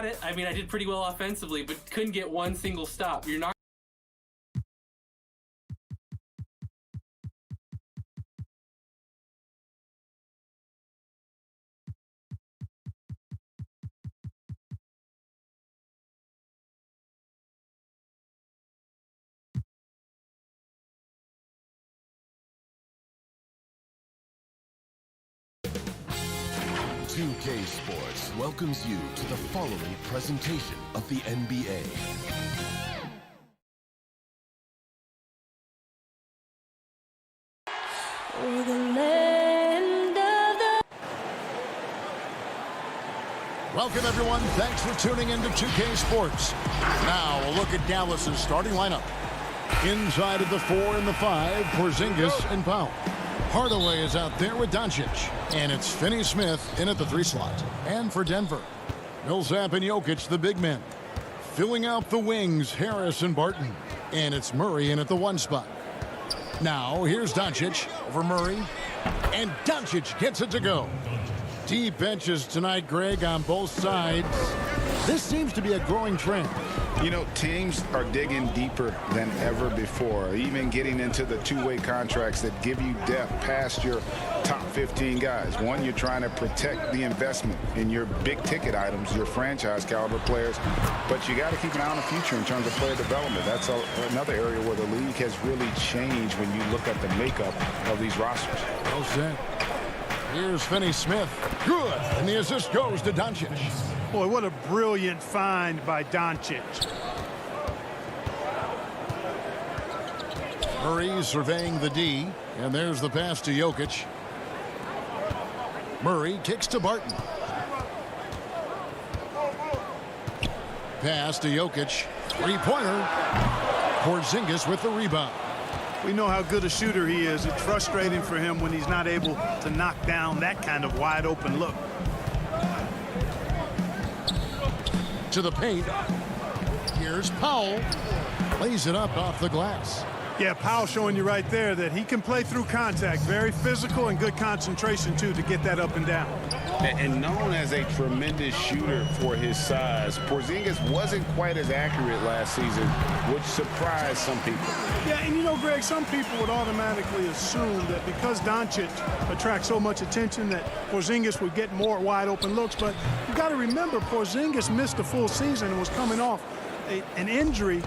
got it. I mean, I did pretty well offensively, but couldn't get one single stop. You're not. CLA Sports welcomes you to the following presentation of the NBA. Welcome, everyone. Thanks for tuning into 2K Sports. Now, a look at Dallas's starting lineup. Inside of the 4 and the 5, Porzingis and Powell. Hardaway is out there with Doncic. And it's Finney-Smith in at the 3 slot. And for Denver, Millsap and Jokic, the big men. Filling out the wings, Harris and Barton. And it's Murray in at the 1 spot. Now, here's Doncic over Murray. And Doncic gets it to go. Deep benches tonight, Greg, on both sides. This seems to be a growing trend. You know, teams are digging deeper than ever before, even getting into the two-way contracts that give you depth past your top 15 guys. One, you're trying to protect the investment in your big-ticket items, your franchise-caliber players, but you got to keep an eye on the future in terms of player development. That's another area where the league has really changed when you look at the makeup of these rosters. Well said. Here's Finney-Smith. Good. And the assist goes to Doncic. Boy, what a brilliant find by Doncic. Murray surveying the D. And there's the pass to Jokic. Murray kicks to Barton. Pass to Jokic. Three-pointer. Porzingis with the rebound. We know how good a shooter he is. It's frustrating for him when he's not able to knock down that kind of wide open look. To the paint. Here's Powell. Lays it up off the glass. Yeah, Powell showing you right there that he can play through contact. Very physical and good concentration, too, to get that up and down. And known as a tremendous shooter for his size, Porzingis wasn't quite as accurate last season, which surprised some people. Yeah, and you know, Greg, some people would automatically assume that because Doncic attracts so much attention that Porzingis would get more wide open looks. But you got to remember, Porzingis missed a full season and was coming off an injury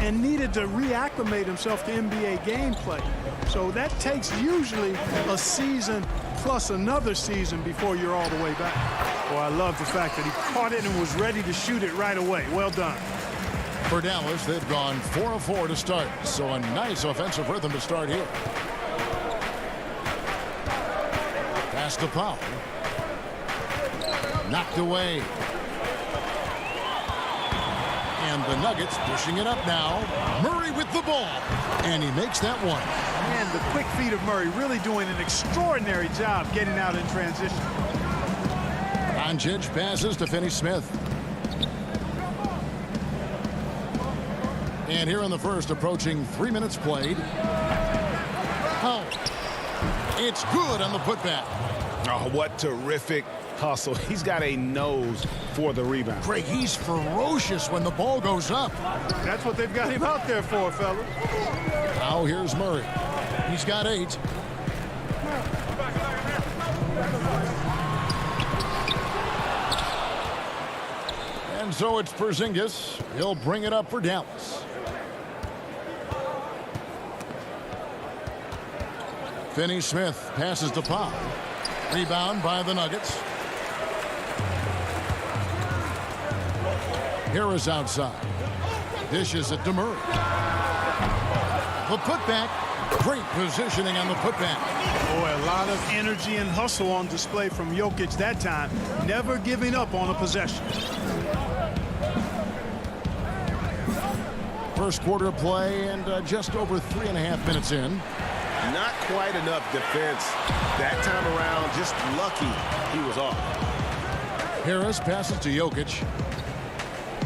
and needed to reacclimate himself to NBA gameplay. So that takes usually a season plus another season before you're all the way back. Well, I love the fact that he caught it and was ready to shoot it right away. Well done. For Dallas, they've gone 4 of 4 to start. So a nice offensive rhythm to start here. Pass to Powell. Knocked away. And the Nuggets pushing it up now. Murray with the ball. And he makes that one. Man, the quick feet of Murray really doing an extraordinary job getting out in transition. Doncic passes to Finney-Smith. And here in the first, approaching 3 minutes played. Powell. It's good on the putback. Oh, what terrific hustle. He's got a nose for the rebound. Greg, he's ferocious when the ball goes up. That's what they've got him out there for, fellas. Now here's Murray. He's got 8. And so it's Porzingis. He'll bring it up for Dallas. Finney-Smith passes to Powell. Rebound by the Nuggets. Harris outside. Dishes it to Murray. The putback. Great positioning on the putback. Boy, a lot of energy and hustle on display from Jokic that time. Never giving up on a possession. First quarter of play and just over 3.5 minutes in. Not quite enough defense that time around. Just lucky he was off. Harris passes to Jokic.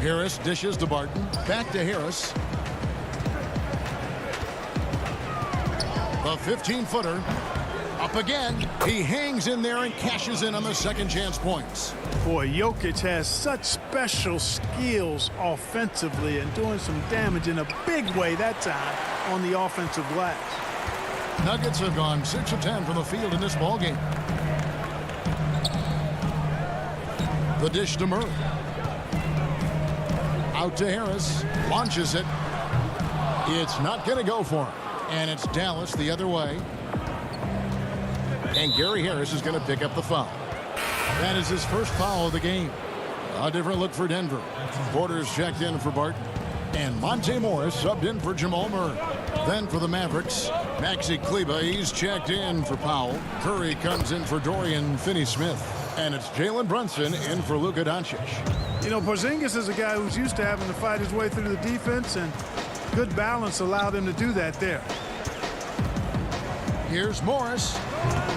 Harris dishes to Barton. Back to Harris. A 15-footer. Up again. He hangs in there and cashes in on the second chance points. Boy, Jokic has such special skills offensively and doing some damage in a big way that time on the offensive glass. Nuggets have gone 6 of 10 from the field in this ballgame. The dish to Murray. Out to Harris. Launches it. It's not going to go for him. And it's Dallas the other way. And Gary Harris is going to pick up the foul. That is his first foul of the game. A different look for Denver. Porter's checked in for Barton. And Monte Morris subbed in for Jamal Murray. Then for the Mavericks, Maxi Kleber, he's checked in for Powell. Curry comes in for Dorian Finney-Smith. And it's Jalen Brunson in for Luka Doncic. You know, Porzingis is a guy who's used to having to fight his way through the defense, and good balance allowed him to do that there. Here's Morris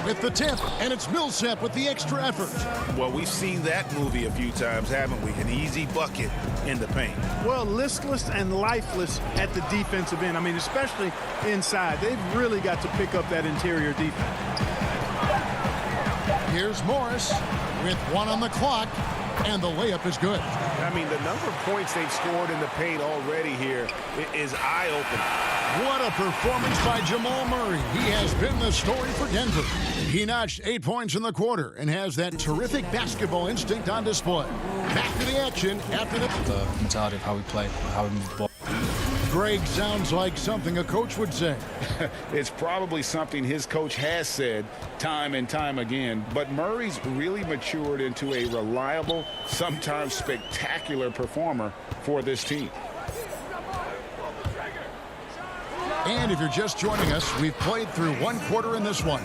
with the tip, and it's Millsap with the extra effort. Well, we've seen that movie a few times, haven't we? An easy bucket in the paint. Well, listless and lifeless at the defensive end. I mean, especially inside. They've really got to pick up that interior defense. Here's Morris with 1 on the clock, and the layup is good. I mean, the number of points they've scored in the paint already here is eye-opening. What a performance by Jamal Murray. He has been the story for Denver. He notched 8 points in the quarter and has that terrific basketball instinct on display. Back to the action after the mentality of how we play, how we move the ball. Greg sounds like something a coach would say. It's probably something his coach has said time and time again, but Murray's really matured into a reliable, sometimes spectacular performer for this team. And if you're just joining us, we've played through 1 quarter in this one.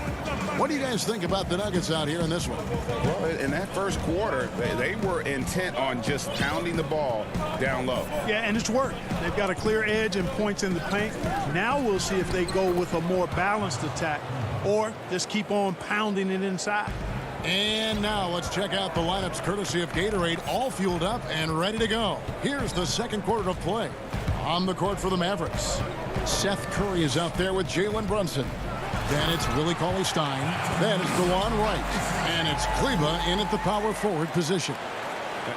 What do you guys think about the Nuggets out here in this one? Well, in that first quarter, they were intent on just pounding the ball down low. Yeah, and it's worked. They've got a clear edge and points in the paint. Now we'll see if they go with a more balanced attack or just keep on pounding it inside. And now let's check out the lineups courtesy of Gatorade, all fueled up and ready to go. Here's the second quarter of play. On the court for the Mavericks, Seth Curry is out there with Jalen Brunson. Then it's Willie Cauley-Stein. Then it's DeJuan Wright. And it's Kleber in at the power forward position.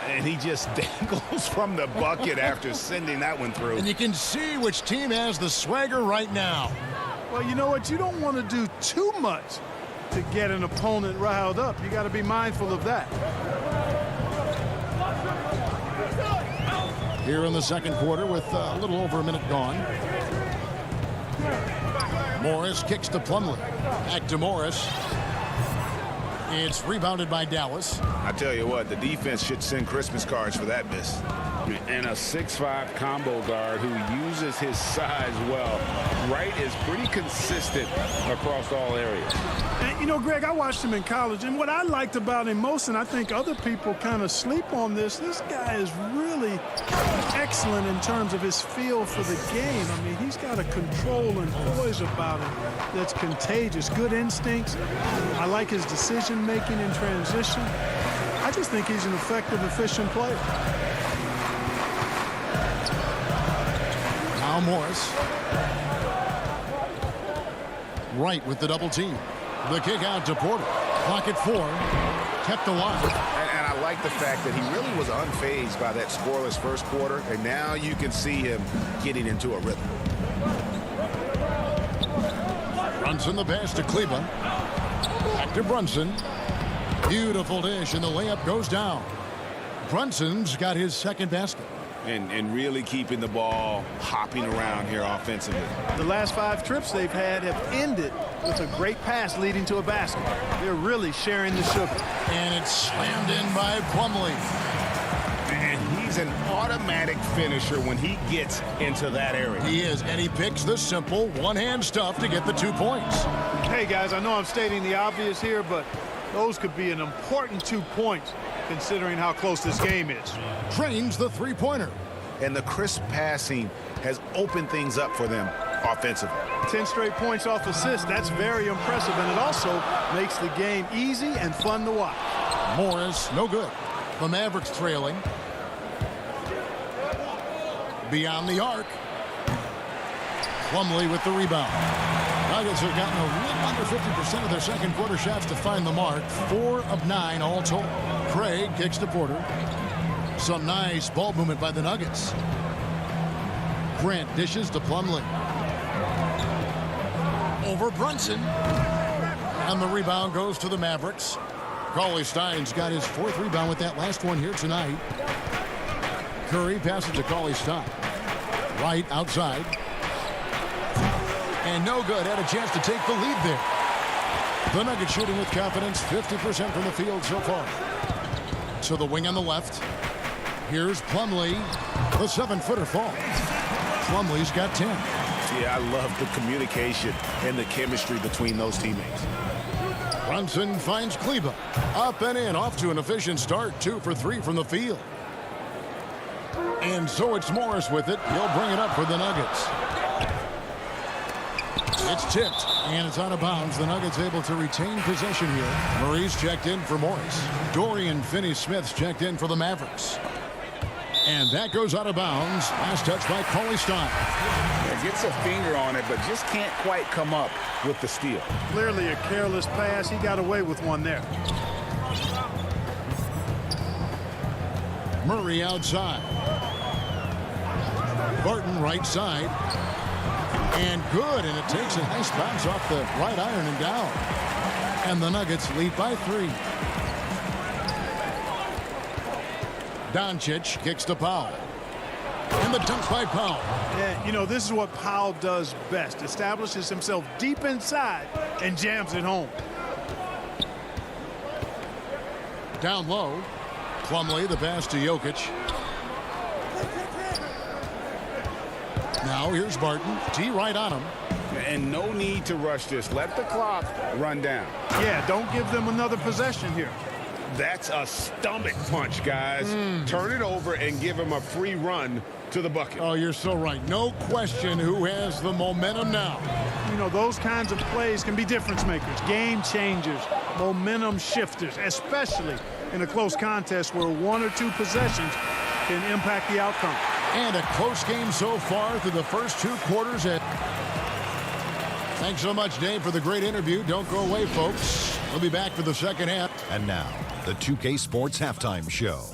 And he just dangles from the bucket after sending that one through. And you can see which team has the swagger right now. Well, you know what? You don't want to do too much to get an opponent riled up. You got to be mindful of that. Here in the second quarter with a little over a minute gone. Morris kicks to Plumlee. Back to Morris. It's rebounded by Dallas. I tell you what, the defense should send Christmas cards for that miss. And a 6'5" combo guard who uses his size well. Wright is pretty consistent across all areas. And, you know, Greg, I watched him in college, and what I liked about him most, and I think other people kind of sleep on this guy is really excellent in terms of his feel for the game. I mean, he's got a control and poise about him that's contagious. Good instincts. I like his decision-making in transition. I just think he's an effective, efficient player. Now Morris. Wright with the double team. The kick out to Porter. Clock at 4. Kept alive. And I like the fact that he really was unfazed by that scoreless first quarter. And now you can see him getting into a rhythm. Brunson the pass to Kleber. Back to Brunson. Beautiful dish, and the layup goes down. Brunson's got his second basket. And really keeping the ball hopping around here offensively. The last 5 trips they've had have ended with a great pass leading to a basket. They're really sharing the sugar. And it's slammed in by Plumlee. And he's an automatic finisher when he gets into that area. He is, and he picks the simple one-hand stuff to get the 2 points. Hey, guys, I know I'm stating the obvious here, but those could be an important 2 points considering how close this game is. Trains the three-pointer. And the crisp passing has opened things up for them offensively. 10 straight points off assists. That's very impressive, and it also makes the game easy and fun to watch. Morris, no good. The Mavericks trailing. Beyond the arc. Plumlee with the rebound. Nuggets have gotten a little under 50% of their second quarter shots to find the mark. 4 of 9 all told. Craig kicks to Porter. Some nice ball movement by the Nuggets. Grant dishes to Plumlee. Over Brunson. And the rebound goes to the Mavericks. Cauley Stein's got his 4th rebound with that last one here tonight. Curry passes to Cauley Stein. Right outside. And no good. Had a chance to take the lead there. The Nuggets shooting with confidence. 50% from the field so far. To the wing on the left. Here's Plumlee. The 7-footer falls. Plumlee's got 10. Yeah, I love the communication and the chemistry between those teammates. Brunson finds Kleba. Up and in. Off to an efficient start. 2 for 3 from the field. And so it's Morris with it. He'll bring it up for the Nuggets. It's tipped, and it's out of bounds. The Nuggets able to retain possession here. Murray's checked in for Morris. Dorian Finney-Smith's checked in for the Mavericks. And that goes out of bounds. Last touch by Cauley Stein. Yeah, gets a finger on it, but just can't quite come up with the steal. Clearly a careless pass. He got away with one there. Murray outside. Barton right side. And good, and it takes a nice bounce off the right iron and down. And the Nuggets lead by 3. Doncic kicks to Powell. And the dunk by Powell. Yeah, you know, this is what Powell does best. Establishes himself deep inside and jams it home. Down low. Plumlee, the pass to Jokic. Now here's Barton. T right on him. And no need to rush this. Let the clock run down. Yeah, don't give them another possession here. That's a stomach punch, guys. Turn it over and give him a free run to the bucket. Oh, you're so right. No question who has the momentum now. You know, those kinds of plays can be difference makers, game changers, momentum shifters, especially in a close contest where 1 or 2 possessions can impact the outcome. And a close game so far through the first 2 quarters. Thanks so much, Dave, for the great interview. Don't go away, folks. We'll be back for the second half. And now, the 2K Sports Halftime Show.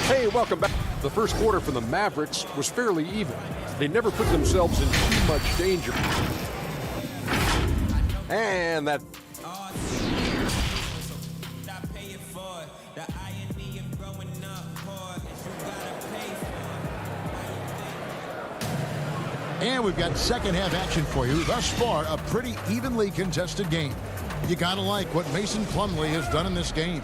Hey, welcome back. The first quarter for the Mavericks was fairly even. They never put themselves in too much danger. And that... And we've got second half action for you. Thus far, a pretty evenly contested game. You gotta like what Mason Plumlee has done in this game.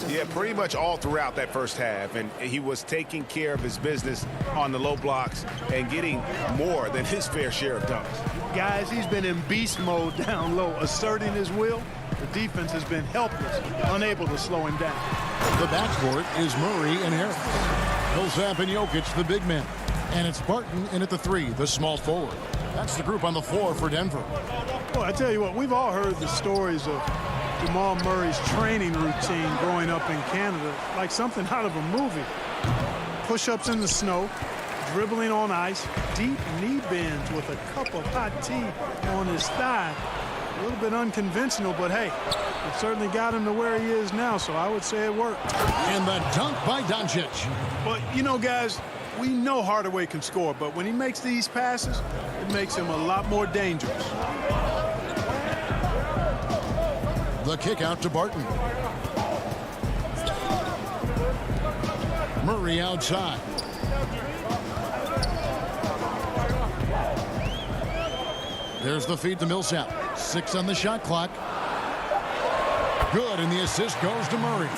Yeah, pretty much all throughout that first half. And he was taking care of his business on the low blocks and getting more than his fair share of dunks. Guys, he's been in beast mode down low, asserting his will. The defense has been helpless, unable to slow him down. The backcourt is Murray and Harris. Millsap and Jokic, the big men. And it's Barton in at the 3, the small forward. That's the group on the floor for Denver. Well, I tell you what, we've all heard the stories of Jamal Murray's training routine growing up in Canada, like something out of a movie. Push-ups in the snow, dribbling on ice, deep knee bends with a cup of hot tea on his thigh. A little bit unconventional, but hey, it certainly got him to where he is now, so I would say it worked. And the dunk by Doncic. But, you know, guys, we know Hardaway can score, but when he makes these passes, it makes him a lot more dangerous. The kick out to Barton. Murray outside. There's the feed to Millsap. 6 on the shot clock. Good, and the assist goes to Murray.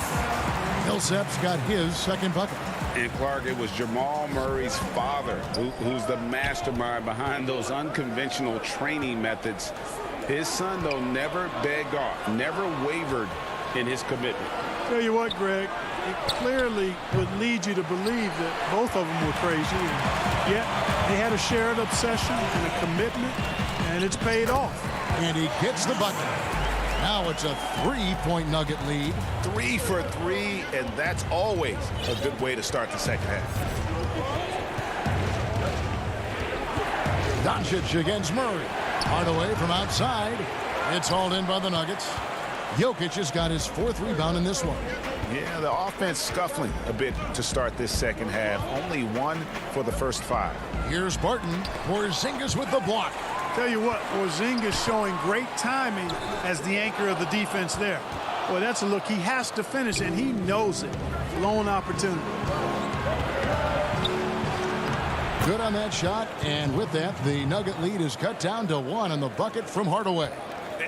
Millsap's got his second bucket. And Clark, it was Jamal Murray's father who's the mastermind behind those unconventional training methods. His son, though, never begged off, never wavered in his commitment. Tell you what, Greg, it clearly would lead you to believe that both of them were crazy. And yet, they had a shared obsession and a commitment, and it's paid off. And he gets the bucket. Now it's a 3-point Nugget lead. 3 for 3, and that's always a good way to start the second half. Doncic against Murray. Hardaway from outside. It's hauled in by the Nuggets. Jokic has got his 4th rebound in this one. Yeah, the offense scuffling a bit to start this second half. Only 1 for the first 5. Here's Barton. Porzingis with the block. Tell you what, Porzingis showing great timing as the anchor of the defense there. Boy, that's a look he has to finish, and he knows it. Lone opportunity. Good on that shot, and with that, the Nugget lead is cut down to 1 on the bucket from Hardaway.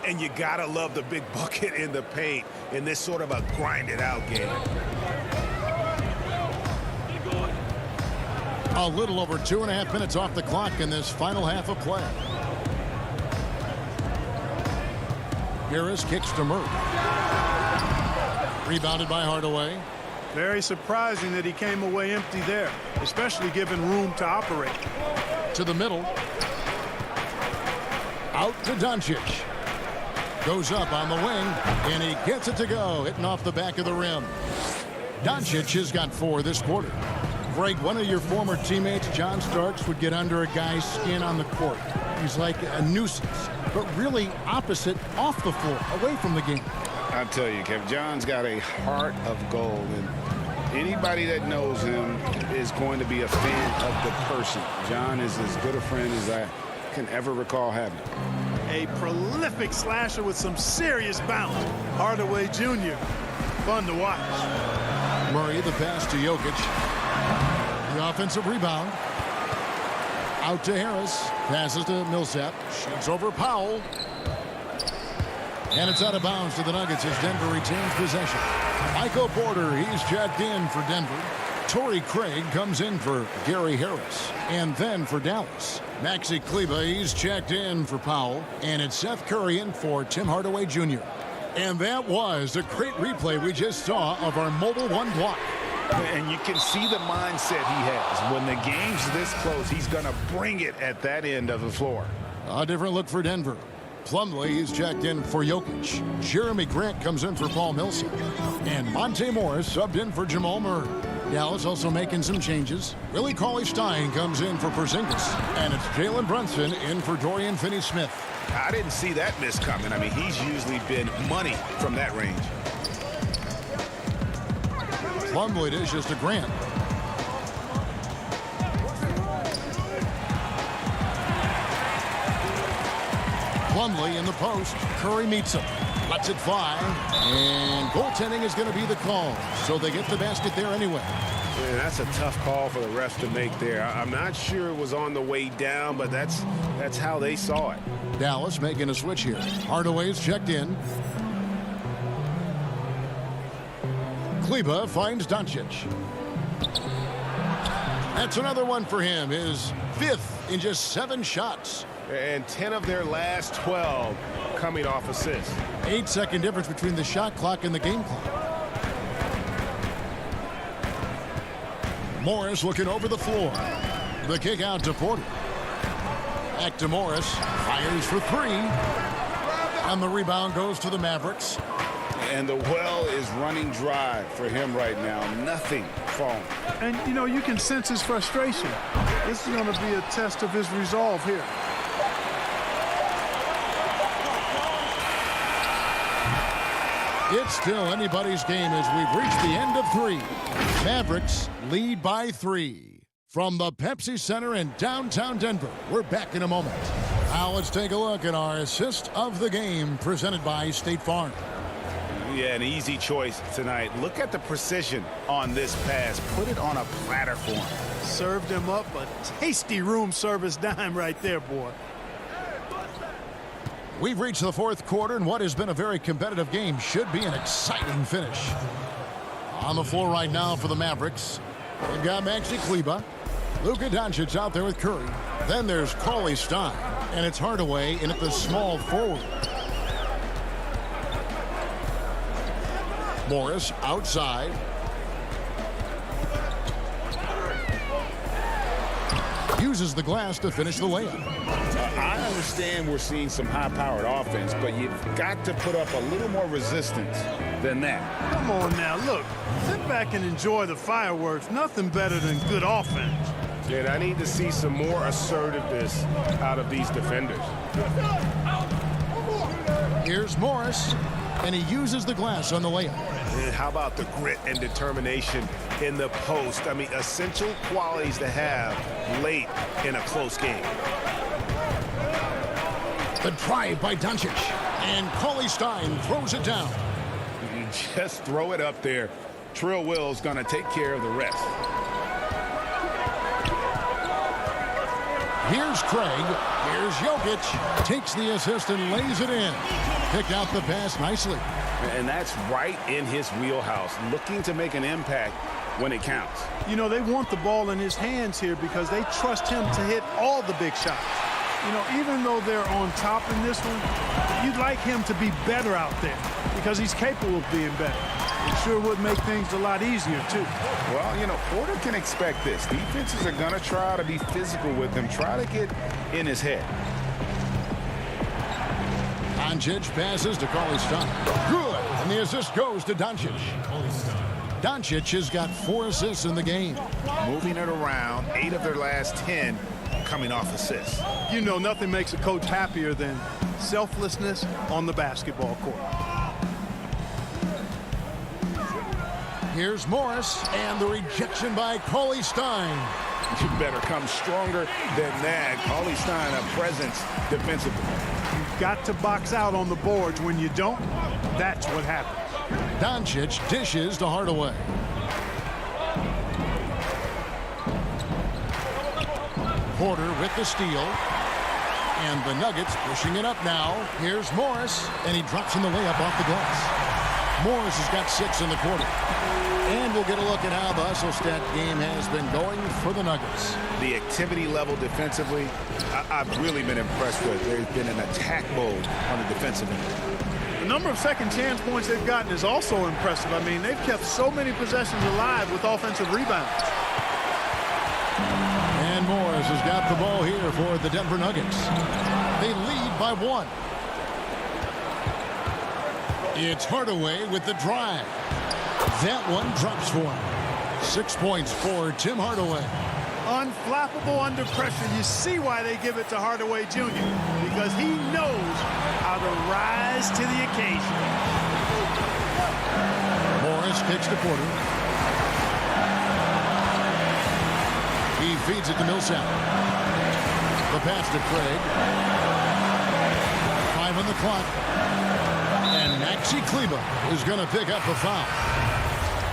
And you gotta love the big bucket in the paint in this sort of a grind-it-out game. A little over 2.5 minutes off the clock in this final half of play. Harris kicks to Murray. Rebounded by Hardaway. Very surprising that he came away empty there, especially given room to operate. To the middle. Out to Doncic. Goes up on the wing, and he gets it to go, hitting off the back of the rim. Doncic has got 4 this quarter. Greg, one of your former teammates, John Starks, would get under a guy's skin on the court. He's like a nuisance, but really opposite off the floor, away from the game. I tell you, Kevin, John's got a heart of gold, and anybody that knows him is going to be a fan of the person. John is as good a friend as I can ever recall having. A prolific slasher with some serious bounce. Hardaway Jr. Fun to watch. Murray, the pass to Jokic. The offensive rebound. Out to Harris. Passes to Millsap. Shoots over Powell. And it's out of bounds to the Nuggets as Denver retains possession. Michael Porter, he's checked in for Denver. Torrey Craig comes in for Gary Harris. And then for Dallas, Maxi Kleber, he's checked in for Powell. And it's Seth Curry in for Tim Hardaway Jr. And that was a great replay we just saw of our Mobile One block. And you can see the mindset he has. When the game's this close, he's going to bring it at that end of the floor. A different look for Denver. Plumlee, he's checked in for Jokic. Jeremy Grant comes in for Paul Millsap. And Monte Morris subbed in for Jamal Murray. Dallas also making some changes. Willie Cauley-Stein comes in for Porzingis. And it's Jalen Brunson in for Dorian Finney-Smith. I didn't see that miss coming. I mean, he's usually been money from that range. Plumlee dishes to Grant. Plumlee in the post. Curry meets him. Lets it fly. And goaltending is going to be the call. So they get the basket there anyway. Man, that's a tough call for the ref to make there. I'm not sure it was on the way down, but that's how they saw it. Dallas making a switch here. Hardaway's checked in. Kleber finds Doncic. That's another one for him. His 5th in just 7 shots. And 10 of their last 12 coming off assists. 8-second difference between the shot clock and the game clock. Morris looking over the floor. The kick out to Porter. Back to Morris. Fires for 3. And the rebound goes to the Mavericks. And the well is running dry for him right now. Nothing falling. And, you know, you can sense his frustration. This is going to be a test of his resolve here. It's still anybody's game as we've reached the end of 3. Mavericks lead by 3. From the Pepsi Center in downtown Denver, we're back in a moment. Now let's take a look at our assist of the game presented by State Farm. Yeah, an easy choice tonight. Look at the precision on this pass. Put it on a platter for him. Served him up a tasty room service dime right there, boy. We've reached the 4th quarter, and what has been a very competitive game should be an exciting finish. On the floor right now for the Mavericks, they've got Maxi Kleber. Luka Doncic out there with Curry. Then there's Cauley-Stein, and it's Hardaway in at the small forward. Morris outside. Uses the glass to finish the layup. I understand we're seeing some high-powered offense, but you've got to put up a little more resistance than that. Come on now, look. Sit back and enjoy the fireworks. Nothing better than good offense. And I need to see some more assertiveness out of these defenders. Here's Morris, and he uses the glass on the layup. And how about the grit and determination in the post? I mean, essential qualities to have late in a close game. The drive by Doncic, and Cauley Stein throws it down. You just throw it up there. Trill Will's going to take care of the rest. Here's Craig. Here's Jokic. Takes the assist and lays it in. Picked out the pass nicely. And that's right in his wheelhouse, looking to make an impact when it counts. You know, they want the ball in his hands here because they trust him to hit all the big shots. You know, even though they're on top in this one, you'd like him to be better out there because he's capable of being better. It sure would make things a lot easier, too. Well, you know, Porter can expect this. Defenses are going to try to be physical with him, try to get in his head. Doncic passes to Cauley Stein. Good, and the assist goes to Doncic. Doncic has got 4 assists in the game. Moving it around, 8 of their last 10 coming off assists. You know, nothing makes a coach happier than selflessness on the basketball court. Here's Morris, and the rejection by Cauley Stein. You better come stronger than that. Cauley Stein, a presence defensively. You've got to box out on the boards. When you don't, that's what happens. Doncic dishes to Hardaway. Porter with the steal. And the Nuggets pushing it up now. Here's Morris, and he drops in the layup off the glass. Morris has got 6 in the quarter. And we'll get a look at how the hustle stat game has been going for the Nuggets. The activity level defensively, I've really been impressed with. There's been an attack mode on the defensive end. The number of second chance points they've gotten is also impressive. I mean, they've kept so many possessions alive with offensive rebounds. And Morris has got the ball here for the Denver Nuggets. They lead by 1. It's Hardaway with the drive. That one drops for him. 6 points for Tim Hardaway. Unflappable under pressure. You see why they give it to Hardaway Jr. because he knows how to rise to the occasion. Morris kicks to Porter. He feeds it to Millsap. The pass to Craig. 5 on the clock. And Maxi Kleber is going to pick up a foul.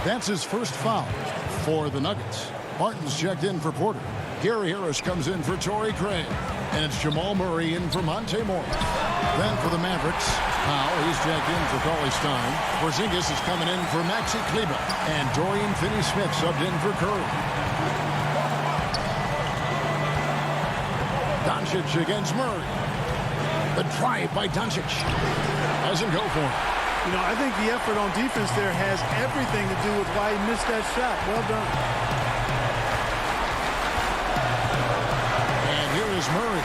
That's his first foul for the Nuggets. Martin's checked in for Porter. Gary Harris comes in for Torrey Craig. And it's Jamal Murray in for Monte Morris. Then for the Mavericks, Powell, he's checked in for Cauley Stein. Porzingis is coming in for Maxi Kleber. And Dorian Finney-Smith subbed in for Curry. Doncic against Murray. The drive by Doncic. Doesn't go for him. You know, I think the effort on defense there has everything to do with why he missed that shot. Well done. And here is Murray.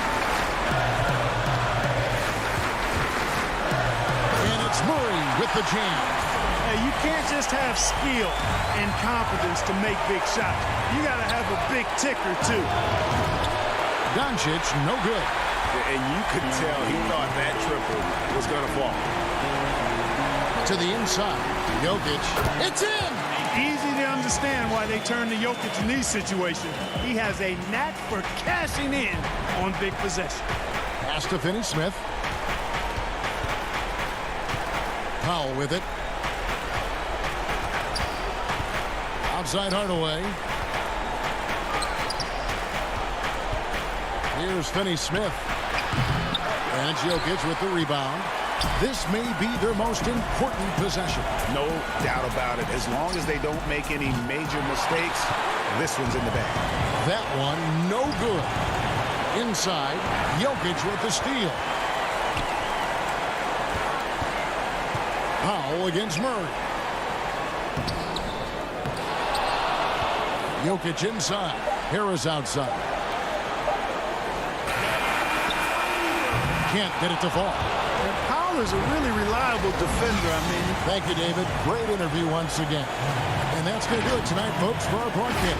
And it's Murray with the jam. Hey, you can't just have skill and confidence to make big shots. You got to have a big ticker, too. Doncic, no good. And you could tell he thought that triple was going to fall. To the inside. Jokic. It's in! Easy to understand why they turn to Jokic in these situations. He has a knack for cashing in on big possessions. Pass to Finney-Smith. Powell with it. Outside Hardaway. Here's Finney-Smith. And it's Jokic with the rebound. This may be their most important possession. No doubt about it. As long as they don't make any major mistakes, this one's in the bag. That one, no good. Inside, Jokic with the steal. Powell against Murray. Jokic inside. Harris outside. Can't get it to fall. And Powell is a really reliable defender. I mean, thank you, David. Great interview once again. And that's going to do it tonight, folks, for our broadcast.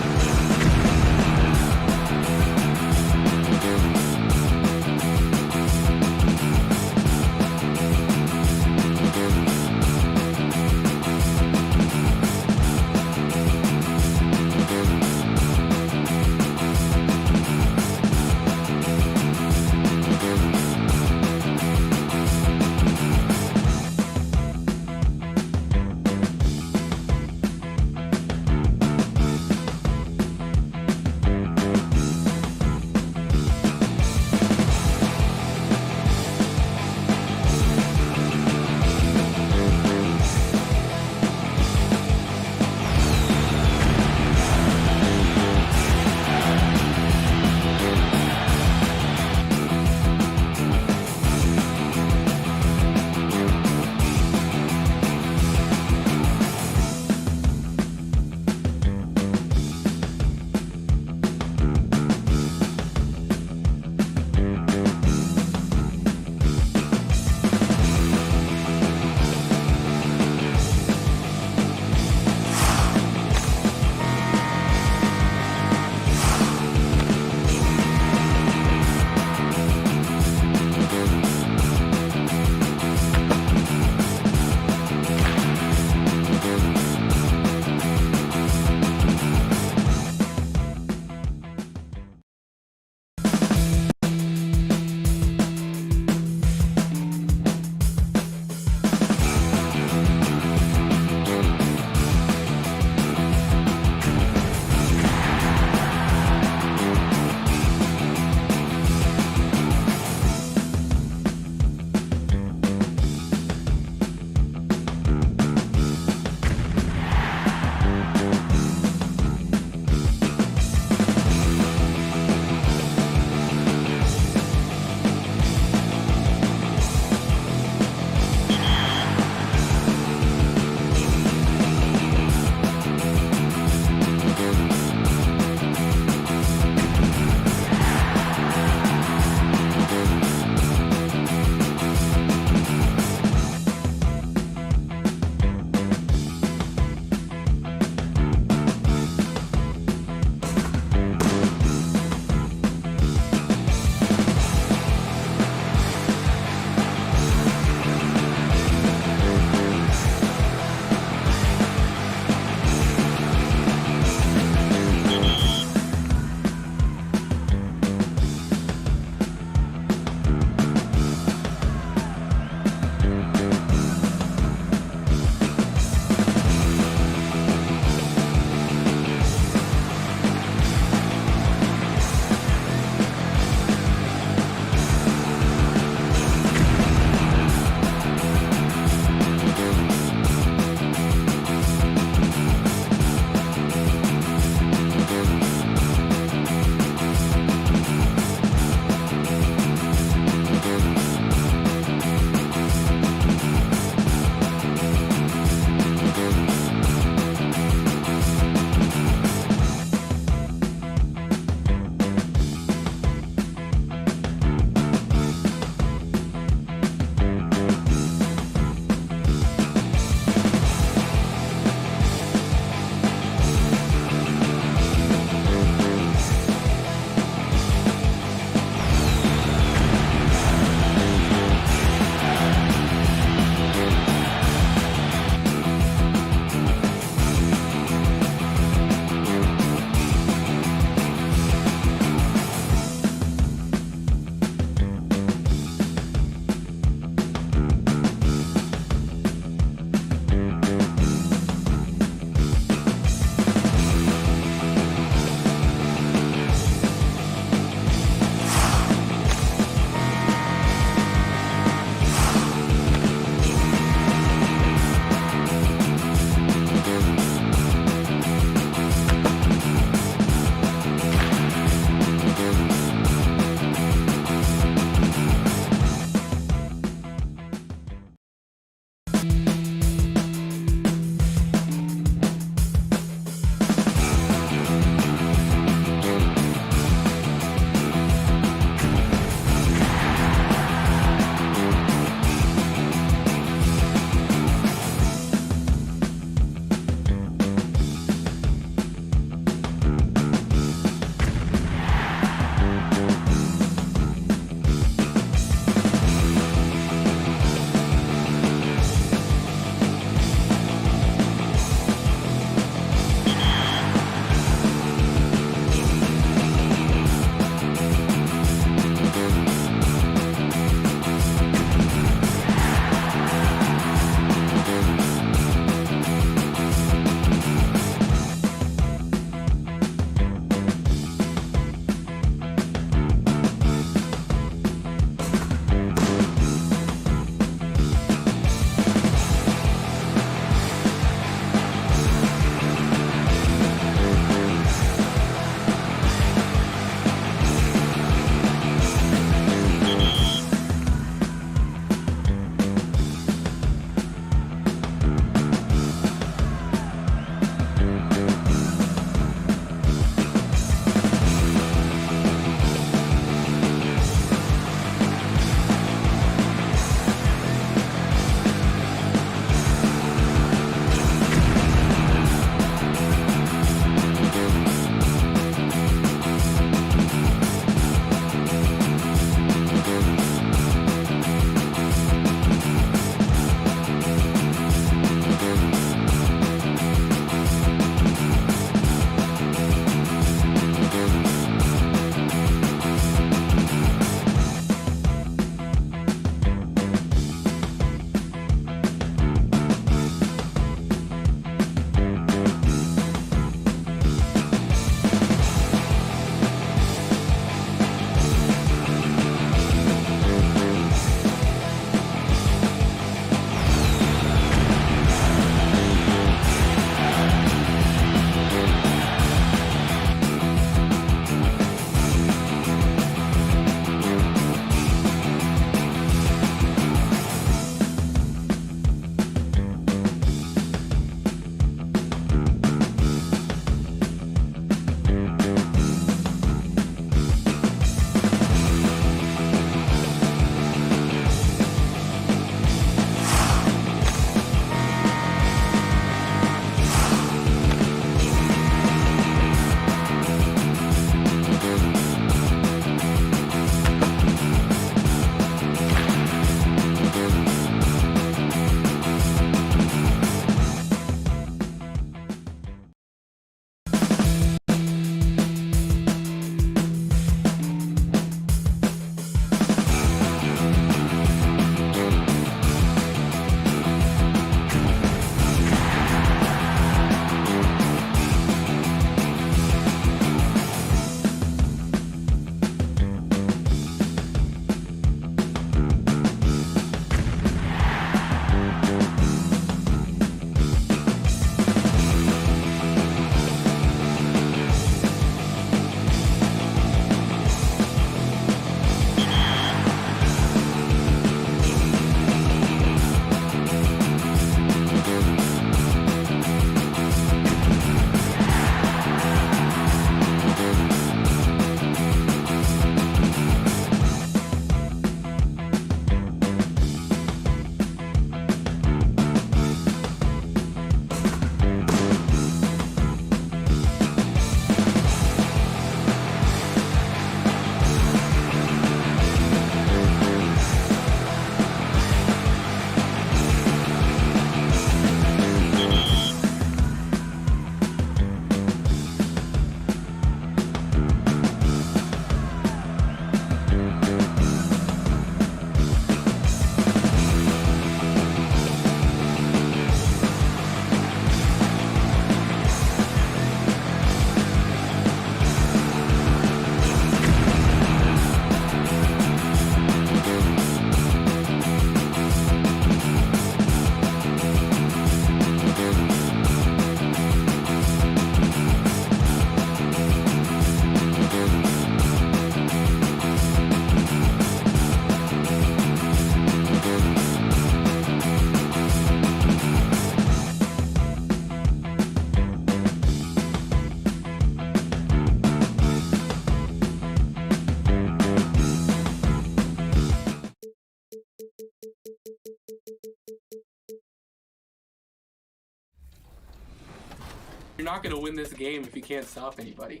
You're not going to win this game if you can't stop anybody.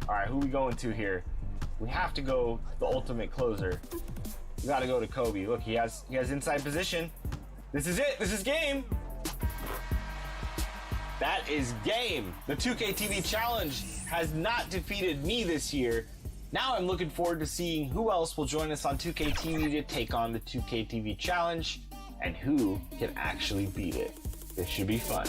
All right, who we going to here? We have to go the ultimate closer. We got to go to Kobe. Look, he has inside position. This is it. This is game. That is game. The 2K TV Challenge has not defeated me this year. Now I'm looking forward to seeing who else will join us on 2K TV to take on the 2K TV Challenge and who can actually beat it. This should be fun.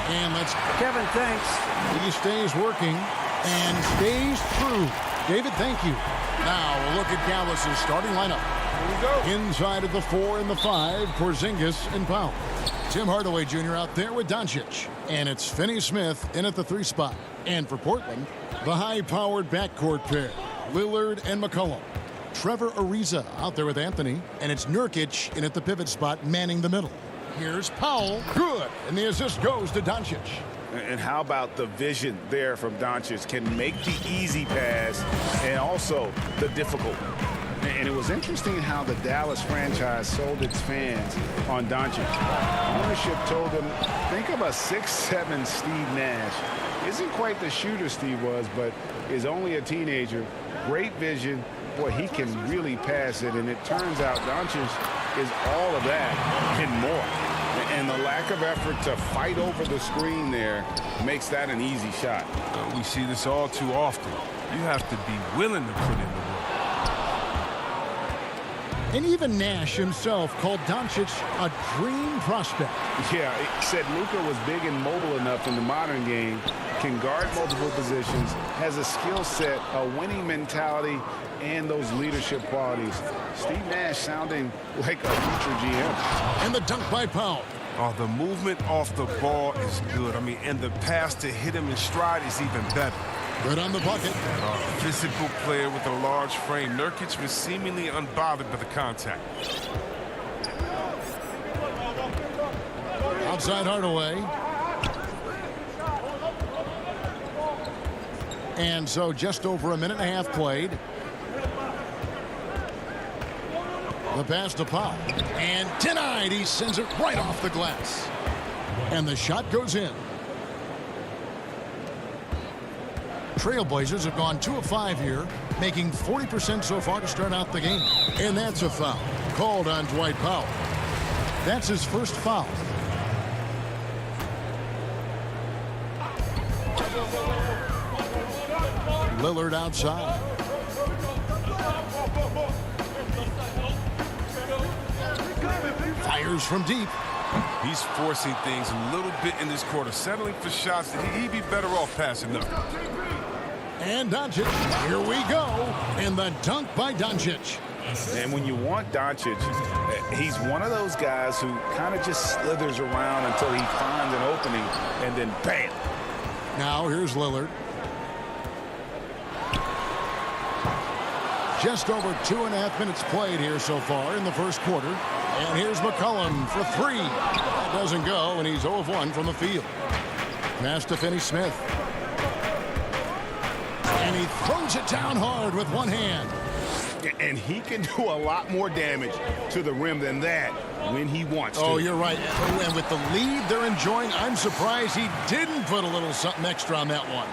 And let's Kevin, thanks. He stays working and stays true. David, thank you. Now we'll look at Dallas's starting lineup. Here we go. Inside of the 4 and the 5, Porzingis and Powell. Tim Hardaway Jr. out there with Doncic. And it's Finney-Smith in at the 3 spot. And for Portland, the high-powered backcourt pair, Lillard and McCollum. Trevor Ariza out there with Anthony. And it's Nurkic in at the pivot spot, manning the middle. Here's Powell. Good. And the assist goes to Doncic. And how about the vision there from Doncic? Can make the easy pass and also the difficult one. And it was interesting how the Dallas franchise sold its fans on Doncic. Ownership told them, think of a 6'7" Steve Nash. Isn't quite the shooter Steve was, but is only a teenager. Great vision. Boy, he can really pass it. And it turns out Doncic is all of that and more. And the lack of effort to fight over the screen there makes that an easy shot. We see this all too often. You have to be willing to put in the work. And even Nash himself called Doncic a dream prospect. Yeah, he said Luka was big and mobile enough in the modern game, can guard multiple positions, has a skill set, a winning mentality, and those leadership qualities. Steve Nash sounding like a future GM. And the dunk by Powell. Oh, the movement off the ball is good. I mean, and the pass to hit him in stride is even better. Good on the bucket. A physical player with a large frame. Nurkic was seemingly unbothered by the contact. Outside Hardaway. And so just over a minute and a half played. The pass to Powell. And denied. He sends it right off the glass. And the shot goes in. Trailblazers have gone 2 of 5 here, making 40% so far to start out the game. And that's a foul called on Dwight Powell. That's his first foul. Lillard outside. Fires from deep. He's forcing things a little bit in this quarter, settling for shots that he'd be better off passing up. And Doncic, here we go, and the dunk by Doncic. And when you want Doncic, he's one of those guys who kind of just slithers around until he finds an opening, and then bam. Now here's Lillard. Just over 2.5 minutes played here so far in the first quarter. And here's McCollum for 3. That doesn't go, and he's 0 of 1 from the field. Pass to Finney-Smith. And he throws it down hard with one hand. And he can do a lot more damage to the rim than that when he wants to. Oh, you're right. And with the lead they're enjoying, I'm surprised he didn't put a little something extra on that one.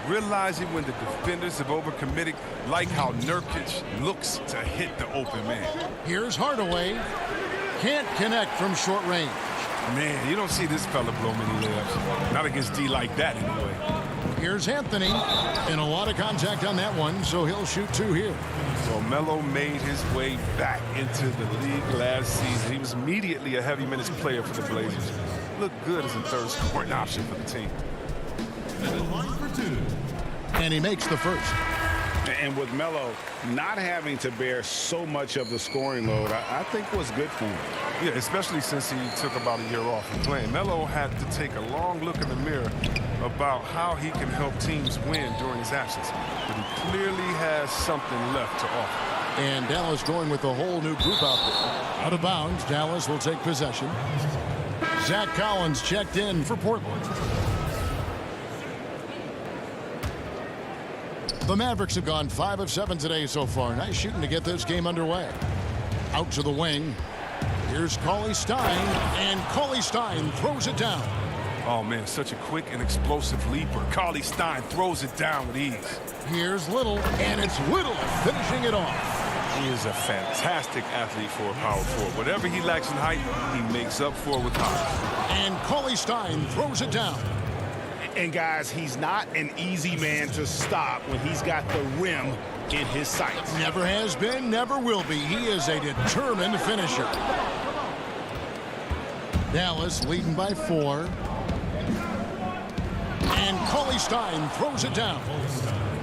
Realizing when the defenders have overcommitted, like how Nurkic looks to hit the open man. Here's Hardaway. Can't connect from short range. Man, you don't see this fella blow many layups. Not against D like that, anyway. Here's Anthony. And a lot of contact on that one, so he'll shoot 2 here. So Melo made his way back into the league last season. He was immediately a heavy minutes player for the Blazers. Looked good as a third scoring option for the team. And he makes the first. And with Melo not having to bear so much of the scoring load, I think was good for him. Yeah, especially since he took about a year off from playing. Melo had to take a long look in the mirror about how he can help teams win during his absence. But he clearly has something left to offer. And Dallas going with a whole new group out there. Out of bounds, Dallas will take possession. Zach Collins checked in for Portland. The Mavericks have gone 5 of 7 today so far. Nice shooting to get this game underway. Out to the wing. Here's Cauley Stein, and Cauley Stein throws it down. Oh, man, such a quick and explosive leaper. Cauley Stein throws it down with ease. Here's Little, and it's Little finishing it off. He is a fantastic athlete for a power forward. Whatever he lacks in height, he makes up for with height. And Cauley Stein throws it down. And, guys, he's not an easy man to stop when he's got the rim in his sights. Never has been, never will be. He is a determined finisher. Dallas leading by 4. And Cauley Stein throws it down.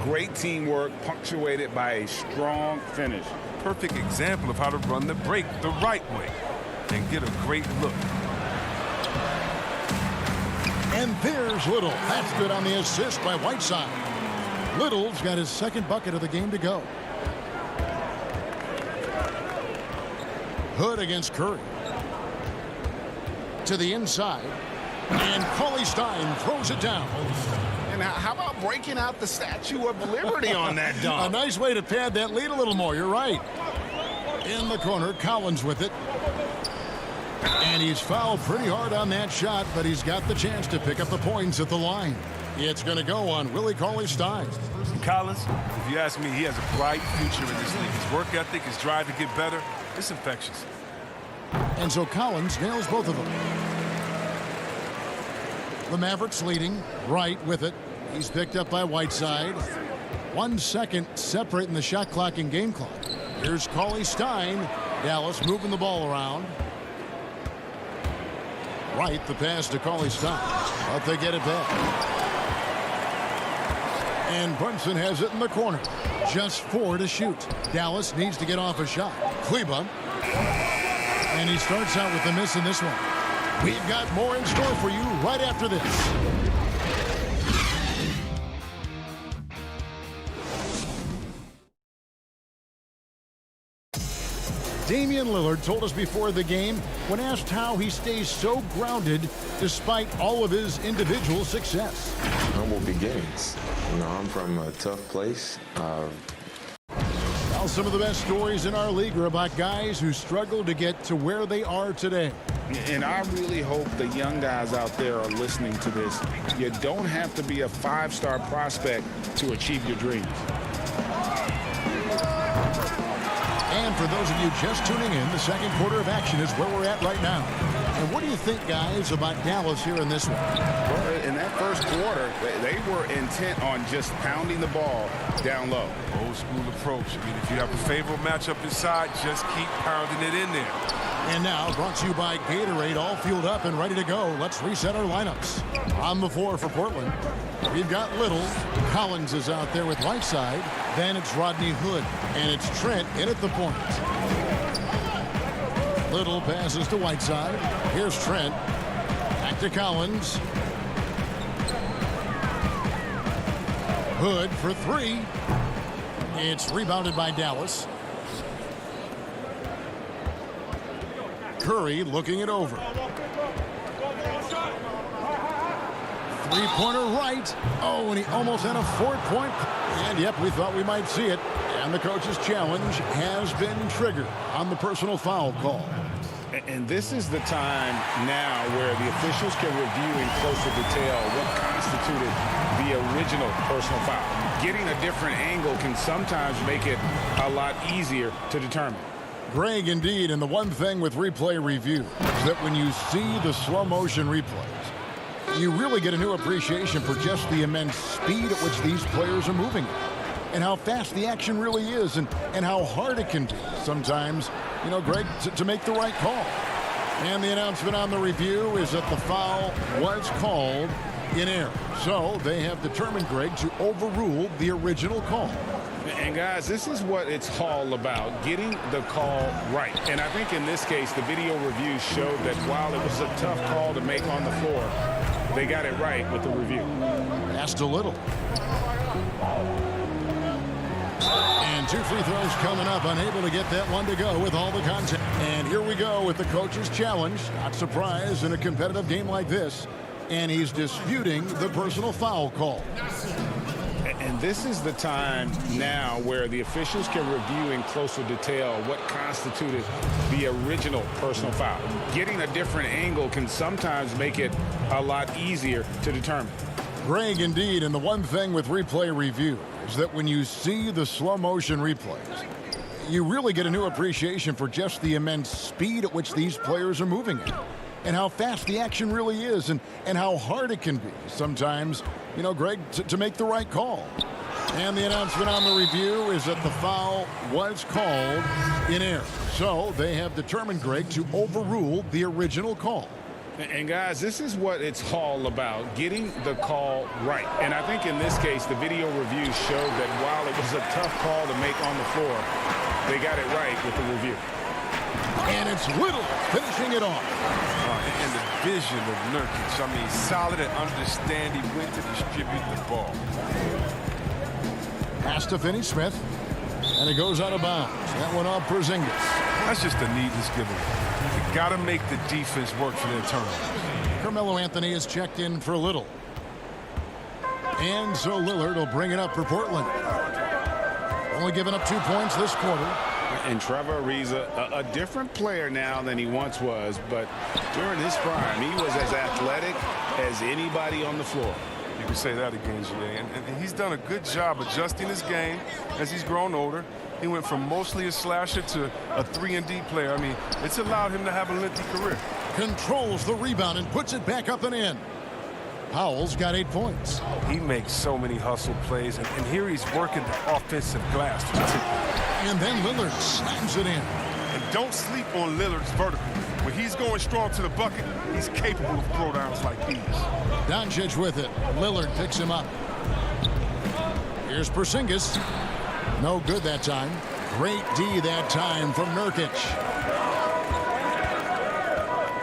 Great teamwork punctuated by a strong finish. Perfect example of how to run the break the right way and get a great look. And there's Little. That's good on the assist by Whiteside. Little's got his second bucket of the game to go. Hood against Curry. To the inside. And Cauley Stein throws it down. And how about breaking out the Statue of Liberty on that dunk? A nice way to pad that lead a little more. You're right. In the corner, Collins with it. And he's fouled pretty hard on that shot, but he's got the chance to pick up the points at the line. It's going to go on Willie Cauley-Stein. Collins, if you ask me, he has a bright future in this league. His work ethic, his drive to get better, it's infectious. And so Collins nails both of them. The Mavericks leading, Wright with it. He's picked up by Whiteside. 1 second separating the shot clock and game clock. Here's Cauley-Stein. Dallas moving the ball around. Wright, the pass to Cauley-Stein. But they get it back. And Brunson has it in the corner. Just 4 to shoot. Dallas needs to get off a shot. Kleba. And he starts out with the miss in this one. We've got more in store for you right after this. Damian Lillard told us before the game, when asked how he stays so grounded despite all of his individual success. Humble beginnings. You know, I'm from a tough place. Well, some of the best stories in our league are about guys who struggled to get to where they are today. And I really hope the young guys out there are listening to this. You don't have to be a 5-star prospect to achieve your dreams. And for those of you just tuning in, the second quarter of action is where we're at right now. And what do you think, guys, about Dallas here in this one? Well, in that first quarter, they were intent on just pounding the ball down low. Old school approach. I mean, if you have a favorable matchup inside, just keep pounding it in there. And now, brought to you by Gatorade, all fueled up and ready to go. Let's reset our lineups. On the floor for Portland, we've got Little. Collins is out there with Whiteside. Then it's Rodney Hood. And it's Trent in at the point. Little passes to Whiteside. Here's Trent. Back to Collins. Hood for 3. It's rebounded by Dallas. Curry looking it over. Three-pointer right. Oh, and he almost had a 4-point. And, yep, we thought we might see it. And the coach's challenge has been triggered on the personal foul call. And this is the time now where the officials can review in closer detail what constituted the original personal foul. Getting a different angle can sometimes make it a lot easier to determine. Greg, indeed, and the one thing with replay review is that when you see the slow motion replays, you really get a new appreciation for just the immense speed at which these players are moving and how fast the action really is and how hard it can be sometimes, you know, Greg, to make the right call. And the announcement on the review is that the foul was called in error. So they have determined, Greg, to overrule the original call. And, guys, this is what it's all about, getting the call right. And I think in this case, the video review showed that while it was a tough call to make on the floor, they got it right with the review. Pass to Little. And 2 free throws coming up, unable to get that one to go with all the contact. And here we go with the coach's challenge. Not surprised in a competitive game like this. And he's disputing the personal foul call. And this is the time now where the officials can review in closer detail what constituted the original personal foul. Getting a different angle can sometimes make it a lot easier to determine. Greg, indeed, and the one thing with replay review is that when you see the slow motion replays, you really get a new appreciation for just the immense speed at which these players are moving at, and how fast the action really is, and how hard it can be sometimes, you know, Greg, to make the right call. And the announcement on the review is that the foul was called in error. So they have determined, Greg, to overrule the original call. And guys, this is what it's all about, getting the call right. And I think in this case, the video review showed that while it was a tough call to make on the floor, they got it right with the review. And it's Little finishing it off. And the vision of Nurkic, I mean, solid and understanding when to distribute the ball. Pass to Finney-Smith, and it goes out of bounds. That one off Porzingis. That's just a needless giveaway. You got to make the defense work for their turnovers. Carmelo Anthony is checked in for Little. And so Lillard will bring it up for Portland. Only giving up 2 points this quarter. And Trevor Ariza, a different player now than he once was, but during his prime, he was as athletic as anybody on the floor. You can say that again, Jay. And he's done a good job adjusting his game as he's grown older. He went from mostly a slasher to a 3-and-D player. I mean, it's allowed him to have a lengthy career. Controls the rebound and puts it back up and in. Powell's got 8 points. He makes so many hustle plays, and here he's working the offensive glass. And then Lillard slams it in. And don't sleep on Lillard's vertical. When he's going strong to the bucket, he's capable of throwdowns like these. Doncic with it. Lillard picks him up. Here's Porzingis. No good that time. Great D that time from Nurkic.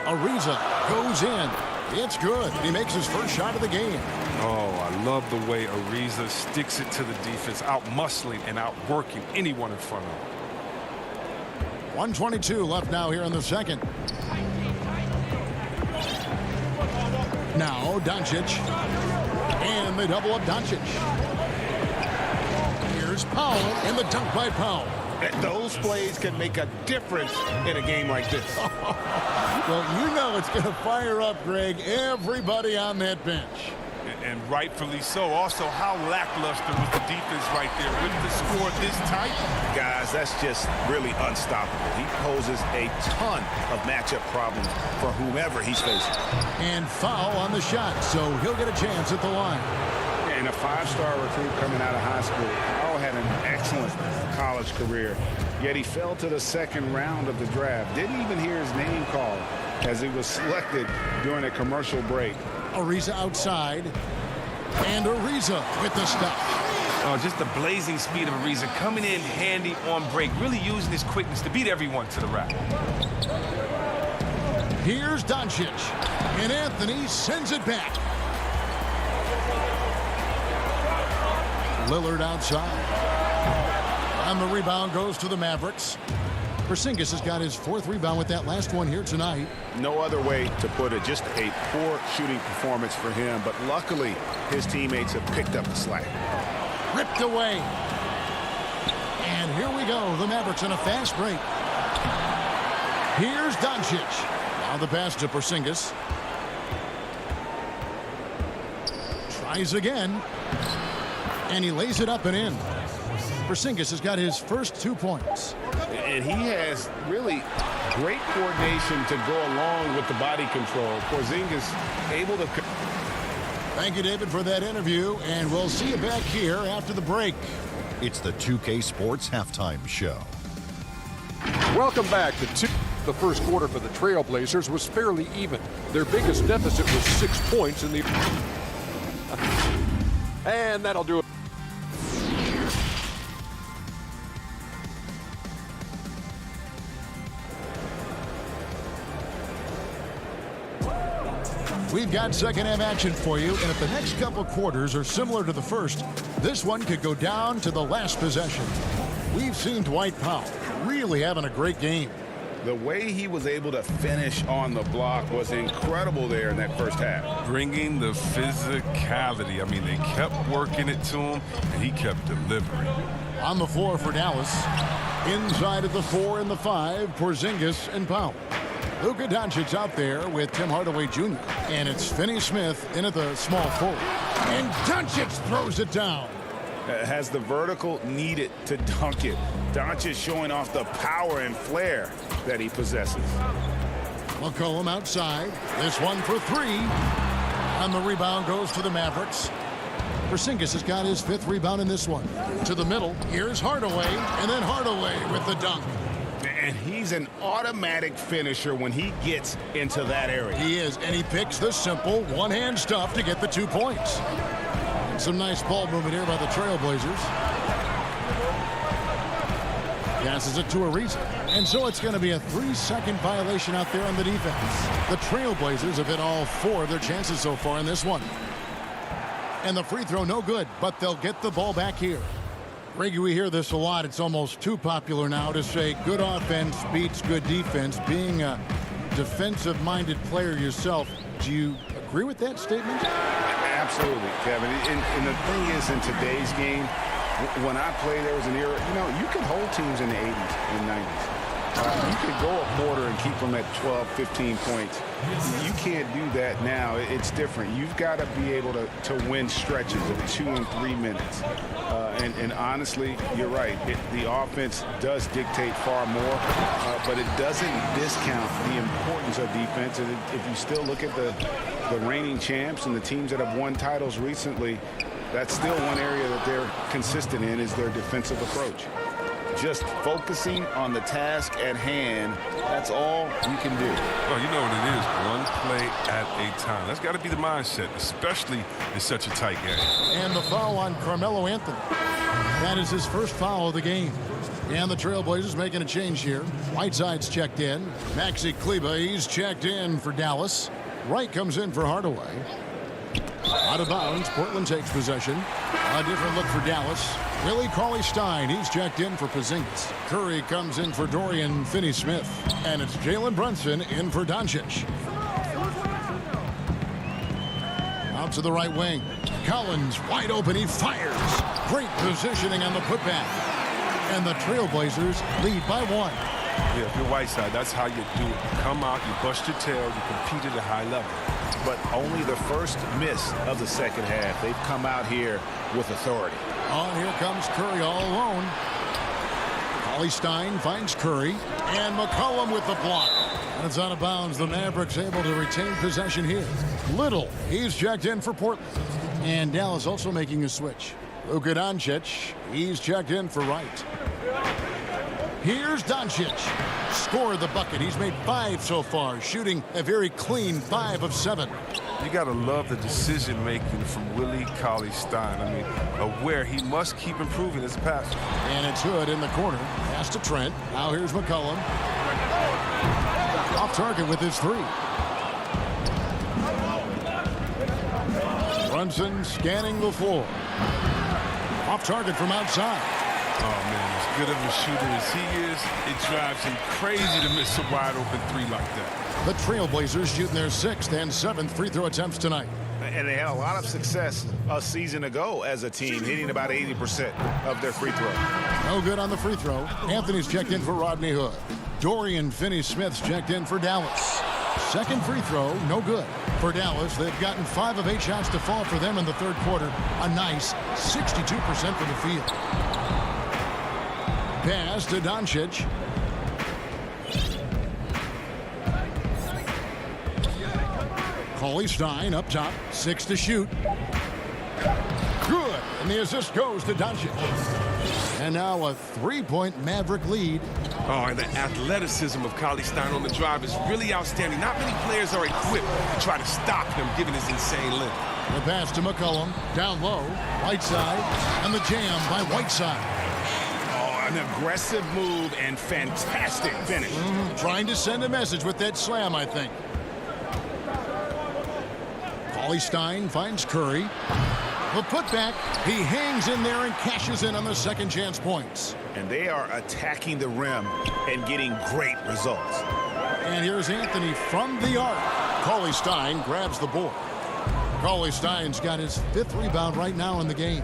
Ariza goes in. It's good. He makes his first shot of the game. Oh, I love the way Ariza sticks it to the defense, out-muscling and out-working anyone in front of him. 1:22 left now here in the second. Now Doncic. And they double up Doncic. Here's Powell and the dunk by Powell. Those plays can make a difference in a game like this. Well, you know it's going to fire up, Greg, everybody on that bench. And rightfully so. Also, how lackluster was the defense right there with the score this tight? Guys, that's just really unstoppable. He poses a ton of matchup problems for whomever he's facing. And foul on the shot, so he'll get a chance at the line. And a 5-star recruit coming out of high school. Powell had an excellent college career, yet he fell to the second round of the draft. Didn't even hear his name called as he was selected during a commercial break. Ariza outside, and Ariza with the stop. Oh, just the blazing speed of Ariza coming in handy on break, really using his quickness to beat everyone to the rack. Here's Doncic, and Anthony sends it back. Lillard outside. And the rebound goes to the Mavericks. Porzingis has got his 4th rebound with that last one here tonight. No other way to put it. Just a poor shooting performance for him. But luckily, his teammates have picked up the slack. Ripped away. And here we go. The Mavericks in a fast break. Here's Doncic. Now the pass to Porzingis. Tries again. And he lays it up and in. Porzingis has got his first 2 points. And he has really great coordination to go along with the body control. Porzingis able to... Thank you, David, for that interview, and we'll see you back here after the break. It's the 2K Sports Halftime Show. Welcome back to the first quarter for the Trailblazers was fairly even. Their biggest deficit was 6 points in the... And that'll do it. We've got second half action for you, and if the next couple quarters are similar to the first, this one could go down to the last possession. We've seen Dwight Powell really having a great game. The way he was able to finish on the block was incredible there in that first half. Bringing the physicality. I mean, they kept working it to him, and he kept delivering. On the floor for Dallas. Inside at the 4 and the 5, Porzingis and Powell. Luka Doncic out there with Tim Hardaway Jr. And it's Finney-Smith in at the small forward. And Doncic throws it down. Has the vertical needed to dunk it. Doncic showing off the power and flair that he possesses. McCollum outside. This one for 3. And the rebound goes to the Mavericks. Porzingis has got his 5th rebound in this one. To the middle. Here's Hardaway. And then Hardaway with the dunk. And he's an automatic finisher when he gets into that area. He is. And he picks the simple one-hand stuff to get the 2 points. And some nice ball movement here by the Trailblazers. Passes it to Ariza. And so it's going to be a 3-second violation out there on the defense. The Trailblazers have hit all 4 of their chances so far in this one. And the free throw no good, but they'll get the ball back here. Reggie, we hear this a lot. It's almost too popular now to say good offense beats good defense. Being a defensive-minded player yourself, do you agree with that statement? Absolutely, Kevin. And the thing is, in today's game, when I played, there was an era, you could hold teams in the 80s and 90s. You could go a quarter and keep them at 12, 15 points. You can't do that now. It's different. You've got to be able to win stretches of 2 and 3 minutes. And honestly, you're right. The offense does dictate far more, but it doesn't discount the importance of defense. And if you still look at the reigning champs and the teams that have won titles recently, that's still one area that they're consistent in is their defensive approach. Just focusing on the task at hand, that's all you can do. Well, you know what it is, one play at a time. That's got to be the mindset, especially in such a tight game. And the foul on Carmelo Anthony. That is his first foul of the game. And the Trailblazers making a change here. Whiteside's checked in. Maxi Kleber, he's checked in for Dallas. Wright comes in for Hardaway. Out of bounds, Portland takes possession. A different look for Dallas. Willie Cauley-Stein, he's checked in for Porzingis. Curry comes in for Dorian Finney-Smith. And it's Jalen Brunson in for Doncic. Out to the right wing. Collins wide open, he fires. Great positioning on the putback. And the Trailblazers lead by 1. Yeah, if you're Whiteside, that's how you do it. You come out, you bust your tail, you compete at a high level. But only the first miss of the second half. They've come out here with authority. Oh, here comes Curry all alone. Cauley-Stein finds Curry. And McCollum with the block. And it's out of bounds. The Mavericks able to retain possession here. Little, he's checked in for Portland. And Dallas also making a switch. Luka Doncic, he's checked in for Wright. Here's Doncic. Scored the bucket. He's made 5 so far, shooting a very clean 5 of 7. You got to love the decision-making from Willie Cauley-Stein. I mean, aware he must keep improving as a passer. And it's Hood in the corner. Pass to Trent. Now here's McCollum. Off target with his 3. Brunson scanning the floor. Off target from outside. Oh, man, as good of a shooter as he is, it drives him crazy to miss a wide-open 3 like that. The Trailblazers shooting their 6th and 7th free throw attempts tonight. And they had a lot of success a season ago as a team, hitting about 80% of their free throw. No good on the free throw. Anthony's checked in for Rodney Hood. Dorian Finney-Smith's checked in for Dallas. Second free throw, no good. For Dallas, they've gotten 5 of 8 shots to fall for them in the third quarter. A nice 62% from the field. Pass to Doncic. Cauley-Stein up top, 6 to shoot. Good, and the assist goes to Doncic. And now a 3-point Maverick lead. Oh, and the athleticism of Cauley-Stein on the drive is really outstanding. Not many players are equipped to try to stop him, given his insane length. The pass to McCollum, down low, Whiteside, and the jam by Whiteside. An aggressive move and fantastic finish. Trying to send a message with that slam, I think. Cauley-Stein finds Curry. The putback, he hangs in there and cashes in on the second chance points. And they are attacking the rim and getting great results. And here's Anthony from the arc. Cauley Stein grabs the board. Cauley Stein's got his 5th rebound right now in the game.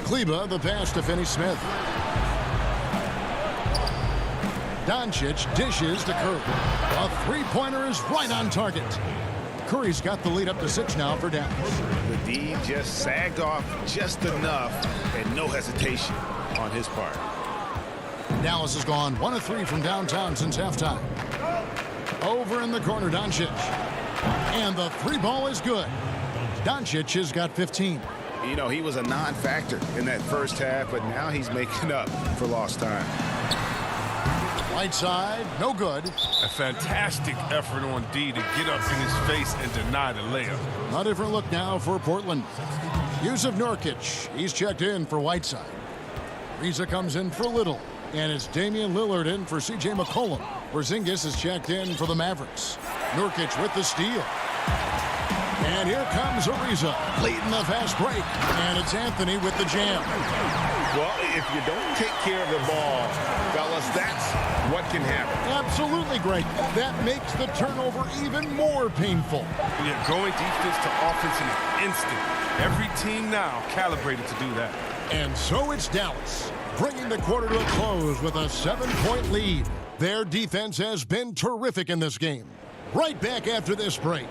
Kleba, the pass to Finney Smith. Doncic dishes to Curry. A three-pointer is right on target. Curry's got the lead up to 6 now for Dallas. The D just sagged off just enough and no hesitation on his part. Dallas has gone 1 of 3 from downtown since halftime. Over in the corner, Doncic. And the 3-ball is good. Doncic has got 15. You know, he was a non-factor in that first half, but now he's making up for lost time. Right side, no good. A fantastic effort on D to get up in his face and deny the layup. A different look now for Portland. Yusuf Nurkic, he's checked in for Whiteside. Riza comes in for Little, and it's Damian Lillard in for C.J. McCollum. Porzingis is checked in for the Mavericks. Nurkic with the steal. And here comes Ariza, leading the fast break. And it's Anthony with the jam. Well, if you don't take care of the ball, fellas, that's what can happen. Absolutely, Greg. That makes the turnover even more painful. Yeah, going defense to offense in an instant. Every team now calibrated to do that. And so it's Dallas, bringing the quarter to a close with a 7-point lead. Their defense has been terrific in this game. Right back after this break.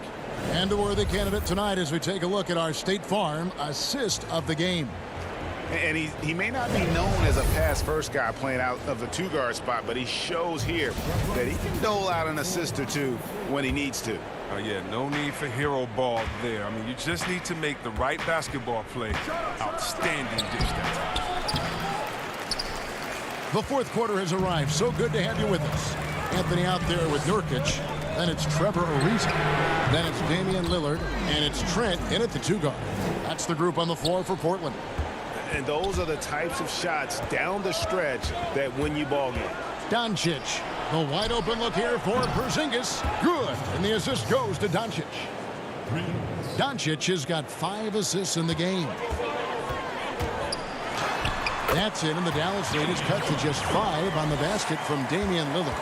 And a worthy candidate tonight as we take a look at our State Farm assist of the game. And he may not be known as a pass-first guy playing out of the 2-guard spot, but he shows here that he can dole out an assist or two when he needs to. Oh, yeah, no need for hero ball there. I mean, you just need to make the right basketball play. Outstanding dish that time. The fourth quarter has arrived. So good to have you with us. Anthony out there with Nurkic. Then it's Trevor Ariza. Then it's Damian Lillard. And it's Trent in at the 2-guard. That's the group on the floor for Portland. And those are the types of shots down the stretch that win you ball games. Doncic. The wide open look here for Porzingis. Good. And the assist goes to Doncic. Doncic has got 5 assists in the game. That's it, and the Dallas lead is cut to just 5 on the basket from Damian Lillard.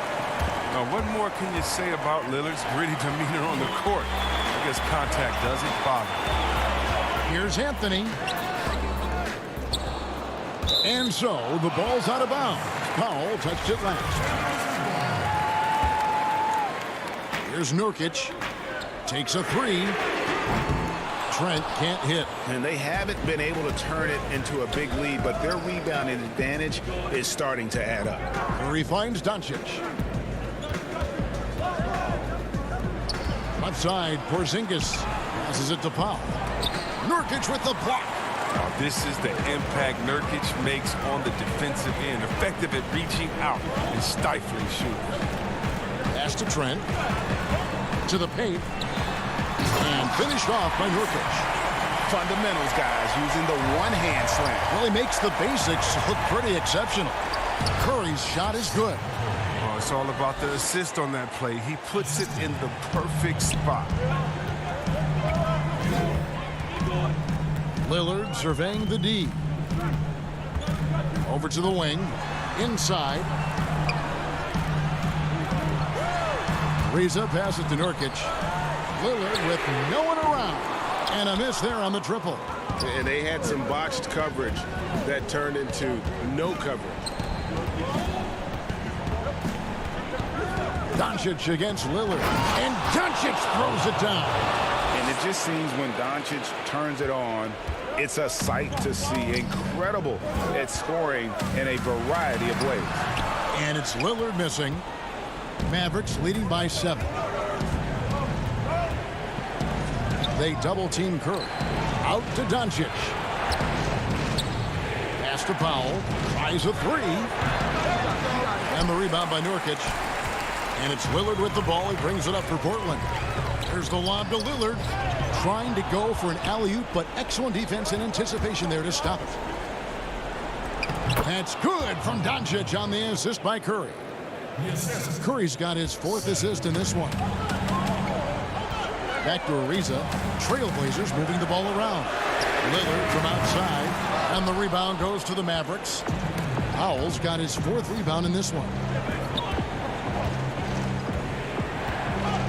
Now, what more can you say about Lillard's gritty demeanor on the court? I guess contact doesn't bother. Here's Anthony. And so, the ball's out of bounds. Powell touched it last. Here's Nurkic. Takes a 3. Trent can't hit. And they haven't been able to turn it into a big lead, but their rebounding advantage is starting to add up. Curry finds Doncic. Left side, Porzingis passes it to Powell. Nurkic with the block. Now, this is the impact Nurkic makes on the defensive end. Effective at reaching out and stifling shooters. Pass to Trent. To the paint. And finished off by Nurkic. Fundamentals, guys, using the one-hand slam. Well, he makes the basics look pretty exceptional. Curry's shot is good. Oh, it's all about the assist on that play. He puts it in the perfect spot. Lillard surveying the D. Over to the wing. Inside. Riza passes to Nurkic. Lillard with no one around. And a miss there on the triple. And they had some botched coverage that turned into no coverage. Doncic against Lillard. And Doncic throws it down. And it just seems when Doncic turns it on, it's a sight to see. Incredible at scoring in a variety of ways. And it's Lillard missing. Mavericks leading by 7. They double-team Curry. Out to Doncic. Pass to Powell. Tries a 3. And the rebound by Nurkic. And it's Lillard with the ball. He brings it up for Portland. There's the lob to Lillard. Trying to go for an alley-oop, but excellent defense and anticipation there to stop it. That's good from Doncic on the assist by Curry. Curry's got his 4th assist in this one. Back to Ariza. Trailblazers moving the ball around. Lillard from outside. And the rebound goes to the Mavericks. Powell's got his 4th rebound in this one.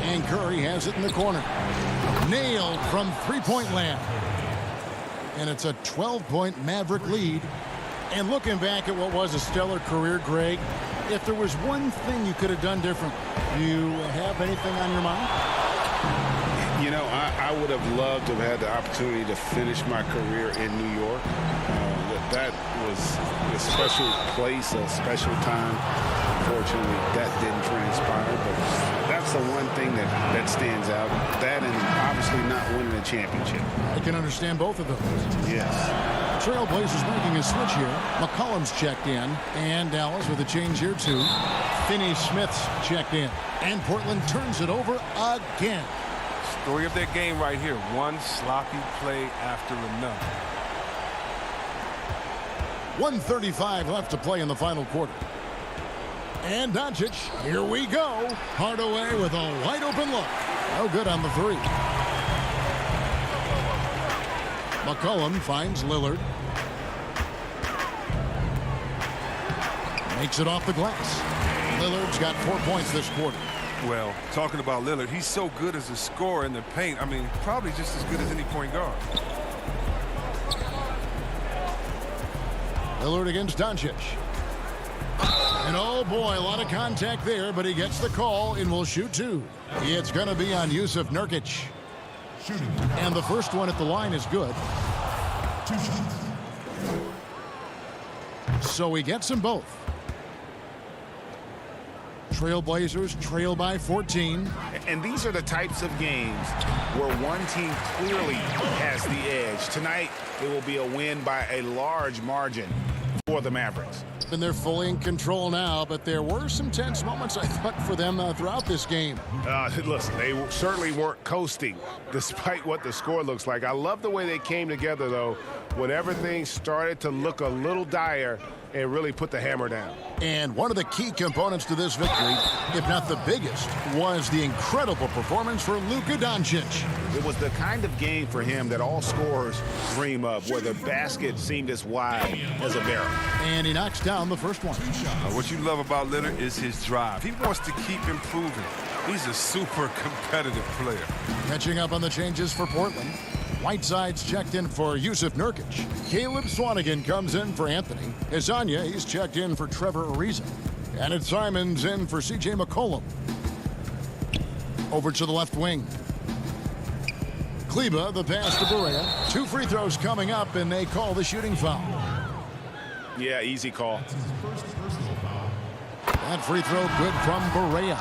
And Curry has it in the corner. Nailed from three-point land. And it's a 12-point Maverick lead. And looking back at what was a stellar career, Greg, if there was one thing you could have done different, do you have anything on your mind? You know, I would have loved to have had the opportunity to finish my career in New York. That was a special place, a special time. Unfortunately, that didn't transpire, but that's the one thing that stands out. That and obviously not winning a championship. I can understand both of those. Yes. Trailblazers making a switch here. McCollum's checked in, and Dallas with a change here too. Finney-Smith's checked in, and Portland turns it over again. Story of their game right here. One sloppy play after another. 1:35 left to play in the final quarter. And Doncic, here we go. Hardaway with a wide open look. No good on the three. McCollum finds Lillard. Makes it off the glass. Lillard's got 4 points this quarter. Well, talking about Lillard, he's so good as a scorer in the paint. I mean, probably just as good as any point guard. Lillard against Doncic. And oh boy, a lot of contact there, but he gets the call and will shoot two. It's going to be on Yusuf Nurkic. And the first one at the line is good. So he gets them both. Trailblazers trail by 14. And these are the types of games where one team clearly has the edge. Tonight, it will be a win by a large margin for the Mavericks. And they're fully in control now, but there were some tense moments, I thought, for them throughout this game. Listen, they certainly weren't coasting, despite what the score looks like. I love the way they came together, though, when everything started to look a little dire and really put the hammer down. And one of the key components to this victory, if not the biggest, was the incredible performance for Luka Doncic. It was the kind of game for him that all scorers dream of, where the basket seemed as wide as a barrel. And he knocks down the first one. What you love about Lillard is his drive. He wants to keep improving. He's a super competitive player. Catching up on the changes for Portland. Whiteside's checked in for Yusuf Nurkic. Caleb Swanigan comes in for Anthony. Hezonja, he's checked in for Trevor Ariza. And it's Simons in for C.J. McCollum. Over to the left wing. Kleba, the pass to Barea. 2 free throws coming up, and they call the shooting foul. Yeah, easy call. That free throw good from Barea.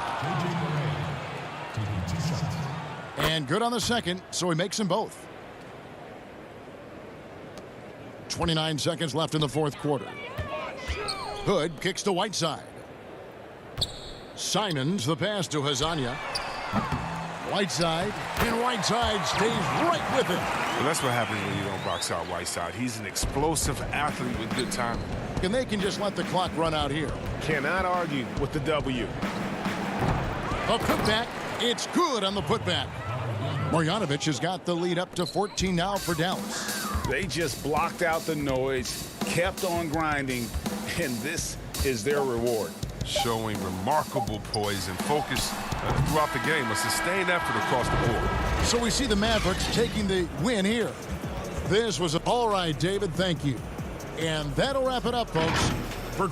And good on the second, so he makes them both. 29 seconds left in the fourth quarter. Hood kicks to Whiteside. Simons, the pass to Hezonja. Whiteside, and Whiteside stays right with it. Well, that's what happens when you don't box out Whiteside. He's an explosive athlete with good timing. And they can just let the clock run out here. Cannot argue with the W. A putback. It's good on the putback. Marjanovic has got the lead up to 14 now for Dallas. They just blocked out the noise, kept on grinding, and this is their reward. Showing remarkable poise and focus throughout the game, a sustained effort across the board. So we see the Mavericks taking the win here. This was all right, David. Thank you. And that'll wrap it up, folks. For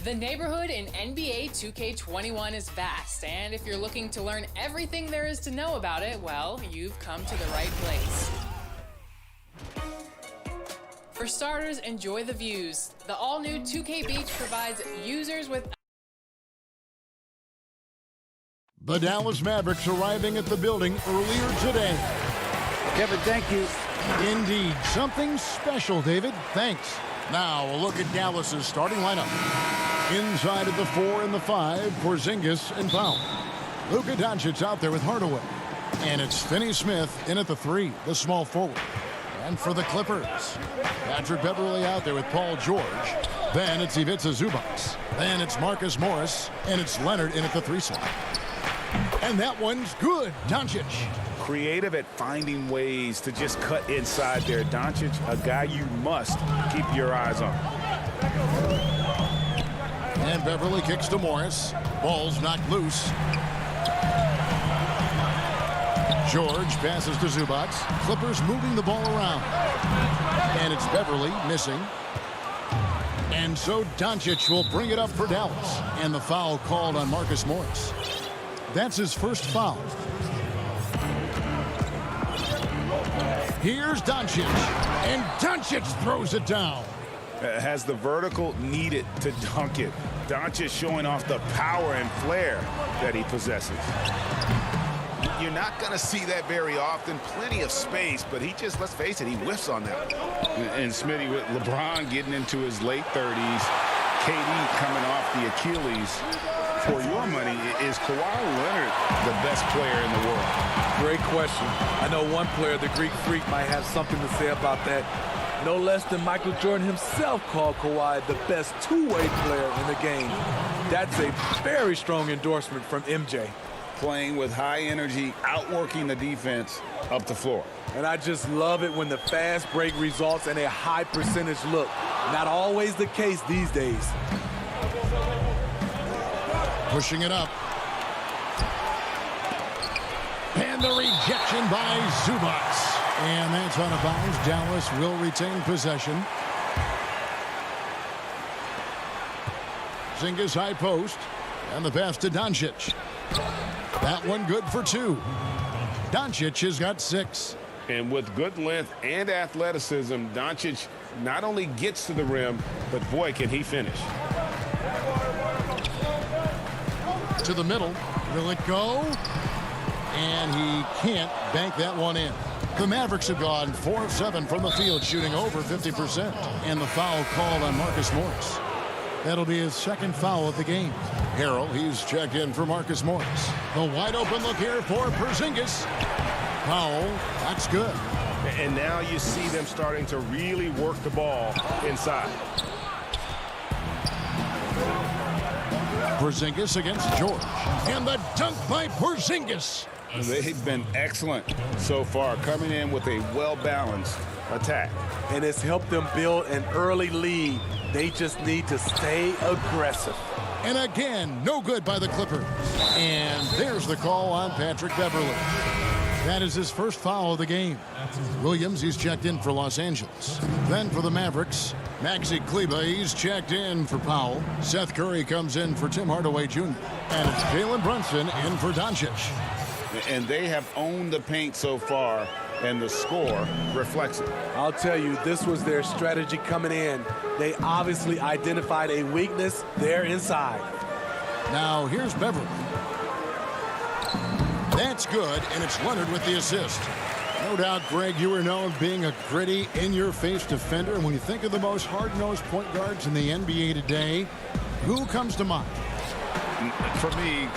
The neighborhood in NBA 2K21 is vast, and if you're looking to learn everything there is to know about it, well, you've come to the right place. For starters, enjoy the views. The all-new 2K Beach provides users with... The Dallas Mavericks arriving at the building earlier today. Kevin, thank you. Indeed, something special, David. Thanks. Now, a look at Dallas's starting lineup. Inside of the 4 and the 5, Porzingis and Powell. Luka Doncic out there with Hardaway. And it's Finney Smith in at the 3, the small forward. And for the Clippers, Patrick Beverley out there with Paul George. Then it's Ivica Zubac. Then it's Marcus Morris. And it's Leonard in at the 3 slot. And that one's good. Doncic. Creative at finding ways to just cut inside there. Doncic, a guy you must keep your eyes on. And Beverly kicks to Morris. Ball's knocked loose. George passes to Zubac. Clippers moving the ball around. And it's Beverly missing. And so Doncic will bring it up for Dallas. And the foul called on Marcus Morris. That's his first foul. Here's Doncic. And Doncic throws it down. Has the vertical needed to dunk it. Doncic showing off the power and flair that he possesses. You're not going to see that very often. Plenty of space, but he just, let's face it, he whiffs on that. And Smitty, with LeBron getting into his late 30s, KD coming off the Achilles, for your money, is Kawhi Leonard the best player in the world? Great question. I know one player, the Greek Freak, might have something to say about that. No less than Michael Jordan himself called Kawhi the best two-way player in the game. That's a very strong endorsement from MJ. Playing with high energy, outworking the defense up the floor. And I just love it when the fast break results in a high percentage look. Not always the case these days. Pushing it up. And the rejection by Zubac. And that's out of bounds. Dallas will retain possession. Porzingis high post. And the pass to Doncic. That one good for 2. Doncic has got 6. And with good length and athleticism, Doncic not only gets to the rim, but boy, can he finish. To the middle. Will it go? And he can't bank that one in. The Mavericks have gone 4 of 7 from the field, shooting over 50%. And the foul called on Marcus Morris. That'll be his second foul of the game. Harrell, he's checked in for Marcus Morris. The wide open look here for Porzingis. Powell, that's good. And now you see them starting to really work the ball inside. Porzingis against George. And the dunk by Porzingis. They've been excellent so far, coming in with a well-balanced attack. And it's helped them build an early lead. They just need to stay aggressive. And again, no good by the Clippers. And there's the call on Patrick Beverley. That is his first foul of the game. Williams, he's checked in for Los Angeles. Then for the Mavericks, Maxi Kleber, he's checked in for Powell. Seth Curry comes in for Tim Hardaway Jr. And it's Jalen Brunson in for Doncic. And they have owned the paint so far, and the score reflects it. I'll tell you, this was their strategy coming in. They obviously identified a weakness there inside. Now here's Beverly. That's good, and it's Leonard with the assist. No doubt, Greg, you were known being a gritty, in-your-face defender. And when you think of the most hard-nosed point guards in the NBA today, who comes to mind? For me,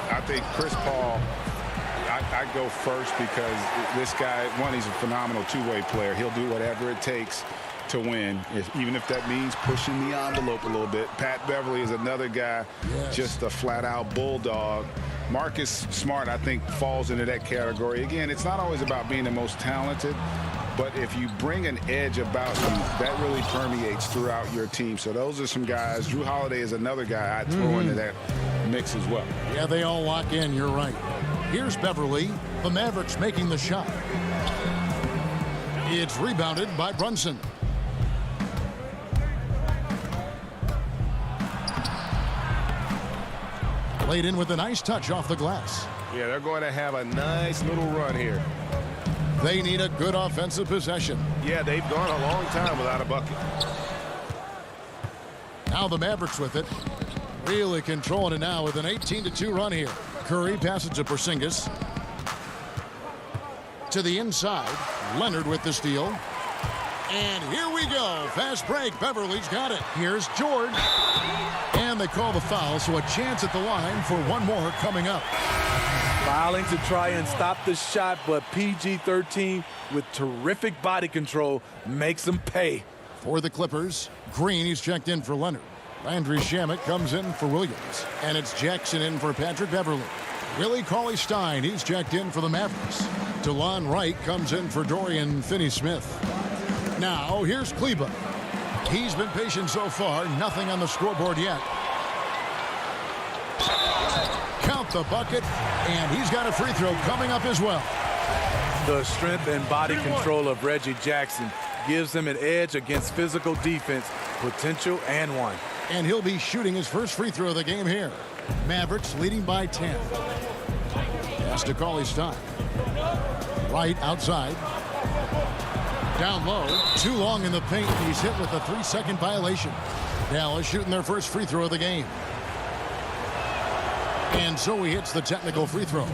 I think Chris Paul. I go first because this guy, one, he's a phenomenal two-way player. He'll do whatever it takes to win, even if that means pushing the envelope a little bit. Pat Beverly is another guy, just a flat-out bulldog. Marcus Smart, I think, falls into that category. Again, it's not always about being the most talented, but if you bring an edge about you, that really permeates throughout your team. So those are some guys. Drew Holiday is another guy I'd throw into that mix as well. Yeah, they all lock in. You're right. Here's Beverly. The Mavericks making the shot. It's rebounded by Played in with a nice touch off the glass. Yeah, they're going to have a nice little run here. They need a good offensive possession. Yeah, they've gone a long time without a bucket. Now the Mavericks with it. Really controlling it now with an 18-2 run here. Curry passes to Porzingis. To the inside. Leonard with the steal. And here we go. Fast break. Beverly's got it. Here's George. And they call the foul, so a chance at the line for one more coming up. Fouling to try and stop the shot, but PG-13 with terrific body control makes them pay. For the Clippers, Green, he's checked in for Leonard. Landry Shamet comes in for Williams. And it's Jackson in for Patrick Beverly. Willie Cauley-Stein, he's checked in for the Mavericks. DeLon Wright comes in for Dorian Finney-Smith. Now, here's Kleba. He's been patient so far. Nothing on the scoreboard yet. Count the bucket, and he's got a free throw coming up as well. The strength and body control of Reggie Jackson gives him an edge against physical defense, potential and one. And he'll be shooting his first free throw of the game here. Mavericks leading by 10. Pass to Cauley-Stein. Right outside. Down low. Too long in the paint. He's hit with a 3-second violation. Dallas shooting their first free throw of the game. And so he hits the technical free throw.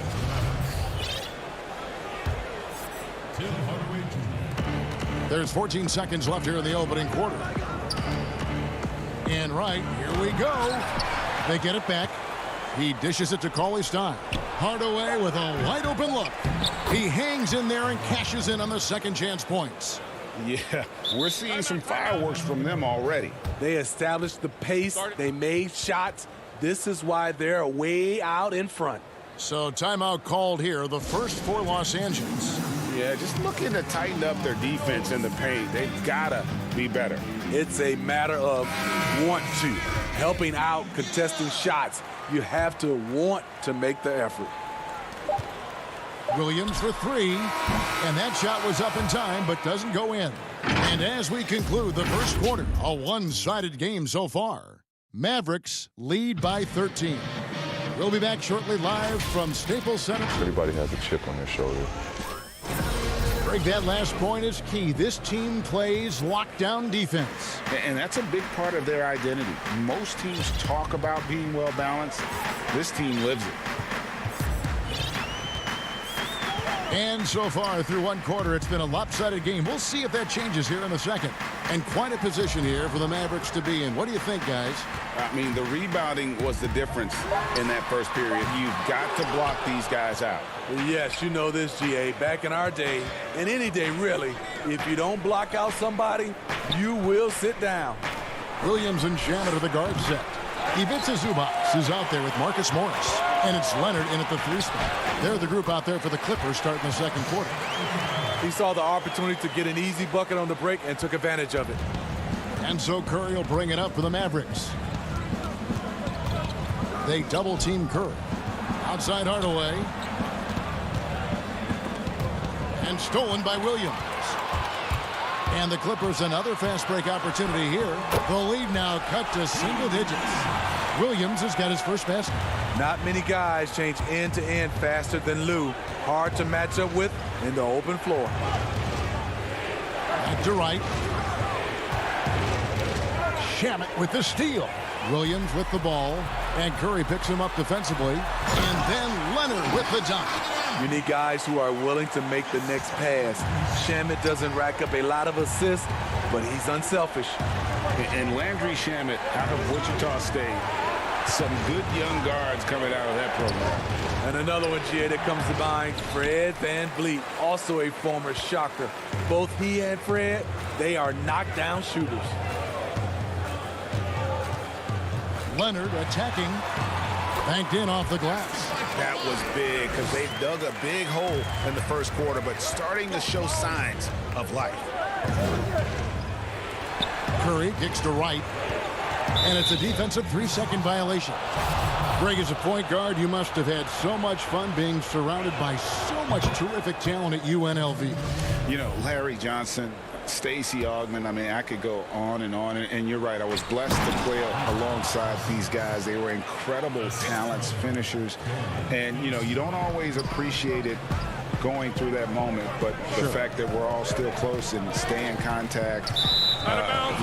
There's 14 seconds left here in the opening quarter. And right, here we go. They get it back. He dishes it to Cauley-Stein. Hardaway with a wide open look. He hangs in there and cashes in on the second chance points. Yeah, we're seeing some fireworks from them already. They established the pace. They made shots. This is why they're way out in front. So timeout called here, the first for Los Angeles. Yeah, just looking to tighten up their defense in the paint. They've got to be better. It's a matter of want to. Helping out, contesting shots. You have to want to make the effort. Williams for three. And that shot was up in time, but doesn't go in. And as we conclude the first quarter, a one-sided game so far. Mavericks lead by 13. We'll be back shortly live from Staples Center. Everybody has a chip on their shoulder. Greg, that last point is key. This team plays lockdown defense. And that's a big part of their identity. Most teams talk about being well-balanced. This team lives it. And so far through one quarter, it's been a lopsided game. We'll see if that changes here in the second. And quite a position here for the Mavericks to be in. What do you think, guys? I mean, the rebounding was the difference in that first period. You've got to block these guys out. Well, yes, you know this, GA. Back in our day, and any day really, if you don't block out somebody, you will sit down. Williams and Shannon are the guard set. Ivica Zubac is out there with Marcus Morris. And it's Leonard in at the 3 spot. They're the group out there for the Clippers starting the second quarter. He saw the opportunity to get an easy bucket on the break and took advantage of it. And so Curry will bring it up for the Mavericks. They double team Curry. Outside Hardaway. And stolen by Williams. And the Clippers another fast break opportunity here. The lead now cut to single digits. Williams has got his first basket. Not many guys change end to end faster than Lou. Hard to match up with in the open floor. Back to Wright. Shamet with the steal. Williams with the ball. And Curry picks him up defensively. And then Leonard with the dunk. You need guys who are willing to make the next pass. Shamet doesn't rack up a lot of assists, but he's unselfish. And Landry Shamet out of Wichita State. Some good young guards coming out of that program. And another one, GA, that comes to mind, Fred VanVleet, also a former Shocker. Both he and Fred, they are knockdown shooters. Leonard attacking. Banked in off the glass. That was big because they dug a big hole in the first quarter, but starting to show signs of life. Curry kicks to Wright. And it's a defensive 3-second violation. Greg, as a point guard, you must have had so much fun being surrounded by so much terrific talent at UNLV. You know, Larry Johnson, Stacey Augmon, I mean, I could go on, and you're right. I was blessed to play alongside these guys. They were incredible talents, finishers, and, you know, you don't always appreciate it going through that moment, but the fact that we're all still close and stay in contact,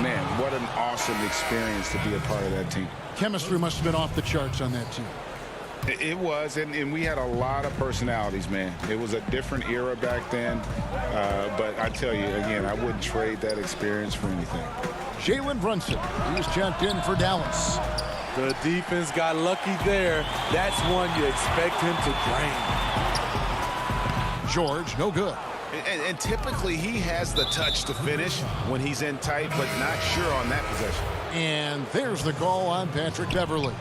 man, what an awesome experience to be a part of that team. Chemistry must have been off the charts on that team. It was, and we had a lot of personalities, man. It was a different era back then, but I tell you, again, I wouldn't trade that experience for anything. Jalen Brunson, he's checked in for Dallas. The defense got lucky there. That's one you expect him to drain. George, no good. And typically he has the touch to finish when he's in tight, but not sure on that possession. And there's the call on Patrick Beverly.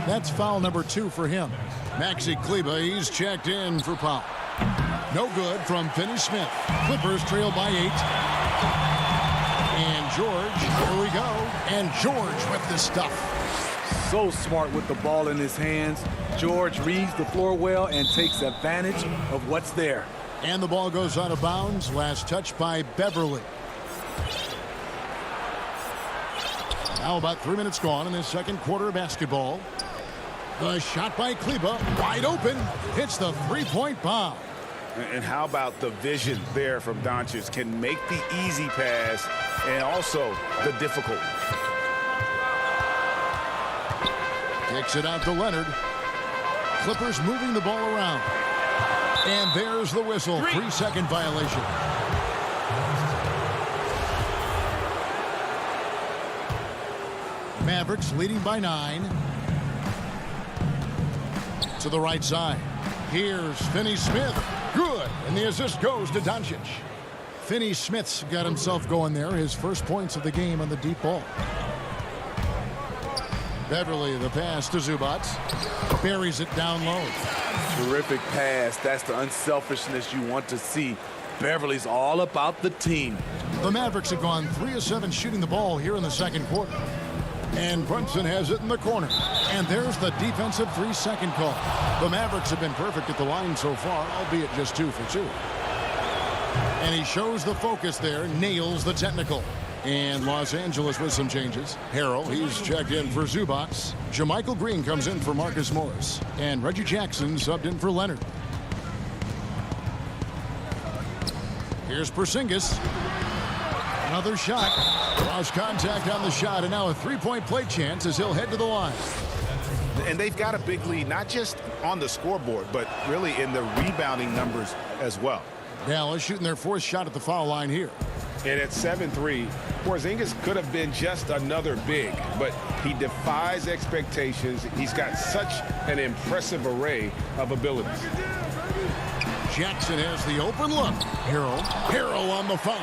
That's foul number 2 for him. Maxi Kleber, he's checked in for foul. No good from Finney-Smith. Clippers trail by 8. And George, here we go. And George with the stuff. So smart with the ball in his hands. George reads the floor well and takes advantage of what's there. And the ball goes out of bounds. Last touch by Beverly. Now about 3 minutes gone in this second quarter of basketball. The shot by Kleber, wide open, hits the three-point bomb. And how about the vision there from Doncic? Can make the easy pass and also the difficult. Kicks it out to Leonard. Clippers moving the ball around. And there's the whistle. 3-second violation. Mavericks leading by 9. To the right side. Here's Finney-Smith. Good. And the assist goes to Doncic. Finney-Smith's got himself going there. His first points of the game on the deep ball. Beverly, the pass to Zubac. Buries it down low. Terrific pass. That's the unselfishness you want to see. Beverly's all about the team. The Mavericks have gone 3 of 7 shooting the ball here in the second quarter. And Brunson has it in the corner. And there's the defensive 3-second call. The Mavericks have been perfect at the line so far, albeit just 2 for 2. And he shows the focus there, nails the technical. And Los Angeles with some changes. Harrell, he's checked in for Zubac. JaMychal Green comes in for Marcus Morris. And Reggie Jackson subbed in for Leonard. Here's Porzingis. Another shot. Lost contact on the shot, and now a 3-point play chance as he'll head to the line. And they've got a big lead, not just on the scoreboard, but really in the rebounding numbers as well. Dallas shooting their 4th shot at the foul line here. And at 7-3, Porzingis could have been just another big, but he defies expectations. He's got such an impressive array of abilities. Jackson has the open look. Harrell on the foul.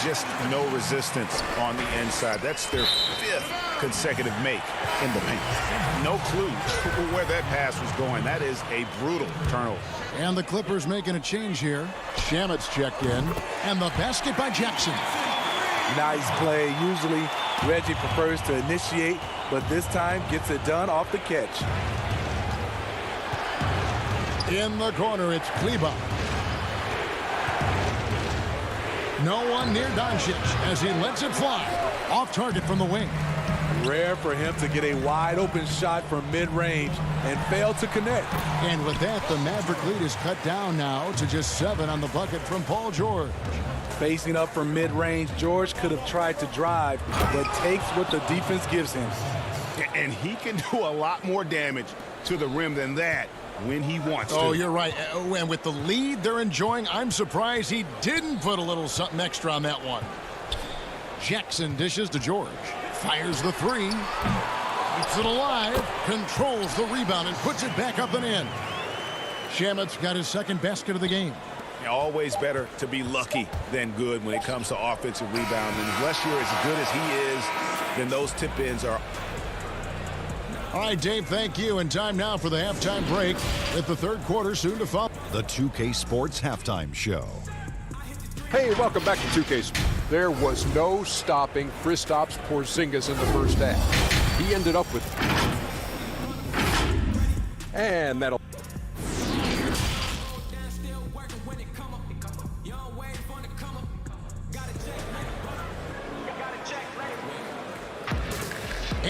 Just no resistance on the inside. That's their 5th consecutive make in the paint. No clue where that pass was going. That is a brutal turnover. And the Clippers making a change here. Shamet's checked in. And the basket by Jackson. Nice play. Usually Reggie prefers to initiate, but this time gets it done off the catch. In the corner, it's Kleber. No one near Doncic as he lets it fly. Off target from the wing. Rare for him to get a wide open shot from mid-range and fail to connect. And with that, the Maverick lead is cut down now to just 7 on the bucket from Paul George. Facing up from mid-range, George could have tried to drive, but takes what the defense gives him. And he can do a lot more damage to the rim than that when he wants to. Oh, you're right. And with the lead they're enjoying, I'm surprised he didn't put a little something extra on that one. Jackson dishes to George. Fires the 3. Keeps it alive. Controls the rebound and puts it back up and in. Shamet's got his 2nd basket of the game. Always better to be lucky than good when it comes to offensive rebounding. Unless you're as good as he is, then those tip-ins are... All right, Dave, thank you. And time now for the halftime break with the 3rd quarter soon to follow. The 2K Sports Halftime Show. Hey, welcome back to 2K Sports. There was no stopping Kristaps Porzingis in the first half. He ended up with... And that'll...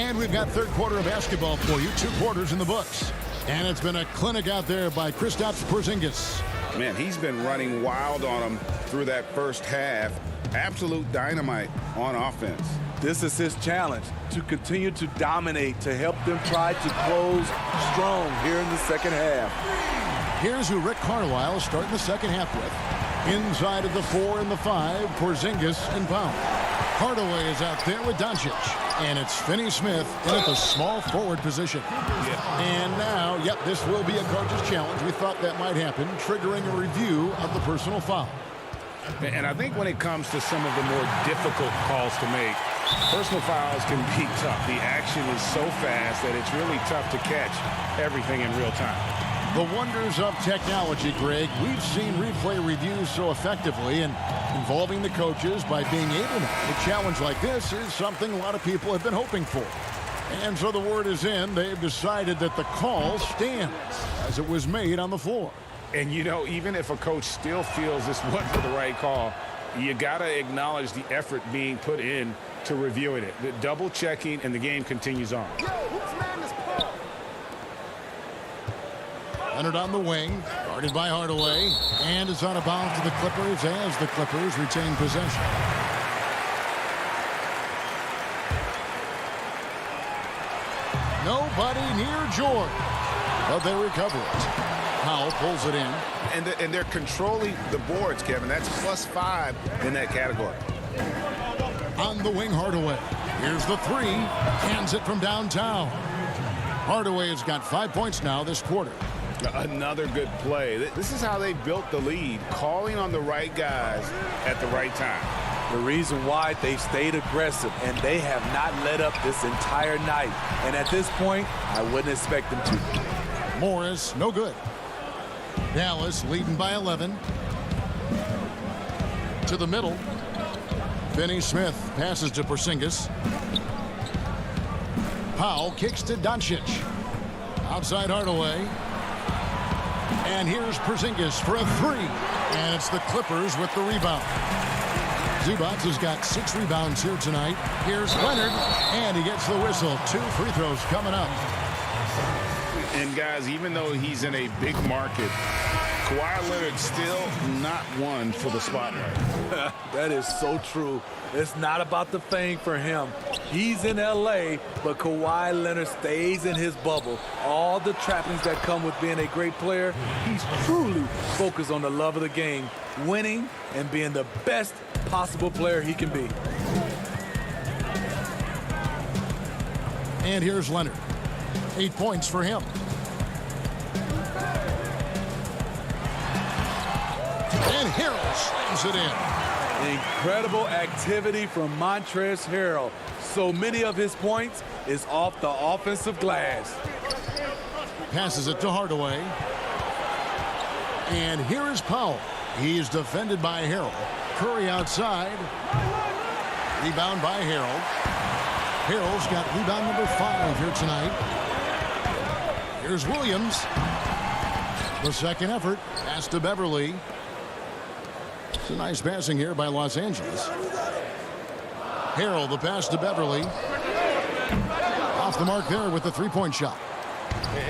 And we've got third quarter of basketball for you. 2 quarters in the books. And it's been a clinic out there by Kristaps Porzingis. Man, he's been running wild on him through that first half. Absolute dynamite on offense. This is his challenge, to continue to dominate, to help them try to close strong here in the second half. Here's who Rick Carlisle is starting the second half with. Inside of the 4 and the 5, Porzingis and Powell. Hardaway is out there with Doncic. And it's Finney Smith in at the small forward position. And now, this will be a coach's challenge. We thought that might happen, triggering a review of the personal foul. And I think when it comes to some of the more difficult calls to make, personal fouls can be tough. The action is so fast that it's really tough to catch everything in real time. The wonders of technology, Greg. We've seen replay reviews so effectively, and involving the coaches by being able to. A challenge like this is something a lot of people have been hoping for. And so the word is in. They've decided that the call stands as it was made on the floor. And, you know, even if a coach still feels this wasn't the right call, you got to acknowledge the effort being put in to reviewing it. The double checking, and the game continues on. Leonard on the wing, guarded by Hardaway, and is out of bounds to the Clippers as the Clippers retain possession. Nobody near George, but they recover it. Powell pulls it in. And they're controlling the boards, Kevin. That's +5 in that category. On the wing, Hardaway. Here's the 3. Hands it from downtown. Hardaway has got 5 points now this quarter. Another good play. This is how they built the lead, calling on the right guys at the right time. The reason why they've stayed aggressive, and they have not let up this entire night. And at this point, I wouldn't expect them to. Morris, no good. Dallas leading by 11. To the middle. Finney Smith passes to Porzingis. Powell kicks to Doncic. Outside Hardaway. And here's Porzingis for a 3. And it's the Clippers with the rebound. Zubac has got 6 rebounds here tonight. Here's Leonard, and he gets the whistle. 2 free throws coming up. And guys, even though he's in a big market, Kawhi Leonard still not one for the spotlight. That is so true. It's not about the fame for him. He's in L.A., but Kawhi Leonard stays in his bubble. All the trappings that come with being a great player, he's truly focused on the love of the game, winning and being the best possible player he can be. And here's Leonard. 8 points for him. And Harrell slams it in. Incredible activity from Montrezl Harrell. So many of his points is off the offensive glass. Passes it to Hardaway. And here is Powell. He's defended by Harrell. Curry outside. Rebound by Harrell. Harrell's got rebound number 5 here tonight. Here's Williams. The second effort. Pass to Beverly. It's a nice passing here by Los Angeles. Harrell, the pass to Beverly. Off the mark there with the 3-point shot.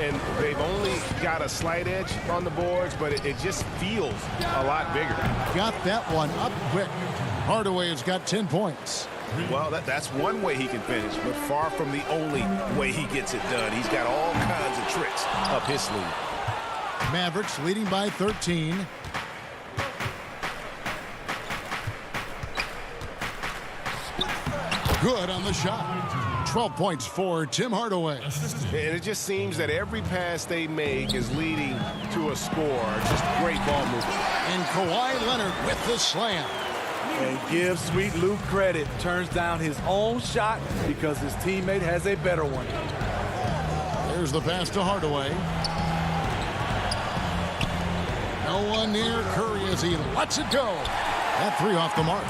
And they've only got a slight edge on the boards, but it just feels a lot bigger. Got that one up quick. Hardaway has got 10 points. Well, that's one way he can finish, but far from the only way he gets it done. He's got all kinds of tricks up his sleeve. Mavericks leading by 13. Good on the shot. 12 points for Tim Hardaway. And it just seems that every pass they make is leading to a score. Just great ball movement. And Kawhi Leonard with the slam. And give Sweet Luke credit. Turns down his own shot because his teammate has a better one. There's the pass to Hardaway. No one near Curry as he lets it go. That 3 off the mark.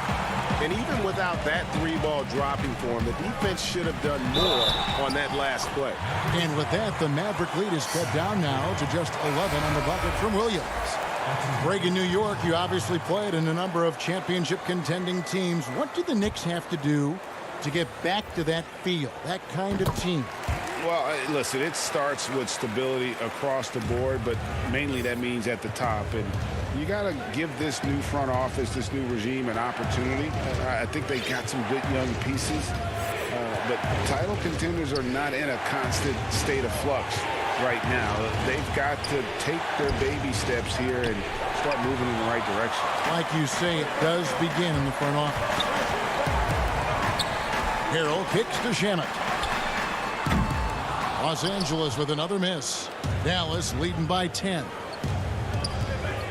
And even without that 3-ball dropping for him, the defense should have done more on that last play. And with that, the Maverick lead is cut down now to just 11 on the bucket from Williams. Greg, in New York, you obviously played in a number of championship contending teams. What do the Knicks have to do to get back to that feel, that kind of team? Well, listen, it starts with stability across the board, but mainly that means at the top. And you got to give this new front office, this new regime, an opportunity. I think they got some good young pieces, but title contenders are not in a constant state of flux right now. They've got to take their baby steps here and start moving in the right direction. Like you say, it does begin in the front office. Harrell kicks to Shamet. Los Angeles with another miss. Dallas leading by 10.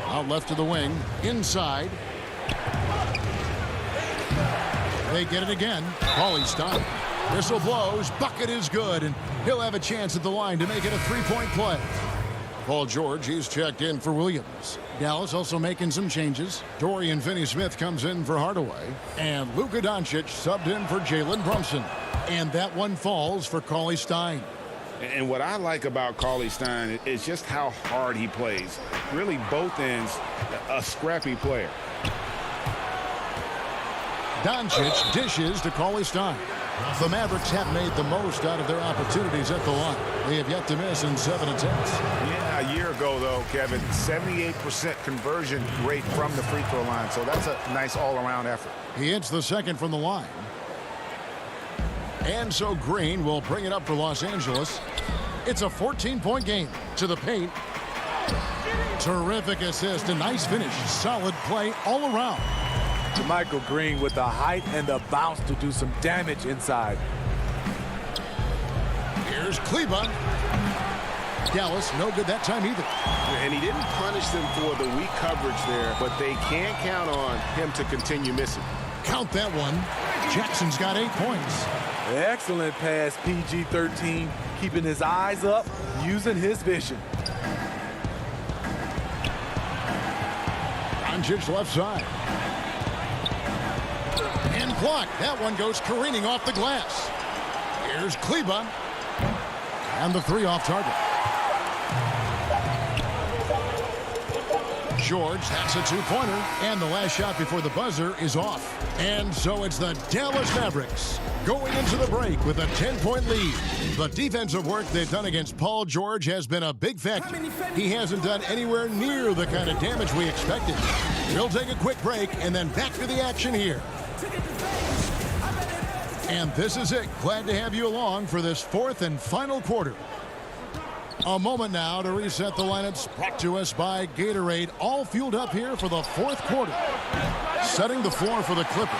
Out left to the wing. Inside. They get it again. Paulie Stein. Whistle blows. Bucket is good. And he'll have a chance at the line to make it a three-point play. Paul George, he's checked in for Williams. Dallas also making some changes. Dorian Finney-Smith comes in for Hardaway. And Luka Doncic subbed in for Jalen Brunson. And that one falls for Paulie Stein. And what I like about Paulie Stein is just how hard he plays. Really, both ends, a scrappy player. Doncic dishes to Paulie Stein. The Mavericks have made the most out of their opportunities at the line. They have yet to miss in 7 attempts. Yeah, a year ago, though, Kevin, 78% conversion rate from the free throw line. So that's a nice all-around effort. He hits the second from the line. And so Green will bring it up for Los Angeles. It's a 14-point game. To the paint. Terrific assist. A nice finish. Solid play all around. To Michael Green with the height and the bounce to do some damage inside. Here's Kleba. Dallas no good that time either. And he didn't punish them for the weak coverage there, but they can't count on him to continue missing. Count that one. Jackson's got 8 points. Excellent pass, PG-13, keeping his eyes up, using his vision. Doncic left side. And blocked. That one goes careening off the glass. Here's Kleba. And the three off target. George, that's a two-pointer. And the last shot before the buzzer is off. And so it's the Dallas Mavericks going into the break with a 10-point lead. The defensive work they've done against Paul George has been a big factor. He hasn't done anywhere near the kind of damage we expected. We'll take a quick break and then back to the action here. And this is it. Glad to have you along for this fourth and final quarter. A moment now to reset the lineups, brought to us by Gatorade, all fueled up here for the fourth quarter. Setting the floor for the Clippers.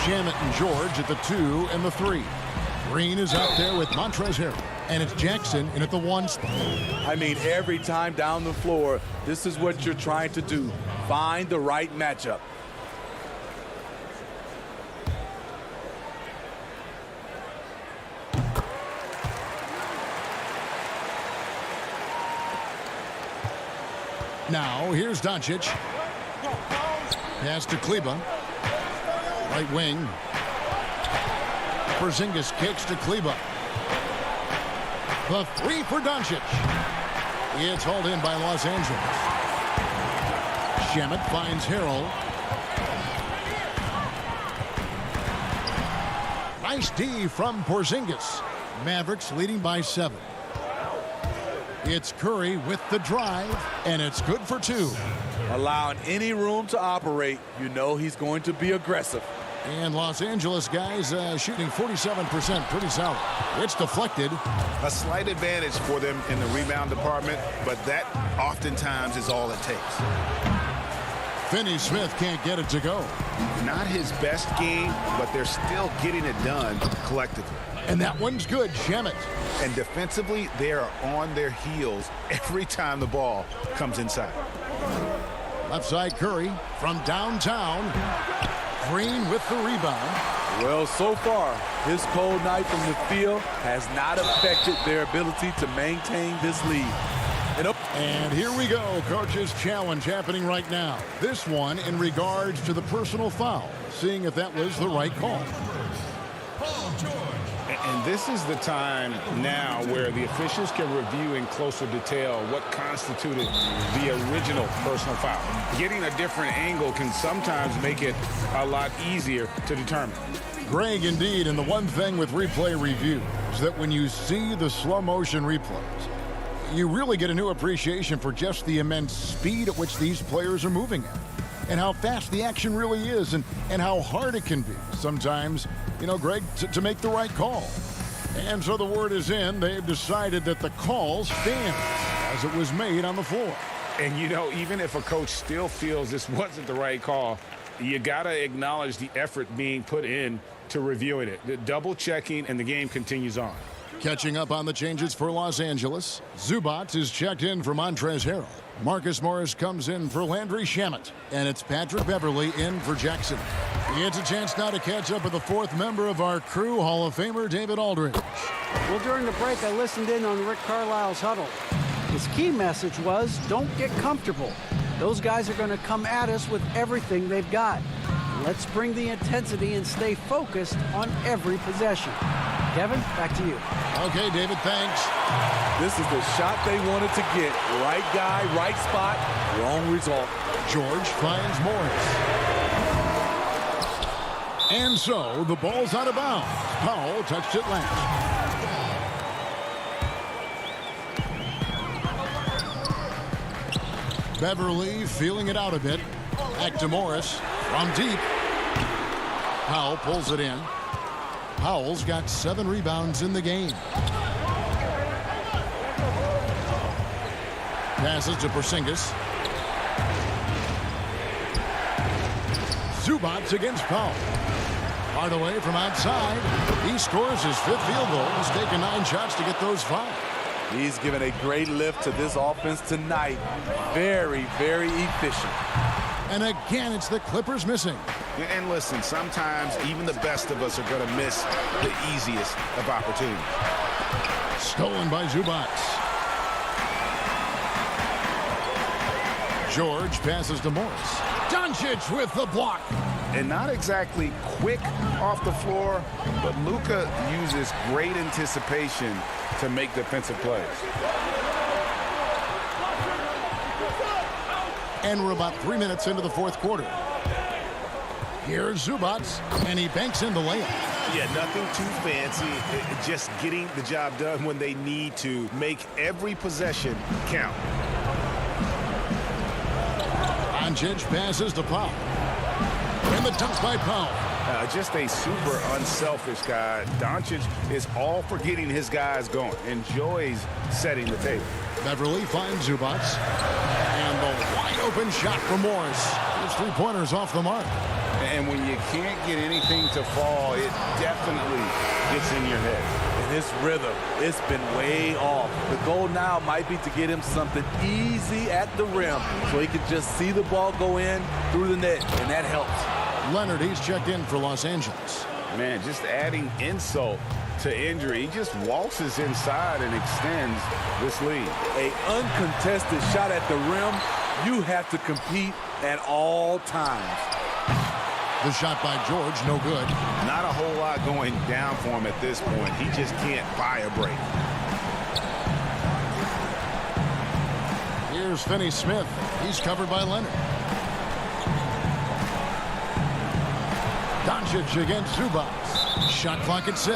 Shamet and George at the 2 and the 3. Green is out there with Montrezl Harrell, and it's Jackson in at the 1 spot. I mean, every time down the floor, this is what you're trying to do. Find the right matchup. Now, here's Doncic. Pass to Kleba. Right wing. Porzingis kicks to Kleba. The 3 for Doncic. It's hauled in by Los Angeles. Shamet finds Harrell. Nice D from Porzingis. Mavericks leading by 7. It's Curry with the drive, and it's good for 2. Allowing any room to operate, you know he's going to be aggressive. And Los Angeles guys shooting 47%, pretty solid. It's deflected. A slight advantage for them in the rebound department, but that oftentimes is all it takes. Finney-Smith can't get it to go. Not his best game, but they're still getting it done collectively. And that one's good, Shamet. And defensively, they are on their heels every time the ball comes inside. Left side Curry from downtown. Green with the rebound. Well, so far, his cold night from the field has not affected their ability to maintain this lead. And here we go, coach's challenge happening right now. This one in regards to the personal foul, seeing if that was the right call. And this is the time now where the officials can review in closer detail what constituted the original personal foul. Getting a different angle can sometimes make it a lot easier to determine. Greg, indeed, and the one thing with replay review is that when you see the slow motion replays, you really get a new appreciation for just the immense speed at which these players are moving at, and how fast the action really is, and how hard it can be sometimes, Greg, to make the right call. And so the word is in. They've decided that the call stands as it was made on the floor. And, even if a coach still feels this wasn't the right call, you got to acknowledge the effort being put in to reviewing it. The double checking, and the game continues on. Catching up on the changes for Los Angeles, Zubac is checked in for Montrezl Harrell. Marcus Morris comes in for Landry Shamet, and it's Patrick Beverley in for Jackson. It's a chance now to catch up with the fourth member of our crew, Hall of Famer David Aldridge. Well, during the break, I listened in on Rick Carlisle's huddle. His key message was, don't get comfortable. Those guys are going to come at us with everything they've got. Let's bring the intensity and stay focused on every possession. Kevin, back to you. Okay, David, thanks. This is the shot they wanted to get. Right guy, right spot, wrong result. George finds Morris. And so the ball's out of bounds. Powell touched it last. Beverly feeling it out a bit. Back to Morris from deep. Powell pulls it in. Powell's got 7 rebounds in the game. Passes to Porzingis. Zubac against Powell. Hardaway from outside. He scores his 5th field goal. He's taken 9 shots to get those 5. He's given a great lift to this offense tonight. Very, very efficient. And again, it's the Clippers missing. And listen, sometimes even the best of us are going to miss the easiest of opportunities. Stolen by Zubac. George passes to Morris. Doncic with the block. And not exactly quick off the floor, but Luka uses great anticipation to make defensive plays. And we're about 3 minutes into the 4th quarter. Here's Zubac, and he banks in the layup. Yeah, nothing too fancy. Just getting the job done when they need to. Make every possession count. Doncic passes to Powell. And the dunk by Powell. Just a super unselfish guy. Doncic is all for getting his guys going. Enjoys setting the table. Beverly finds Zubac. And the wide open shot from Morris. His 3-pointers off the mark. And when you can't get anything to fall, it definitely gets in your head. And his rhythm, it's been way off. The goal now might be to get him something easy at the rim so he can just see the ball go in through the net, and that helps. Leonard, he's checked in for Los Angeles. Man, just adding insult to injury. He just waltzes inside and extends this lead. A uncontested shot at the rim, you have to compete at all times. The shot by George, no good. Not a whole lot going down for him at this point. He just can't buy a break. Here's Finney-Smith. He's covered by Leonard. Doncic against Zubac. Shot clock at 6.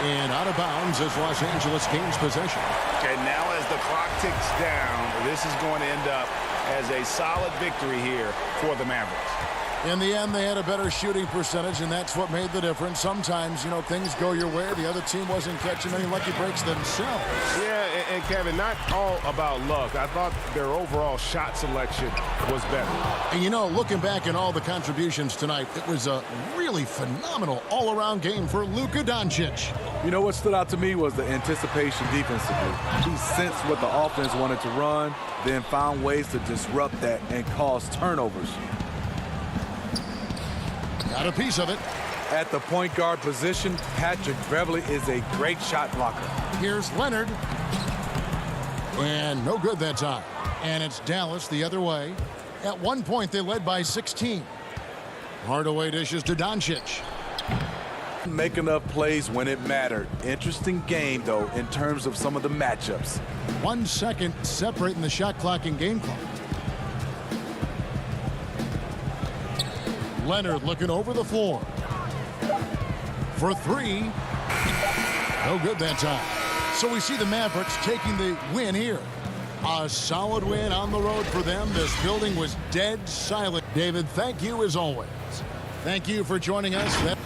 And out of bounds as Los Angeles gains possession. And now as the clock ticks down, this is going to end up as a solid victory here for the Mavericks. In the end, they had a better shooting percentage, and that's what made the difference. Sometimes, things go your way. The other team wasn't catching any lucky breaks themselves. Yeah, and Kevin, not all about luck. I thought their overall shot selection was better. And, looking back at all the contributions tonight, it was a really phenomenal all-around game for Luka Doncic. What stood out to me was the anticipation defensively. He sensed what the offense wanted to run, then found ways to disrupt that and cause turnovers. Got a piece of it. At the point guard position, Patrick Beverley is a great shot blocker. Here's Leonard. And no good that time. And it's Dallas the other way. At one point, they led by 16. Hardaway dishes to Doncic. Make enough plays when it mattered. Interesting game, though, in terms of some of the matchups. 1 second separating the shot clock and game clock. Leonard looking over the floor. for three. No good that time. So we see the Mavericks taking the win here. A solid win on the road for them. This building was dead silent. David, thank you as always. Thank you for joining us.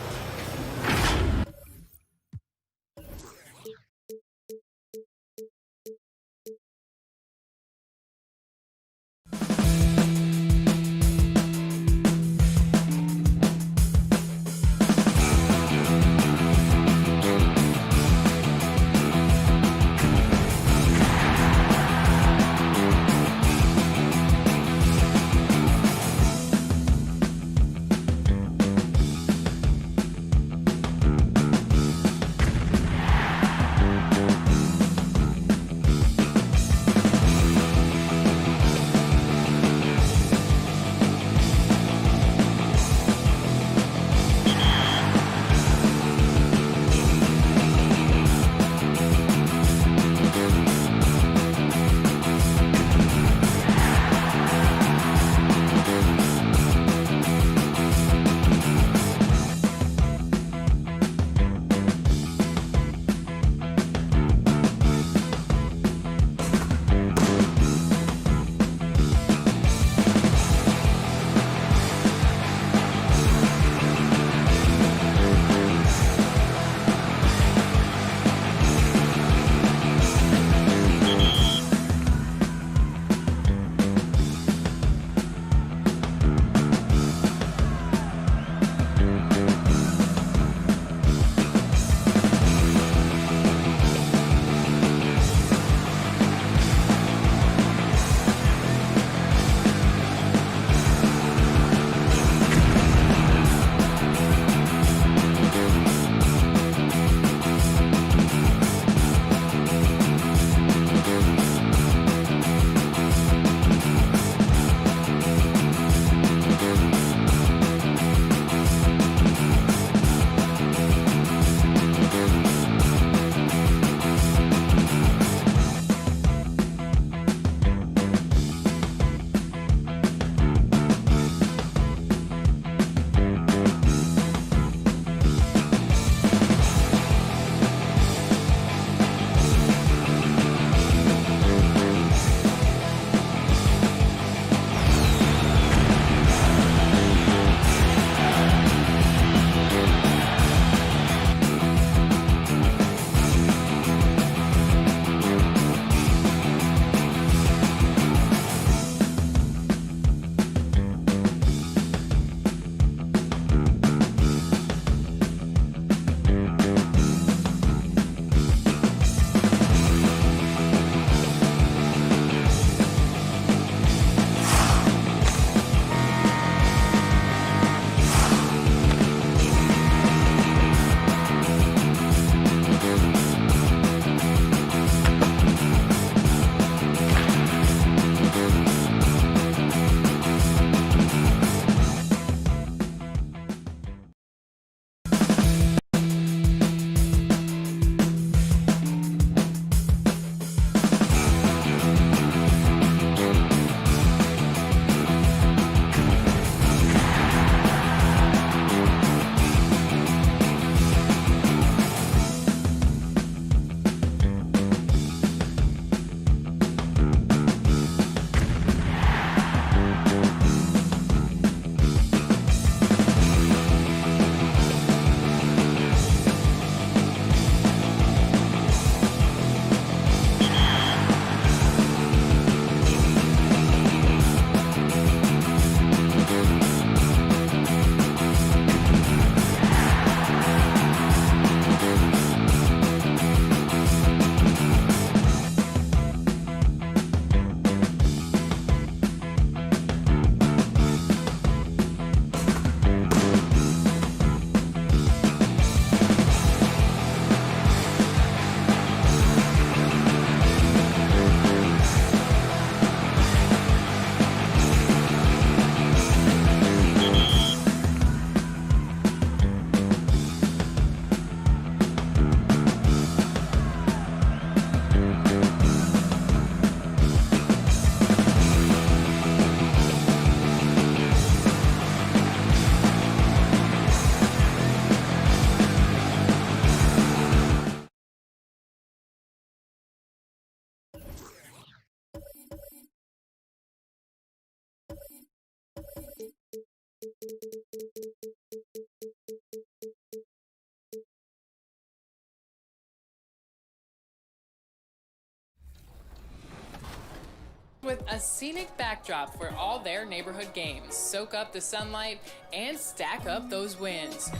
A scenic backdrop for all their neighborhood games. Soak up the sunlight and stack up those wins.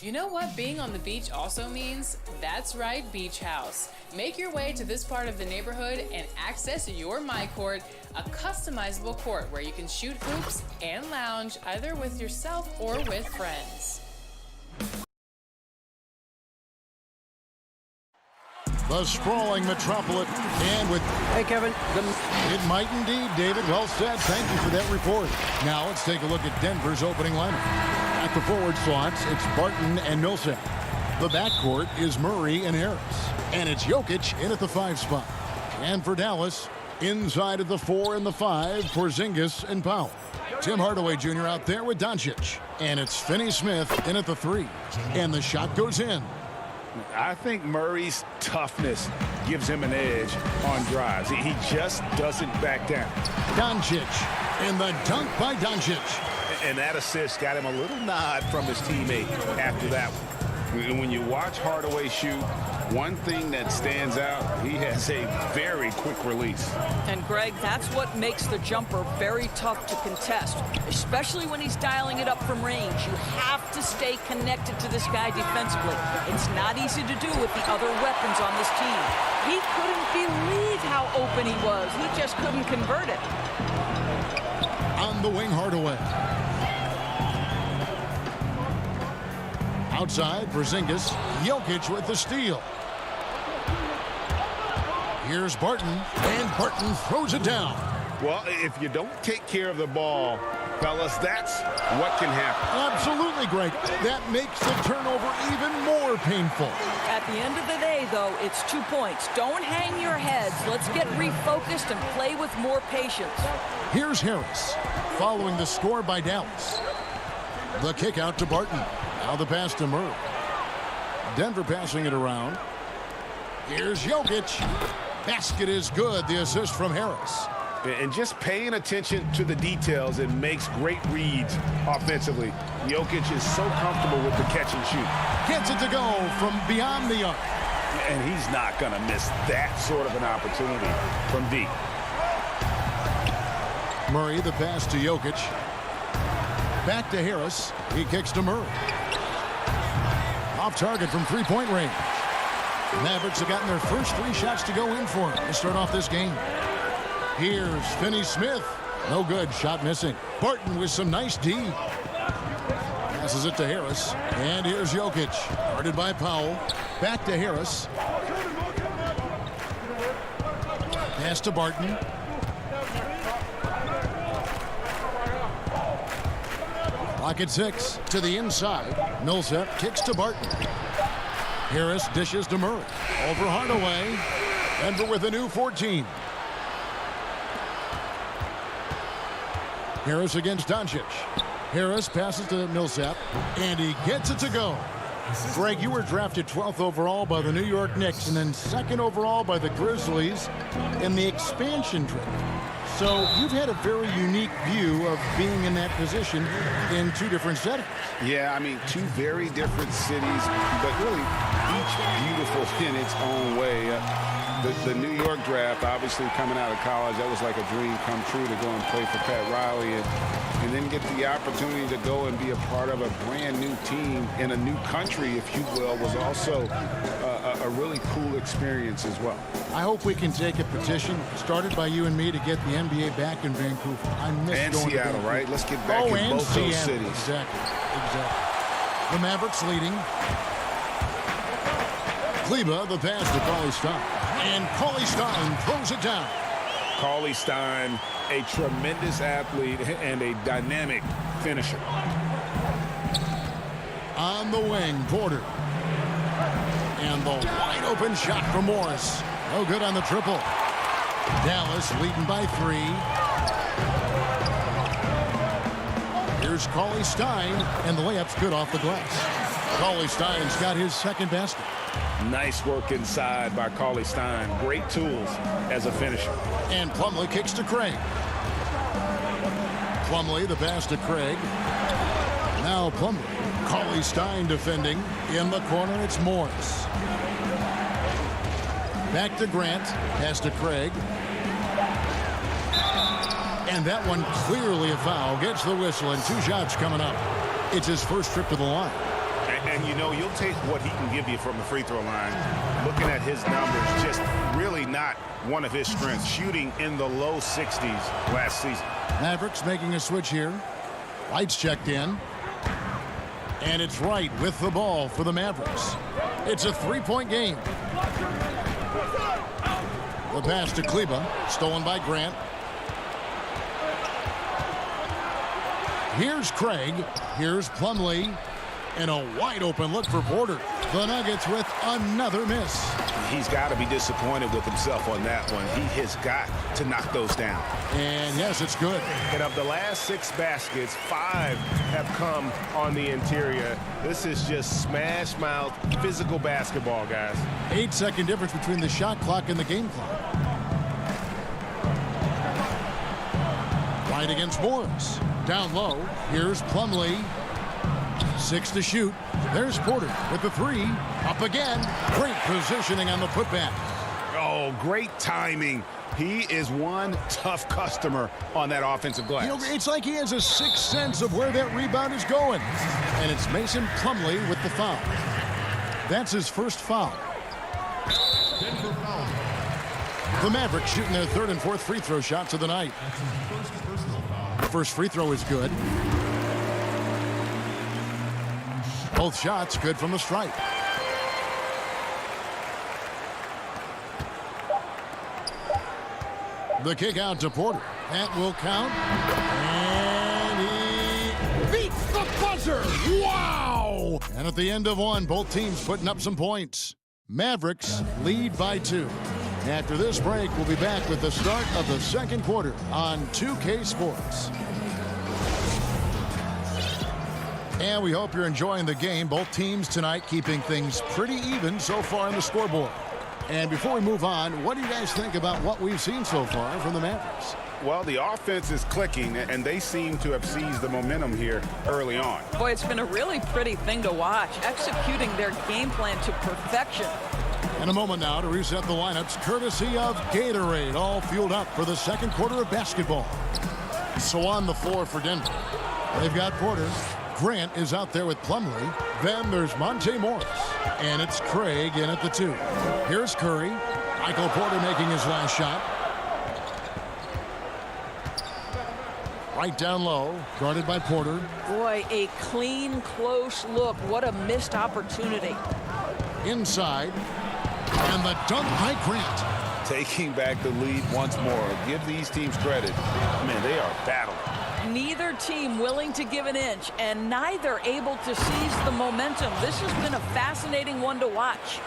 You know what being on the beach also means? That's right, Beach House. Make your way to this part of the neighborhood and access your My Court, a customizable court where you can shoot hoops and lounge either with yourself or with friends. The sprawling metropolis, and with... Hey, Kevin. It might indeed, David. Well said. Thank you for that report. Now let's take a look at Denver's opening lineup. At the forward slots, it's Barton and Millsap. The backcourt is Murray and Harris. And it's Jokic in at the 5 spot. And for Dallas, inside of the 4 and the 5, Porzingis and Powell. Tim Hardaway Jr. out there with Doncic. And it's Finney-Smith in at the 3. And the shot goes in. I think Murray's toughness gives him an edge on drives. He just doesn't back down. Doncic in the dunk by Doncic. And that assist got him a little nod from his teammate after that one. When you watch Hardaway shoot, one thing that stands out, he has a very quick release. And Greg, that's what makes the jumper very tough to contest, especially when he's dialing it up from range. You have to stay connected to this guy defensively. It's not easy to do with the other weapons on this team. He couldn't believe how open he was. He just couldn't convert it. On the wing, Hardaway. Outside, Porzingis. Jokic with the steal. Here's Barton, and Barton throws it down. Well, if you don't take care of the ball, fellas, that's what can happen. Absolutely, Greg. That makes the turnover even more painful. At the end of the day, though, it's 2 points. Don't hang your heads. Let's get refocused and play with more patience. Here's Harris, following the score by Dallas. The kick out to Barton. Now the pass to Murray. Denver passing it around. Here's Jokic. Basket is good. The assist from Harris. And just paying attention to the details, it makes great reads offensively. Jokic is so comfortable with the catch and shoot. Gets it to go from beyond the arc. And he's not going to miss that sort of an opportunity from deep. Murray, the pass to Jokic. Back to Harris. He kicks to Murray. Off target from three-point range. Mavericks have gotten their first 3 shots to go in for him to start off this game. Here's Finney-Smith. No good. Shot missing. Barton with some nice D. Passes it to Harris. And here's Jokic. Guarded by Powell. Back to Harris. Pass to Barton. Clock at 6. To the inside. Millsap kicks to Barton. Harris dishes to Murray. Over Hardaway. Denver with a new 14. Harris against Doncic. Harris passes to Millsap, and he gets it to go. Greg, you were drafted 12th overall by the New York Knicks and then 2nd overall by the Grizzlies in the expansion draft. So you've had a very unique view of being in that position in 2 different settings. Yeah, I mean, 2 very different cities, but really each beautiful in its own way. The New York draft, obviously coming out of college, that was like a dream come true to go and play for Pat Riley and then get the opportunity to go and be a part of a brand new team in a new country, if you will, was also a really cool experience as well. I hope we can take a petition started by you and me to get the NBA back in Vancouver. I miss and going Seattle, to right? Let's get back in both those cities. Exactly. The Mavericks leading. Kleba, the pass to Cauley-Stein. And Cauley-Stein throws it down. Cauley-Stein, a tremendous athlete and a dynamic finisher. On the wing, Porter. And the wide open shot from Morris. No good on the triple. Dallas leading by 3. Here's Cauley-Stein, and the layup's good off the glass. Cauley-Stein's got his 2nd basket. Nice work inside by Cauley-Stein. Great tools as a finisher. And Plumlee kicks to Craig. Plumlee, the pass to Craig. Now Plumlee. Cauley-Stein defending. In the corner, it's Morris. Back to Grant. Pass to Craig. And that one clearly a foul. Gets the whistle, and 2 shots coming up. It's his first trip to the line. And you know, you'll take what he can give you from the free throw line. Looking at his numbers, just really not one of his strengths. Shooting in the low 60s last season. Mavericks making a switch here. White's checked in. And it's Wright with the ball for the Mavericks. It's a 3-point game. The pass to Kleba, stolen by Grant. Here's Craig. Here's Plumlee. And a wide open look for Porter. The Nuggets with another miss. He's got to be disappointed with himself on that one. He has got to knock those down. And yes, it's good. And of the last 6 baskets, 5 have come on the interior. This is just smash mouth physical basketball, guys. 8-second difference between the shot clock and the game clock. Right against Morris. Down low. Here's Plumlee. 6 to shoot. There's Porter with the 3. Up again. Great positioning on the putback. Oh, great timing. He is one tough customer on that offensive glass. You know, it's like he has a sixth sense of where that rebound is going. And it's Mason Plumlee with the foul. That's his first foul. The Mavericks shooting their 3rd and 4th free throw shots of the night. First free throw is good. Both shots good from the stripe. The kick out to Porter. That will count. And he beats the buzzer. Wow! And at the end of one, both teams putting up some points. Mavericks lead by 2. After this break, we'll be back with the start of the second quarter on 2K Sports. And we hope you're enjoying the game. Both teams tonight keeping things pretty even so far on the scoreboard. And before we move on, what do you guys think about what we've seen so far from the Mavericks? Well, the offense is clicking, and they seem to have seized the momentum here early on. Boy, it's been a really pretty thing to watch, executing their game plan to perfection. In a moment now to reset the lineups, courtesy of Gatorade, all fueled up for the second quarter of basketball. So on the floor for Denver, they've got Porter. Grant is out there with Plumlee. Then there's Monte Morris. And it's Craig in at the 2. Here's Curry. Michael Porter making his last shot. Right down low, guarded by Porter. Boy, a clean, close look. What a missed opportunity. Inside. And the dunk by Grant. Taking back the lead once more. Give these teams credit. Man, they are battling. Neither team willing to give an inch, and neither able to seize the momentum. This has been a fascinating one to watch.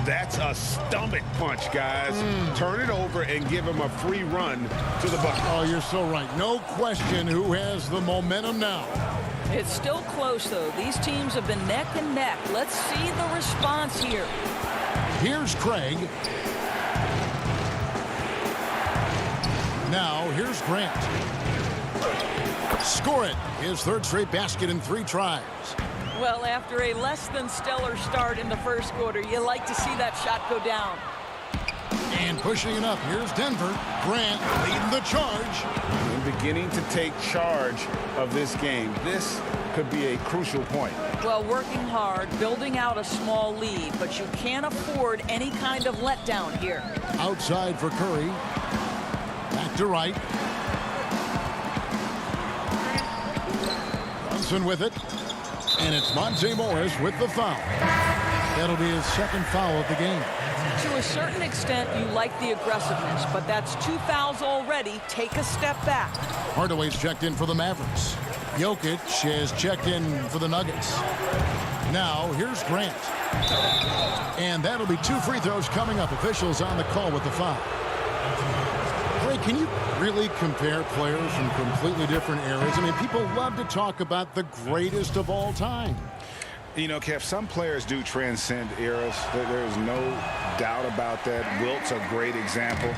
That's a stomach punch, guys. Turn it over and give him a free run to the bucket. Oh, you're so right. No question who has the momentum now. It's still close, though. These teams have been neck and neck. Let's see the response here. Here's Craig. Now, here's Grant. Score it. His 3rd straight basket in 3 tries. Well, after a less than stellar start in the first quarter, you like to see that shot go down. And pushing it up, here's Denver. Grant leading the charge. And beginning to take charge of this game. This could be a crucial point. Well, working hard, building out a small lead, but you can't afford any kind of letdown here. Outside for Curry. Back to Wright. Brunson with it. And it's Monte Morris with the foul. That'll be his 2nd foul of the game. To a certain extent, you like the aggressiveness, but that's 2 fouls already. Take a step back. Hardaway's checked in for the Mavericks. Jokic has checked in for the Nuggets. Now, here's Grant. And that'll be 2 free throws coming up. Officials on the call with the foul. Ray, can you really compare players from completely different eras? I mean, people love to talk about the greatest of all time. You know, Kev, some players do transcend eras. There's no doubt about that. Wilt's a great example,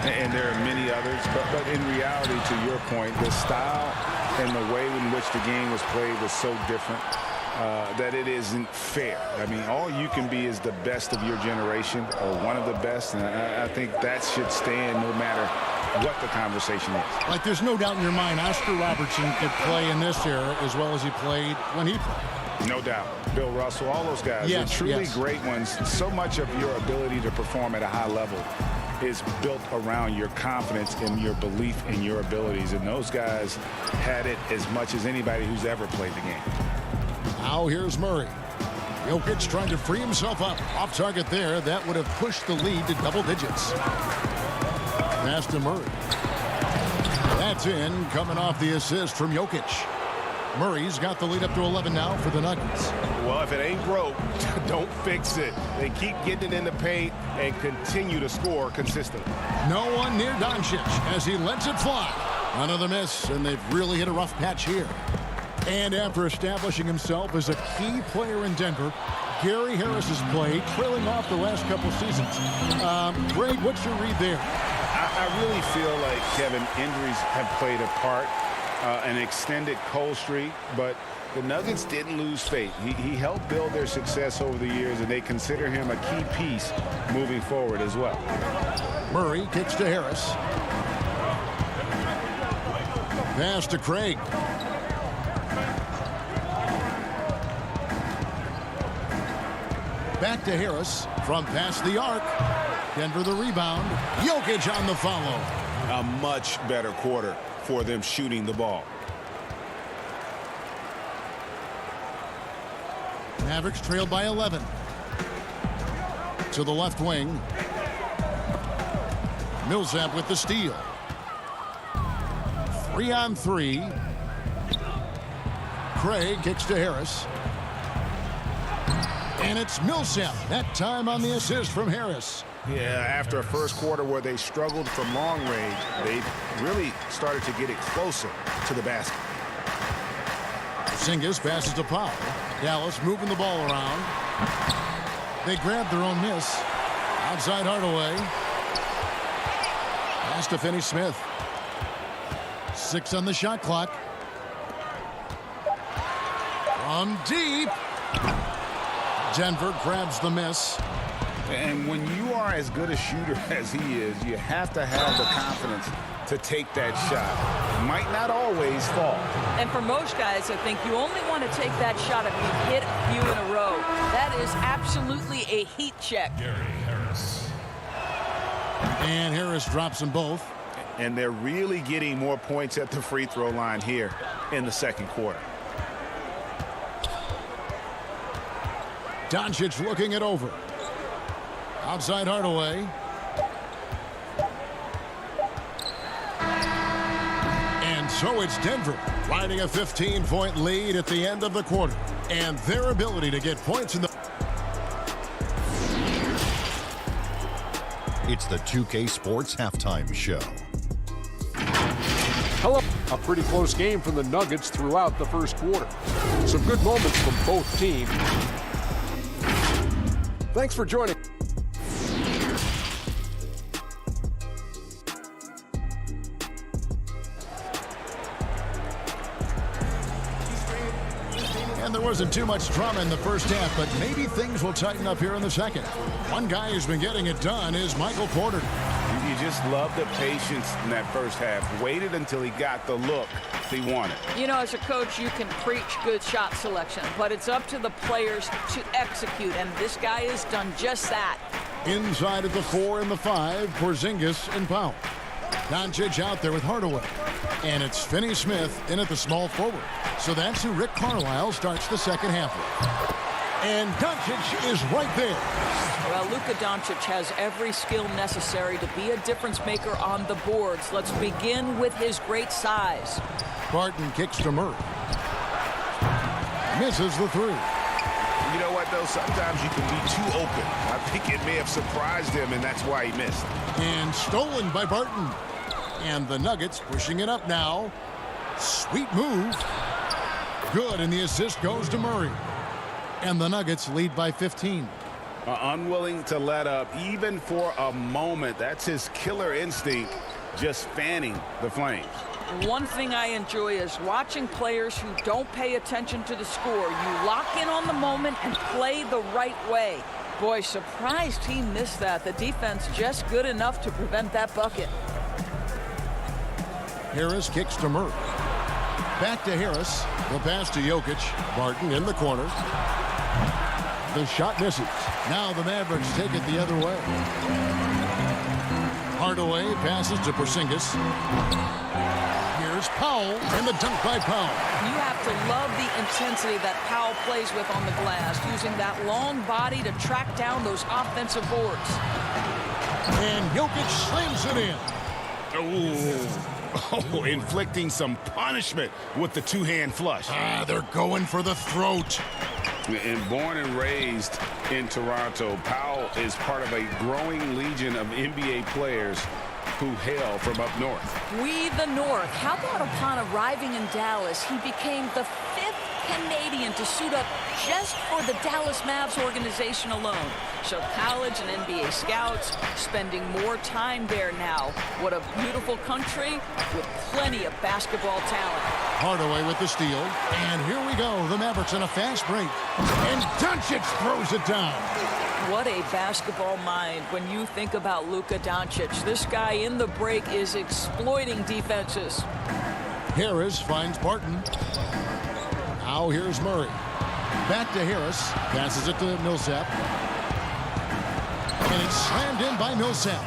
and there are many others. But in reality, to your point, the style and the way in which the game was played was so different that it isn't fair. I mean, all you can be is the best of your generation or one of the best, and I think that should stand no matter what the conversation is. Like, there's no doubt in your mind Oscar Robertson could play in this era as well as he played when he played. No doubt. Bill Russell, all those guys, they're truly great ones. So much of your ability to perform at a high level is built around your confidence and your belief in your abilities. And those guys had it as much as anybody who's ever played the game. Now here's Murray. Jokic trying to free himself up. Off target there. That would have pushed the lead to double digits. Pass to Murray. That's in, coming off the assist from Jokic. Murray's got the lead up to 11 now for the Nuggets. Well, if it ain't broke, don't fix it. They keep getting it in the paint and continue to score consistently. No one near Doncic as he lets it fly. Another miss, and they've really hit a rough patch here. And after establishing himself as a key player in Denver, Gary Harris has played, trailing off the last couple seasons. Greg, what's your read there? I really feel like, Kevin, injuries have played a part, an extended cold streak, but the Nuggets didn't lose faith. He helped build their success over the years, and they consider him a key piece moving forward as well. Murray kicks to Harris. Pass to Craig. Back to Harris from past the arc. Denver the rebound. Jokic on the follow. A much better quarter for them shooting the ball. Mavericks trailed by 11. To the left wing. Millsap with the steal. 3-on-3. Craig kicks to Harris. And it's Millsap, that time on the assist from Harris. Yeah, after a first quarter where they struggled from long range, they really started to get it closer to the basket. Porzingis passes to Powell. Dallas moving the ball around. They grab their own miss. Outside Hardaway. Pass to Finney-Smith. 6 on the shot clock. From deep. Denver grabs the miss. And when you are as good a shooter as he is, you have to have the confidence to take that shot. Might not always fall. And for most guys, I think you only want to take that shot if you hit a few in a row. That is absolutely a heat check. And Harris drops them both. And they're really getting more points at the free throw line here in the second quarter. Doncic looking it over. Outside Hardaway. And so it's Denver riding a 15-point lead at the end of the quarter. And their ability to get points in the... It's the 2K Sports Halftime Show. Hello. A pretty close game from the Nuggets throughout the first quarter. Some good moments from both teams. Thanks for joining. And there wasn't too much drama in the first half, but maybe things will tighten up here in the second. One guy who's been getting it done is Michael Porter. You just love the patience in that first half. Waited until he got the look he wanted. You know, as a coach, you can preach good shot selection, but it's up to the players to execute, and this guy has done just that. Inside of the 4 and the 5, Porzingis and Powell. Doncic out there with Hardaway. And it's Finney-Smith in at the small forward. So that's who Rick Carlisle starts the second half with. And Doncic is right there. Well, Luka Doncic has every skill necessary to be a difference maker on the boards. Let's begin with his great size. Barton kicks to Murray. Misses the 3. You know what, though? Sometimes you can be too open. I think it may have surprised him, and that's why he missed. And stolen by Barton. And the Nuggets pushing it up now. Sweet move. Good, and the assist goes to Murray. And the Nuggets lead by 15. Unwilling to let up, even for a moment. That's his killer instinct, just fanning the flames. One thing I enjoy is watching players who don't pay attention to the score. You lock in on the moment and play the right way. Boy, surprised he missed that. The defense just good enough to prevent that bucket. Harris kicks to Murray. Back to Harris. The pass to Jokic. Barton in the corner. The shot misses. Now the Mavericks take it the other way. Hardaway passes to Porzingis. Here's Powell, and the dunk by Powell. You have to love the intensity that Powell plays with on the glass, using that long body to track down those offensive boards. And Jokic slams it in. Oh, inflicting some punishment with the two-hand flush. They're going for the throat. And born and raised in Toronto, Powell is part of a growing legion of NBA players who hail from up north. We the North. How about upon arriving in Dallas, he became the 5th Canadian to suit up just for the Dallas Mavs organization alone. So college and NBA scouts spending more time there now. What a beautiful country with plenty of basketball talent. Hardaway with the steal. And here we go. The Mavericks in a fast break. And Doncic throws it down. What a basketball mind when you think about Luka Doncic. This guy in the break is exploiting defenses. Harris finds Barton. Now here's Murray. Back to Harris. Passes it to Millsap. And it's slammed in by Millsap.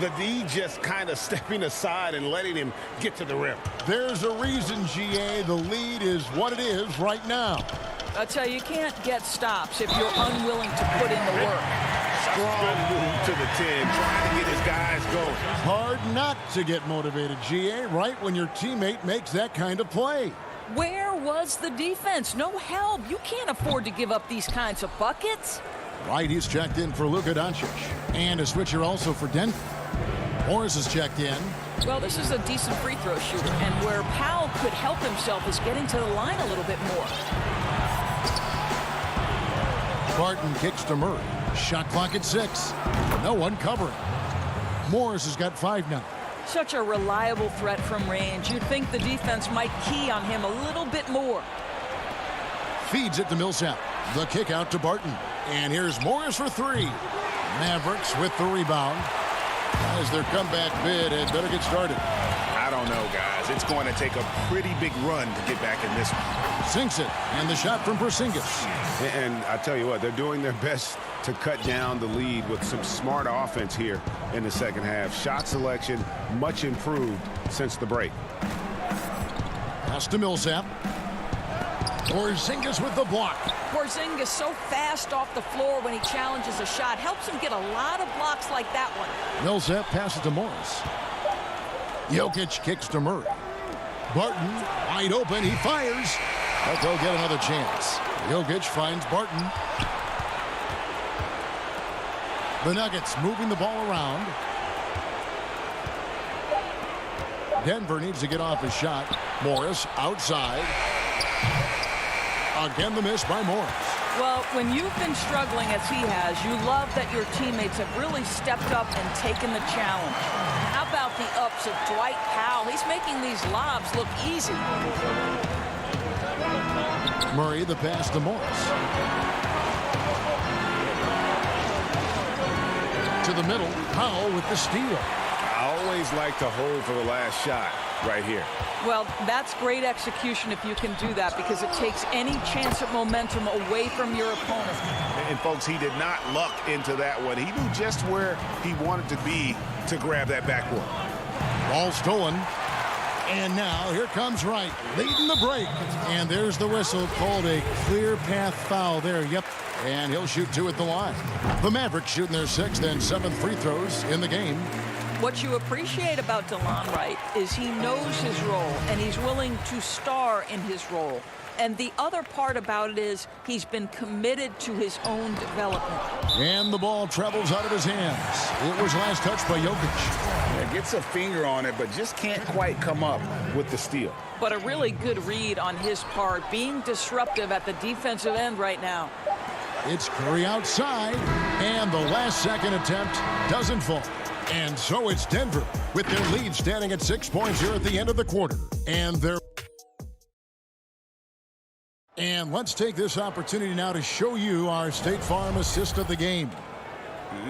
The D just kind of stepping aside and letting him get to the rim. There's a reason, GA. The lead is what it is right now. I tell you, you can't get stops if you're unwilling to put in the work. Strong move to the 10, trying to get his guys going. Hard not to get motivated, GA, right when your teammate makes that kind of play. Where was the defense? No help. You can't afford to give up these kinds of buckets. Right, he's checked in for Luka Doncic. And a switcher also for Denver. Morris is checked in. Well, this is a decent free throw shooter. And where Powell could help himself is getting to the line a little bit more. Barton kicks to Murray. Shot clock at 6. No one covering. Morris has got 5 now. Such a reliable threat from range. You'd think the defense might key on him a little bit more. Feeds it to Millsap. The kick out to Barton. And here's Morris for 3. Mavericks with the rebound. As their comeback bid had better get started. I don't know, guys. It's going to take a pretty big run to get back in this one. Sinks it. And the shot from Porzingis. And I tell you what, they're doing their best to cut down the lead with some smart offense here in the second half. Shot selection much improved since the break. Pass to Millsap. Porzingis with the block. Porzingis so fast off the floor when he challenges a shot. Helps him get a lot of blocks like that one. Millsap passes to Morris. Jokic kicks to Murray. Barton wide open. He fires. But they'll get another chance. Jokic finds Barton. The Nuggets moving the ball around. Denver needs to get off his shot. Morris outside. Again, the miss by Morris. Well, when you've been struggling as he has, you love that your teammates have really stepped up and taken the challenge. How about the ups of Dwight Powell? He's making these lobs look easy. Murray, the pass to Morris. To the middle, Powell with the steal. I always like to hold for the last shot right here. Well, that's great execution if you can do that, because it takes any chance at momentum away from your opponent. And folks, he did not luck into that one. He knew just where he wanted to be to grab that backboard. Ball stolen. And now here comes Wright leading the break. And there's the whistle, called a clear path foul there. Yep. And he'll shoot 2 at the line. The Mavericks shooting their 6th and 7th free throws in the game. What you appreciate about DeLon Wright is he knows his role and he's willing to star in his role. And the other part about it is he's been committed to his own development. And the ball travels out of his hands. It was last touched by Jokic. Yeah, gets a finger on it, but just can't quite come up with the steal. But a really good read on his part, being disruptive at the defensive end right now. It's Curry outside, and the last second attempt doesn't fall. And so it's Denver with their lead standing at 6 points here at the end of the quarter. And let's take this opportunity now to show you our State Farm assist of the game.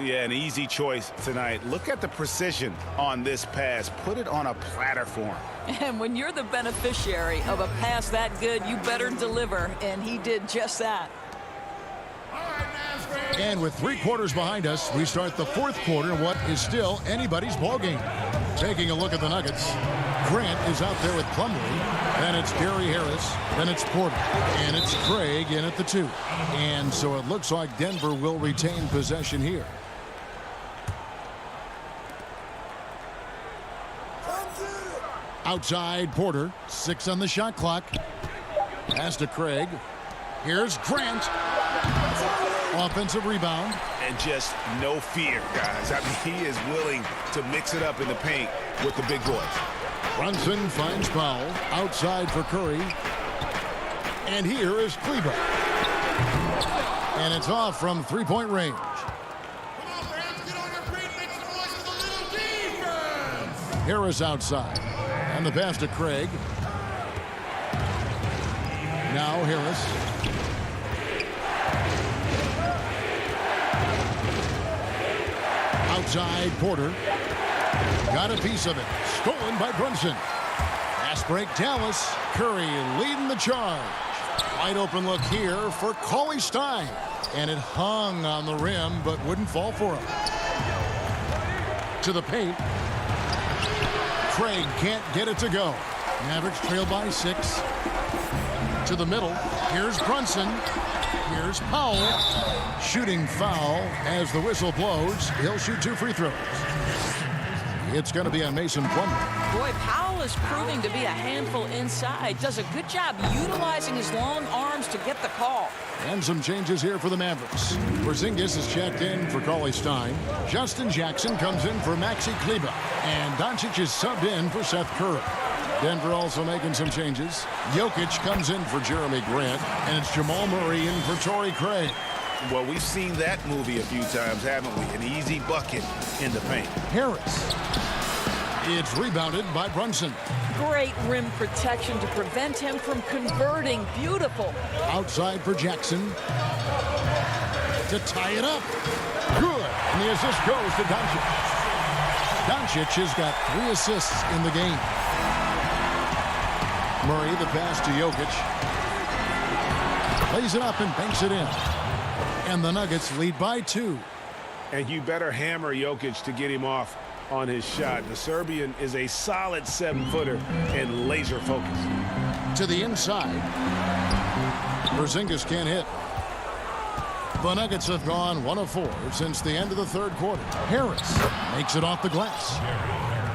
Yeah, an easy choice tonight. Look at the precision on this pass. Put it on a platter for him. And when you're the beneficiary of a pass that good, you better deliver, and he did just that. And with 3 quarters behind us, we start the 4th quarter in what is still anybody's ball game. Taking a look at the Nuggets, Grant is out there with Plumlee. Then it's Gary Harris. Then it's Porter. And it's Craig in at the 2. And so it looks like Denver will retain possession here. Outside, Porter. 6 on the shot clock. Pass to Craig. Here's Grant. Offensive rebound. And just no fear, guys. I mean, he is willing to mix it up in the paint with the big boys. Brunson finds Powell. Outside for Curry. And here is Kleber. And it's off from 3-point range. Harris outside. And the pass to Craig. Now Harris. Outside, Porter. Got a piece of it. Stolen by Brunson. Fast break, Dallas. Curry leading the charge. Wide open look here for Cauley Stein. And it hung on the rim, but wouldn't fall for him. To the paint. Craig can't get it to go. Mavericks trail by 6. To the middle. Here's Brunson. Here's Powell. Shooting foul as the whistle blows. He'll shoot 2 free throws. It's going to be on Mason Plumlee. Boy, Powell is proving to be a handful inside. Does a good job utilizing his long arms to get the call. And some changes here for the Mavericks. Porzingis is checked in for Cauley Stein. Justin Jackson comes in for Maxi Kleber. And Doncic is subbed in for Seth Curry. Denver also making some changes. Jokic comes in for Jeremy Grant. And it's Jamal Murray in for Torrey Craig. Well, we've seen that movie a few times, haven't we? An easy bucket in the paint. Harris. It's rebounded by Brunson. Great rim protection to prevent him from converting. Beautiful. Outside for Jackson. To tie it up. Good. And the assist goes to Doncic. Doncic has got 3 assists in the game. Murray, the pass to Jokic. Plays it up and banks it in. And the Nuggets lead by 2. And you better hammer Jokic to get him off on his shot. The Serbian is a solid 7-footer and laser focused. To the inside. Porzingis can't hit. The Nuggets have gone 1 of 4 since the end of the 3rd quarter. Harris makes it off the glass.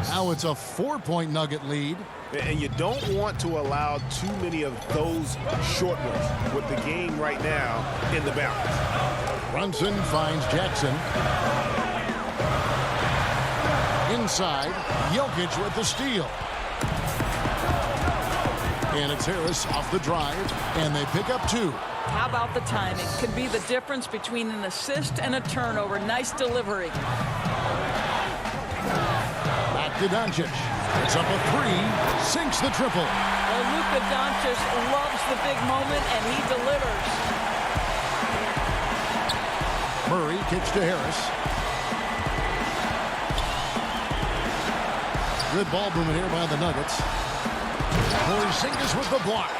Now it's a 4-point Nugget lead. And you don't want to allow too many of those short ones with the game right now in the balance. Brunson finds Jackson. Inside, Jokic with the steal. And it's Harris off the drive, and they pick up 2. How about the timing? Could be the difference between an assist and a turnover. Nice delivery. Back to Doncic. It's up a 3. Sinks the triple. Well, Luka Doncic loves the big moment, and he delivers. Murray kicks to Harris. Good ball movement here by the Nuggets. Porzingis with the block.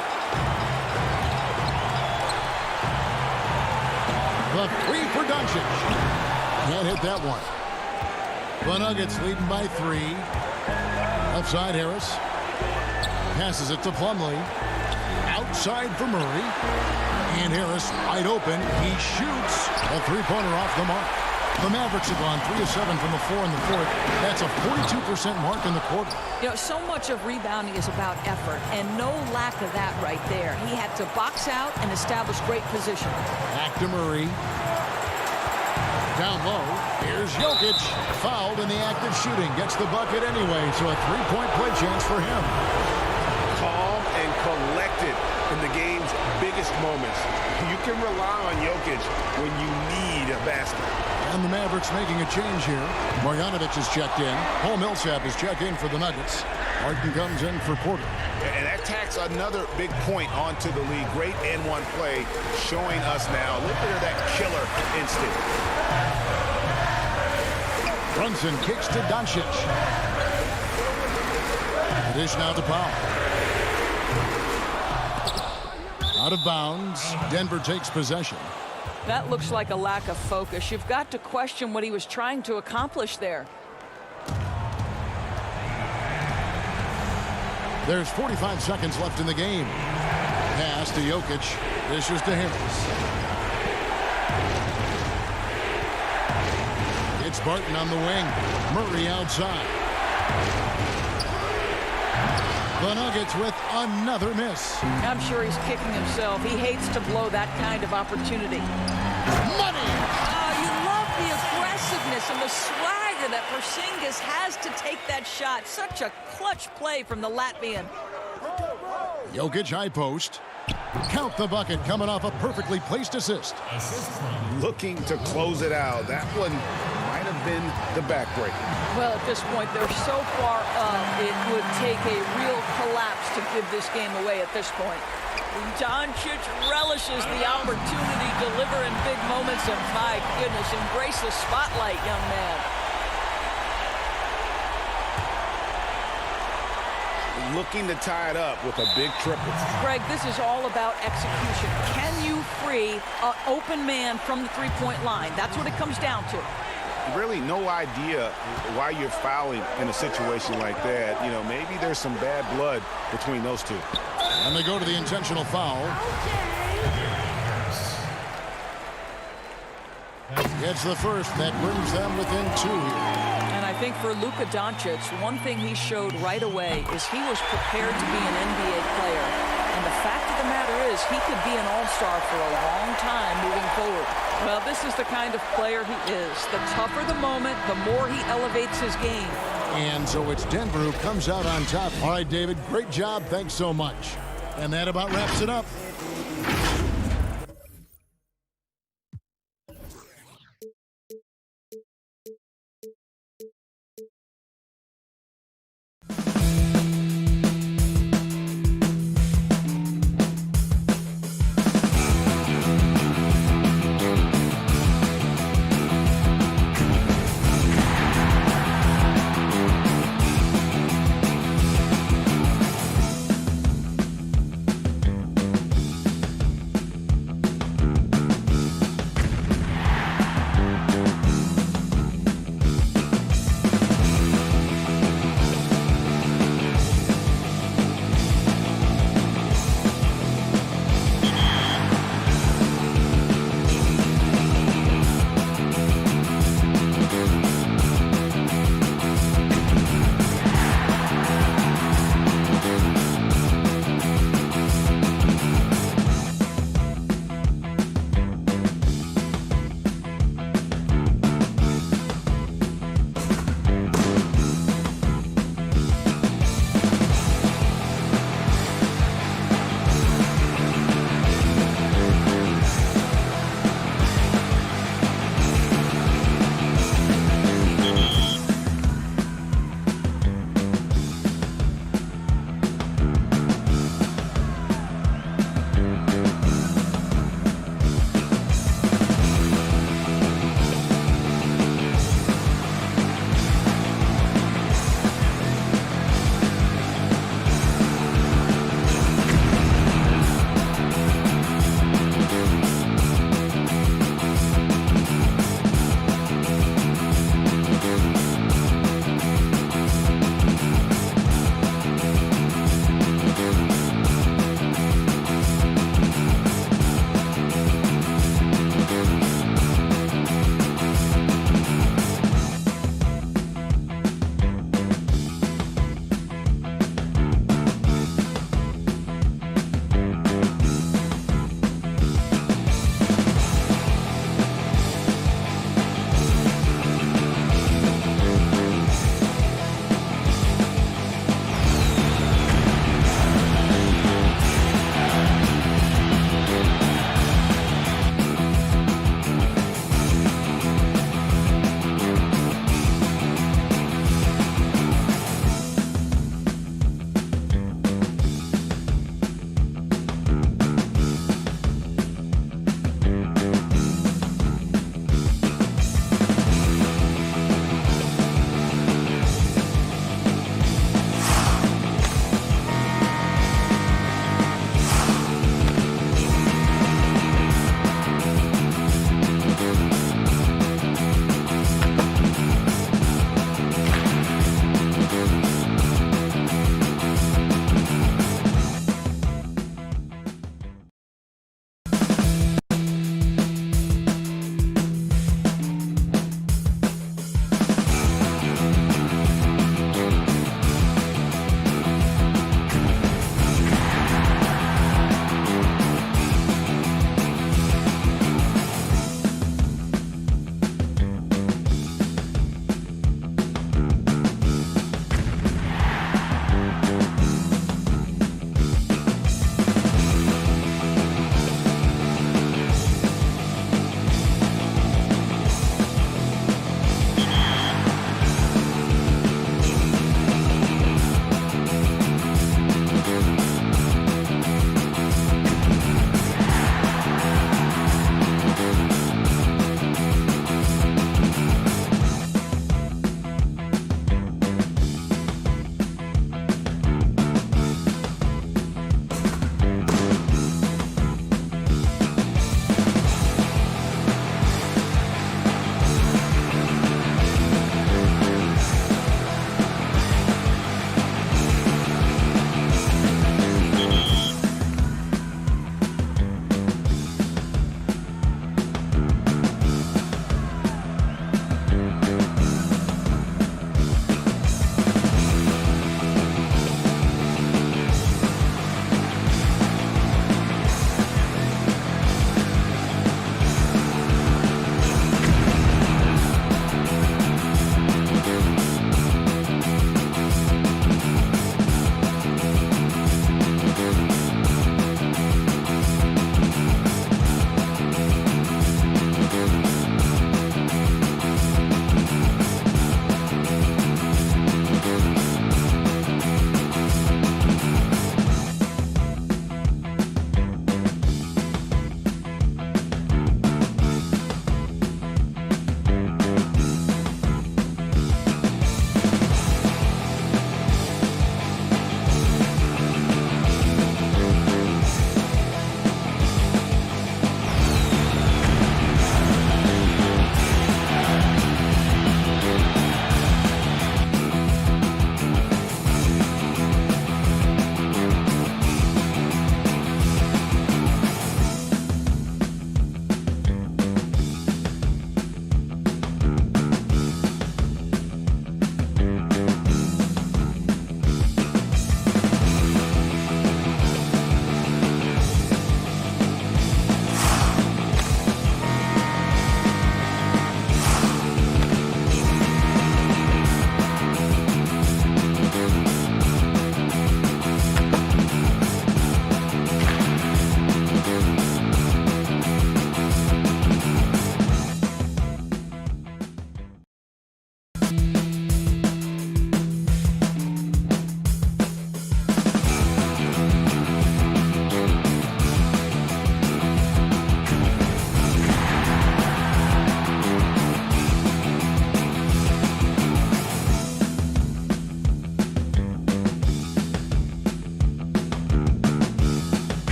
The 3 for Doncic. Can't hit that one. The Nuggets leading by 3. Left side, Harris. Passes it to Plumlee. Outside for Murray. And Harris wide open. He shoots a 3-pointer off the mark. The Mavericks have gone 3 of 7 from the 4 in the 4th. That's a 42% mark in the quarter. You know, so much of rebounding is about effort, and no lack of that right there. He had to box out and establish great position. Back to Murray. Down low. Here's Jokic. Fouled in the act of shooting. Gets the bucket anyway, so a 3-point play chance for him. Calm and collected in the game's biggest moments. You can rely on Jokic when you need a basket. And the Mavericks making a change here. Marjanovic is checked in. Paul Millsap is checked in for the Nuggets. Martin comes in for Porter. And that tacks another big point onto the league. Great N1 play showing us now a little bit of that killer instinct. Brunson kicks to Doncic. The dish now to Powell. Out of bounds. Denver takes possession. That looks like a lack of focus. You've got to question what he was trying to accomplish there. There's 45 seconds left in the game. Pass to Jokic. Dishes to Harris. It's Barton on the wing. Murray outside. The Nuggets with another miss. I'm sure he's kicking himself. He hates to blow that kind of opportunity. Money! Oh, you love the aggressiveness and the swagger that Porzingis has to take that shot. Such a clutch play from the Latvian. Jokic high post. Count the bucket coming off a perfectly placed assist. Looking to close it out. That one might have been the backbreaker. Well, at this point, they're so far up, it would take a real collapse to give this game away at this point. Doncic relishes the opportunity to deliver in big moments, and my goodness, embrace the spotlight, young man. Looking to tie it up with a big triple. Greg, this is all about execution. Can you free an open man from the three-point line? That's what it comes down to. Really no idea why you're fouling in a situation like that. You know, maybe there's some bad blood between those two. And they go to the intentional foul. Gets the first. That brings them within 2 here. And I think for Luka Doncic, one thing he showed right away is he was prepared to be an NBA player. And the fact of the matter is he could be an all-star for a long time moving forward. Well, this is the kind of player he is. The tougher the moment, the more he elevates his game. And so it's Denver who comes out on top. All right, David, great job. Thanks so much. And that about wraps it up.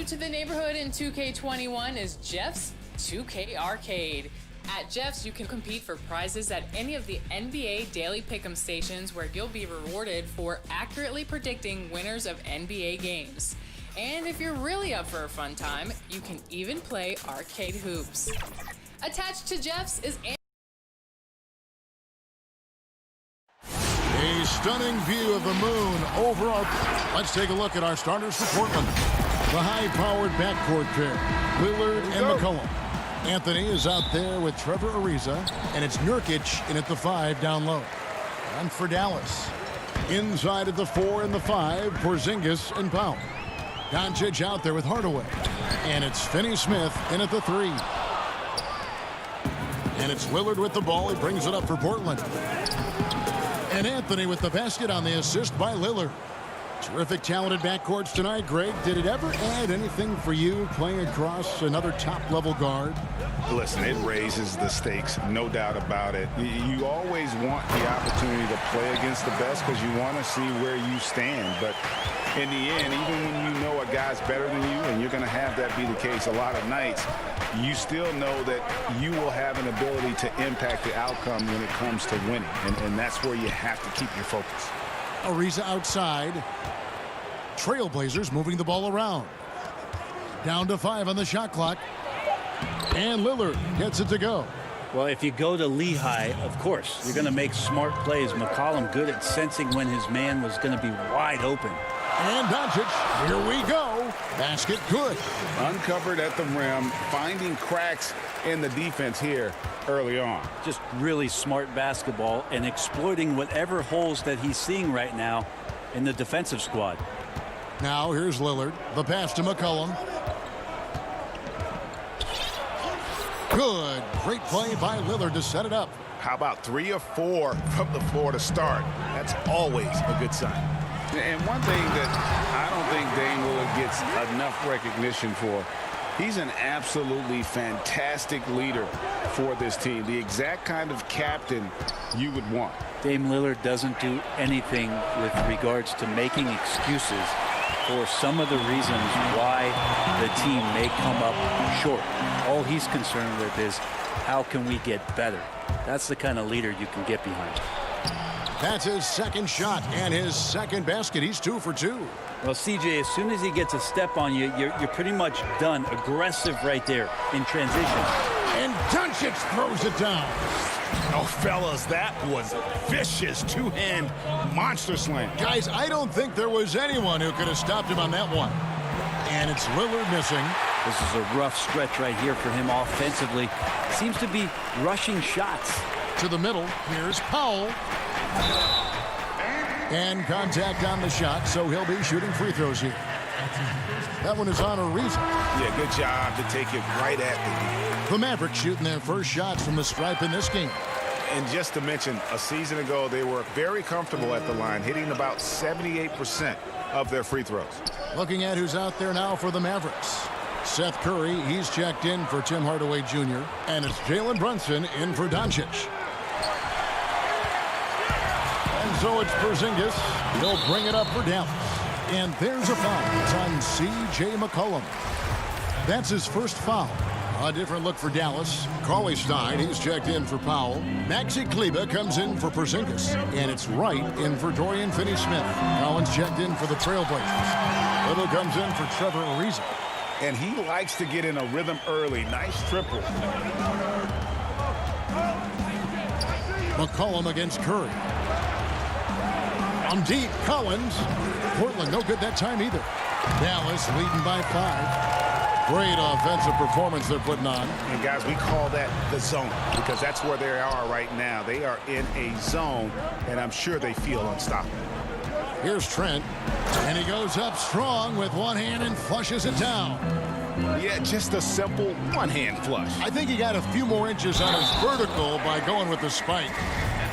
to the neighborhood in 2K21 is Jeff's 2K Arcade. At Jeff's, you can compete for prizes at any of the NBA Daily Pick'em stations where you'll be rewarded for accurately predicting winners of NBA games. And if you're really up for a fun time, you can even play arcade hoops. Attached to Jeff's is A stunning view of the moon over our... Let's take a look at our starters for Portland. The high-powered backcourt pair, Lillard and McCollum. Anthony is out there with Trevor Ariza, and it's Nurkic in at the 5 down low. And for Dallas, inside of the 4 and the 5, Porzingis and Powell. Doncic out there with Hardaway, and it's Finney-Smith in at the 3. And it's Lillard with the ball. He brings it up for Portland. And Anthony with the basket on the assist by Lillard. Terrific, talented backcourts tonight. Greg, did it ever add anything for you playing across another top-level guard? Listen, it raises the stakes, no doubt about it. You always want the opportunity to play against the best because you want to see where you stand. But in the end, even when you know a guy's better than you, and you're going to have that be the case a lot of nights, you still know that you will have an ability to impact the outcome when it comes to winning. And that's where you have to keep your focus. Ariza outside. Trailblazers moving the ball around. Down to 5 on the shot clock. And Lillard gets it to go. Well, if you go to Lehigh, of course, you're going to make smart plays. McCollum good at sensing when his man was going to be wide open. And Doncic, here we go. Basket good. Uncovered at the rim, finding cracks in the defense here early on. Just really smart basketball and exploiting whatever holes that he's seeing right now in the defensive squad. Now here's Lillard. The pass to McCollum. Good. Great play by Lillard to set it up. How about 3 or 4 from the floor to start? That's always a good sign. And one thing that I don't think Dame Lillard gets enough recognition for, he's an absolutely fantastic leader for this team. The exact kind of captain you would want. Dame Lillard doesn't do anything with regards to making excuses for some of the reasons why the team may come up short. All he's concerned with is how can we get better. That's the kind of leader you can get behind. That's his second shot and his second basket. He's 2 for 2. Well, CJ, as soon as he gets a step on you, you're pretty much done. Aggressive right there in transition. And Doncic throws it down. Oh, fellas, that was vicious two-hand monster slam. Guys, I don't think there was anyone who could have stopped him on that one. And it's Lillard missing. This is a rough stretch right here for him offensively. Seems to be rushing shots. To the middle, here's Powell. And contact on the shot, so he'll be shooting free throws here. That one is on Ariza. Yeah, good job to take it right at the Mavericks shooting their first shots from the stripe in this game. And just to mention, a season ago, they were very comfortable at the line, hitting about 78% of their free throws. Looking at who's out there now for the Mavericks. Seth Curry, he's checked in for Tim Hardaway Jr. And it's Jalen Brunson in for Doncic. And so it's Porzingis. He'll bring it up for Dallas. And there's a foul. It's on C.J. McCollum. That's his first foul. A different look for Dallas. Cauley Stein, he's checked in for Powell. Maxi Kleber comes in for Porzingis. And it's Wright in for Dorian Finney-Smith. Collins checked in for the Trailblazers. Little comes in for Trevor Ariza. And he likes to get in a rhythm early. Nice triple. McCollum against Curry. On deep, Collins. Portland no good that time either. Dallas leading by 5. Great offensive performance they're putting on. And guys, we call that the zone because that's where they are right now. They are in a zone, and I'm sure they feel unstoppable. Here's Trent, and he goes up strong with one hand and flushes it down. Yeah, just a simple one-hand flush. I think he got a few more inches on his vertical by going with the spike.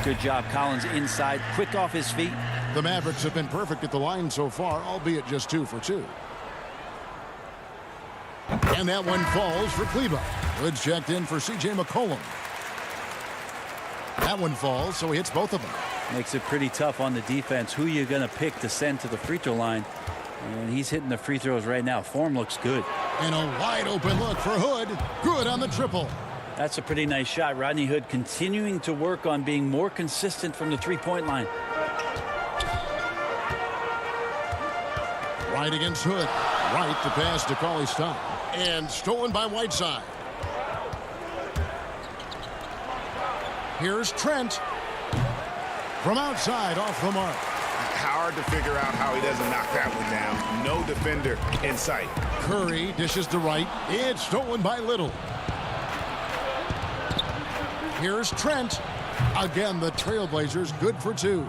Good job, Collins inside, quick off his feet. The Mavericks have been perfect at the line so far, albeit just 2 for 2. And that one falls for Kleber. Good checked in for C.J. McCollum. That one falls, so he hits both of them. Makes it pretty tough on the defense. Who you're going to pick to send to the free throw line. And he's hitting the free throws right now. Form looks good. And a wide open look for Hood. Good on the triple. That's a pretty nice shot. Rodney Hood continuing to work on being more consistent from the three-point line. Right against Hood. Right to pass to Cauley Stein. And stolen by Whiteside. Here's Trent. From outside, off the mark. Hard to figure out how he doesn't knock that one down. No defender in sight. Curry dishes to right. It's stolen by Little. Here's Trent. Again, the Trailblazers good for two.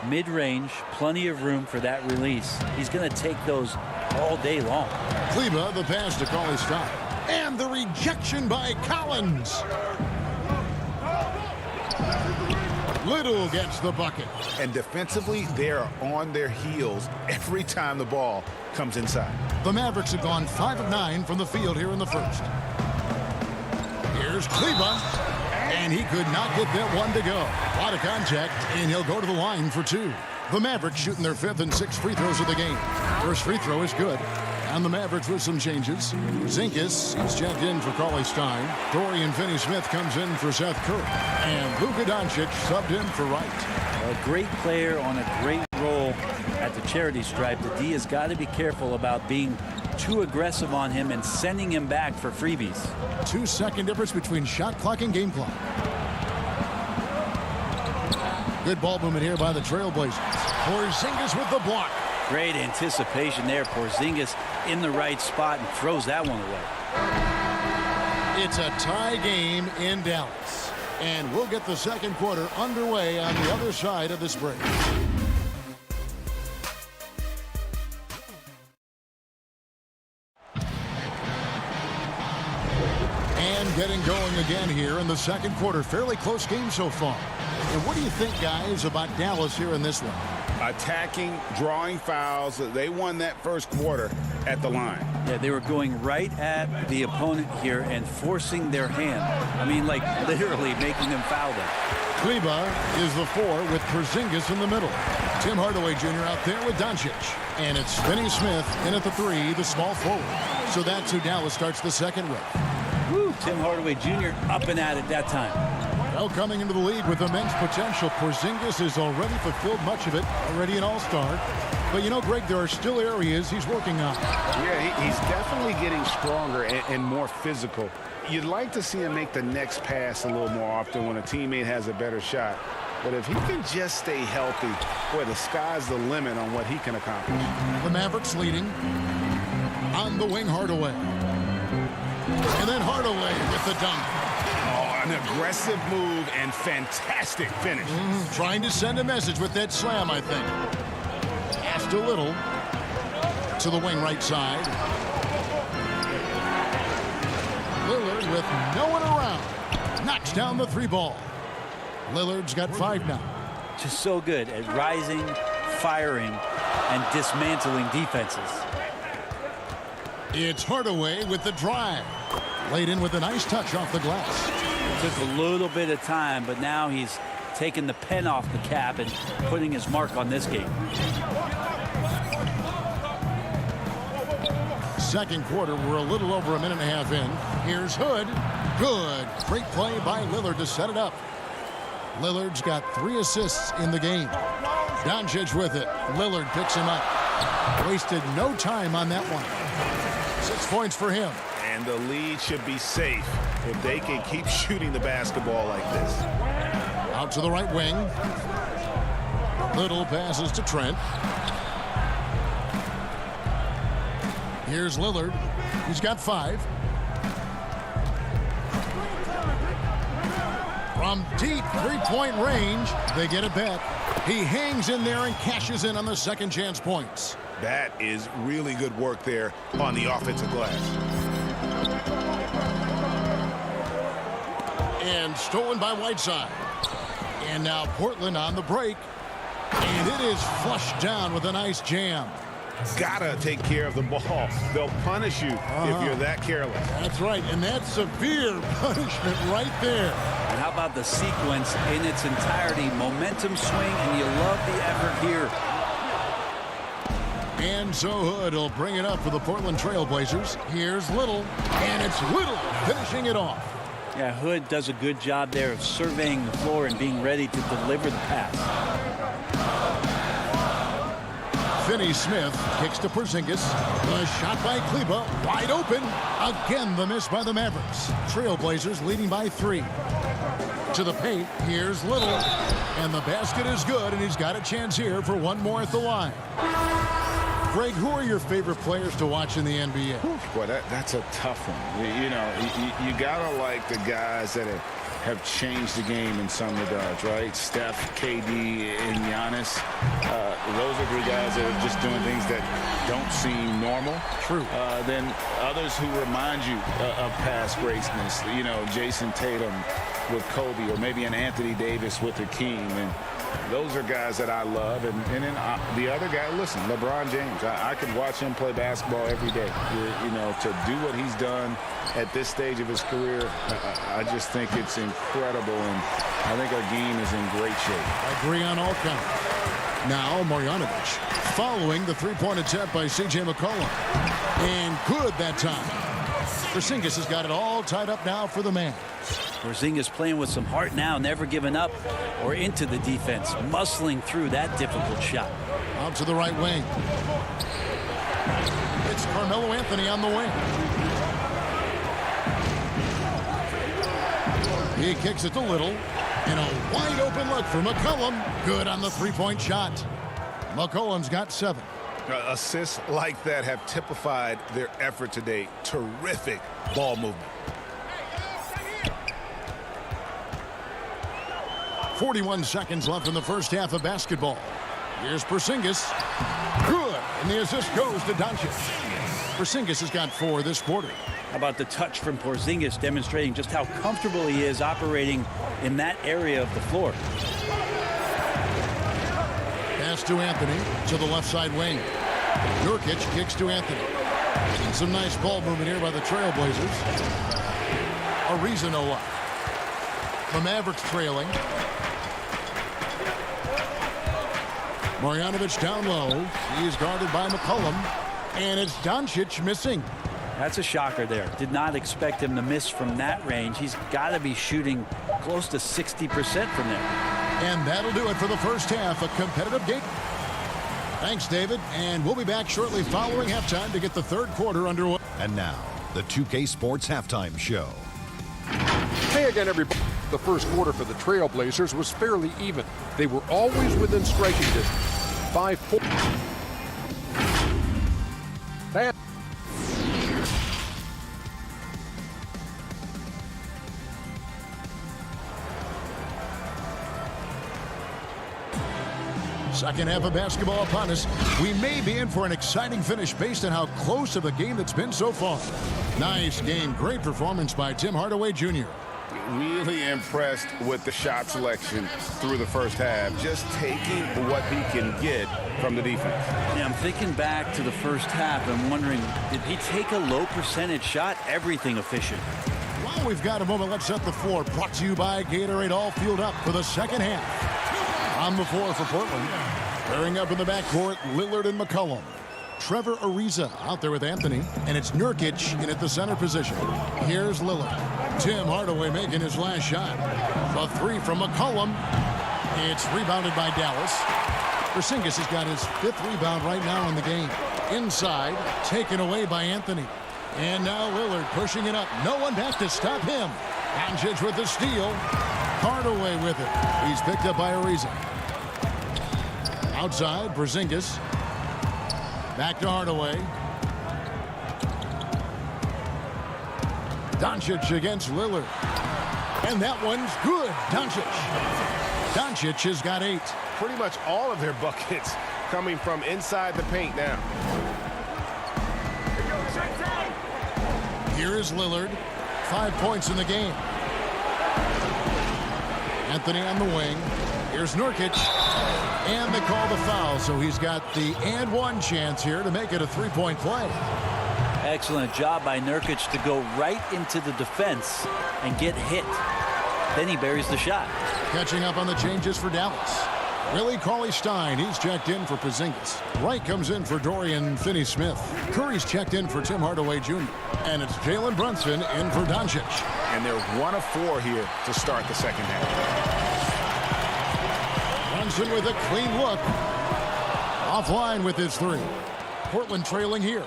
Mid-range, plenty of room for that release. He's going to take those all day long. Kleba, the pass to Cauley Stein. And the rejection by Collins. Little gets the bucket. And defensively, they are on their heels every time the ball comes inside. The Mavericks have gone 5 of 9 from the field here in the first. Here's Kleba. And he could not get that one to go. A lot of contact, and he'll go to the line for two. The Mavericks shooting their 5th and 6th free throws of the game. First free throw is good. And the Mavericks with some changes. Zinkas, he's checked in for Cauley Stein. Dorian Finney-Smith comes in for Seth Curry. And Luka Doncic subbed in for Wright. A great player on a great role at the charity stripe. The D has got to be careful about being too aggressive on him and sending him back for freebies. 2-second difference between shot clock and game clock. Good ball movement here by the Trailblazers. Porzingis with the block. Great anticipation there. Porzingis in the right spot and throws that one away. It's a tie game in Dallas. And we'll get the second quarter underway on the other side of this break. And getting going again here in the second quarter. Fairly close game so far. And what do you think, guys, about Dallas here in this one? Attacking, drawing fouls. They won that first quarter at the line. Yeah, they were going right at the opponent here and forcing their hand. I mean, like literally making them foul them. Kleba is the 4 with Porzingis in the middle. Tim Hardaway Jr. out there with Doncic. And it's Finney-Smith in at the 3, the small forward. So that's who Dallas starts the second with. Woo, Tim Hardaway Jr. up and at it that time. Well, coming into the league with immense potential, Porzingis has already fulfilled much of it, already an all-star. But you know, Greg, there are still areas he's working on. Yeah, he's definitely getting stronger and more physical. You'd like to see him make the next pass a little more often when a teammate has a better shot. But if he can just stay healthy, boy, the sky's the limit on what he can accomplish. The Mavericks leading. On the wing, Hardaway. And then Hardaway with the dunk. An aggressive move and fantastic finish. Trying to send a message with that slam, I think. Passed a little to the wing right side. Lillard with no one around. Knocks down the 3 ball. Lillard's got 5 now. Just so good at rising, firing, and dismantling defenses. It's Hardaway with the drive. Laid in with a nice touch off the glass. It took a little bit of time, but now he's taking the pen off the cap and putting his mark on this game. Second quarter, we're a little over a minute and a half in. Here's Hood. Good. Great play by Lillard to set it up. Lillard's got 3 assists in the game. Doncic with it. Lillard picks him up. Wasted no time on that one. 6 points for him. And the lead should be safe if they can keep shooting the basketball like this. Out to the right wing. Little passes to Trent. Here's Lillard. He's got 5. From deep 3-point range, they get it back. He hangs in there and cashes in on the second chance points. That is really good work there on the offensive glass. And stolen by Whiteside. And now Portland on the break. And it is flushed down with a nice jam. Gotta take care of the ball. They'll punish you if you're that careless. That's right, and that's severe punishment right there. And how about the sequence in its entirety? Momentum swing, and you love the effort here. And so Hood will bring it up for the Portland Trail Blazers. Here's Little, and it's Little finishing it off. Yeah, Hood does a good job there of surveying the floor and being ready to deliver the pass. Finney-Smith kicks to Porzingis. The shot by Kleba, wide open. Again, the miss by the Mavericks. Trailblazers leading by 3. To the paint, here's Little. And the basket is good, and he's got a chance here for one more at the line. Greg, who are your favorite players to watch in the NBA? Boy, that's a tough one. You gotta like the guys that have changed the game in some regards, right? Steph, KD, and Giannis. Those are the guys that are just doing things that don't seem normal. True. Then others who remind you of past greatness. Jason Tatum with Kobe, or maybe an Anthony Davis with Hakeem. And those are guys that I love. And then the other guy, listen, LeBron James. I could watch him play basketball every day. To do what he's done at this stage of his career, I just think it's incredible. And I think our game is in great shape. I agree on all counts. Now Marjanovic following the three-point attempt by C.J. McCollum. And good that time. Porzingis has got it all tied up now for the man. Porzingis playing with some heart now, never giving up or into the defense, muscling through that difficult shot. Out to the right wing. It's Carmelo Anthony on the wing. He kicks it to Little. And a wide open look for McCollum. Good on the three-point shot. McCollum's got 7. Assists like that have typified their effort today. Terrific ball movement. 41 seconds left in the first half of basketball. Here's Porzingis. Good. And the assist goes to Doncic. Porzingis has got 4 this quarter. How about the touch from Porzingis, demonstrating just how comfortable he is operating in that area of the floor. Pass to Anthony to the left side wing. Nurkic kicks to Anthony. And some nice ball movement here by the Trailblazers. Ariza no luck. The Mavericks trailing. Marjanovic down low. He is guarded by McCollum. And it's Doncic missing. That's a shocker there. Did not expect him to miss from that range. He's got to be shooting close to 60% from there. And that'll do it for the first half. A competitive game. Thanks, David. And we'll be back shortly following halftime to get the third quarter underway. And now, the 2K Sports Halftime Show. Hey again, everybody. The first quarter for the Trailblazers was fairly even. They were always within striking distance. 5 points. Second half of basketball upon us. We may be in for an exciting finish based on how close of a game that's been so far. Nice game. Great performance by Tim Hardaway Jr. Really impressed with the shot selection through the first half. Just taking what he can get from the defense. Yeah, I'm thinking back to the first half. I'm wondering, did he take a low percentage shot? Everything efficient. While we've got a moment, let's set the floor. Brought to you by Gatorade. All fueled up for the second half. On the floor for Portland. Pairing up in the backcourt, Lillard and McCollum. Trevor Ariza out there with Anthony. And it's Nurkic in at the center position. Here's Lillard. Tim Hardaway making his last shot. The 3 from McCollum. It's rebounded by Dallas. Porzingis has got his 5th rebound right now in the game. Inside, taken away by Anthony. And now Lillard pushing it up. No one back to stop him. Doncic with the steal. Hardaway with it. He's picked up by Ariza. Outside, Porzingis. Back to Hardaway. Doncic against Lillard. And that one's good. Doncic has got 8. Pretty much all of their buckets coming from inside the paint now. Here is Lillard. 5 points in the game. Anthony on the wing. Here's Nurkic. And they call the foul, so he's got the and one chance here to make it a 3-point play. Excellent job by Nurkic to go right into the defense and get hit. Then he buries the shot. Catching up on the changes for Dallas. Willie Cauley-Stein, he's checked in for Porzingis. Wright comes in for Dorian Finney-Smith. Curry's checked in for Tim Hardaway Jr. And it's Jalen Brunson in for Doncic. And they're 1 of 4 here to start the second half. Brunson with a clean look. Offline with his 3. Portland trailing here.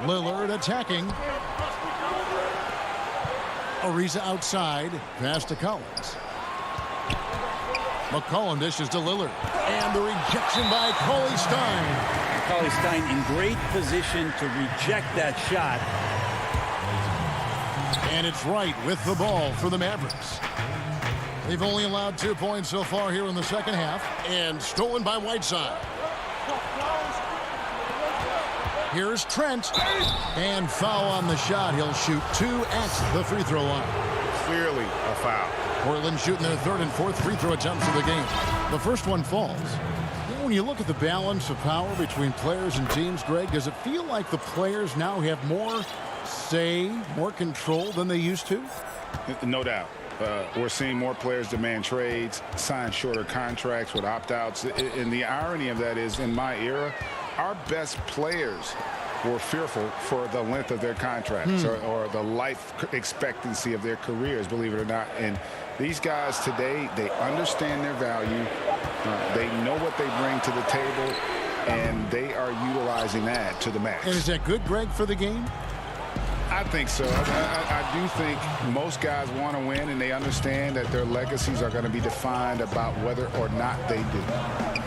Lillard attacking. Ariza outside. Pass to Collins. McCollum dishes to Lillard. And the rejection by Cauley-Stein. Cauley-Stein in great position to reject that shot. And it's Wright with the ball for the Mavericks. They've only allowed 2 points so far here in the second half. And stolen by Whiteside. Here's Trent. And foul on the shot. He'll shoot 2 at the free throw line. Clearly a foul. Portland shooting their 3rd and 4th free throw attempts of the game. The first one falls. You know, when you look at the balance of power between players and teams, Greg, does it feel like the players now have more say, more control than they used to? No doubt. We're seeing more players demand trades, sign shorter contracts with opt-outs. And the irony of that is, in my era, our best players were fearful for the length of their contracts or the life expectancy of their careers, believe it or not. And these guys today, they understand their value. They know what they bring to the table, and they are utilizing that to the max. And is that good, Greg, for the game? I think so. I do think most guys want to win, and they understand that their legacies are going to be defined about whether or not they do.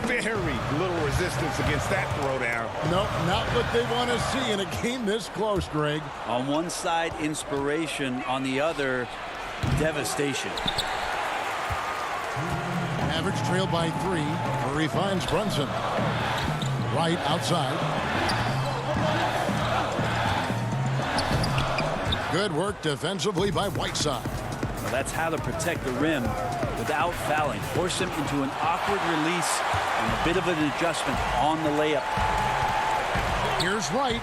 Very little resistance against that throwdown. Nope, not what they want to see in a game this close, Greg. On one side, inspiration. On the other, devastation. Mavericks trail by 3. Murray finds Brunson. Right outside. Good work defensively by Whiteside. Well, that's how to protect the rim without fouling. Force him into an awkward release and a bit of an adjustment on the layup. Here's Wright.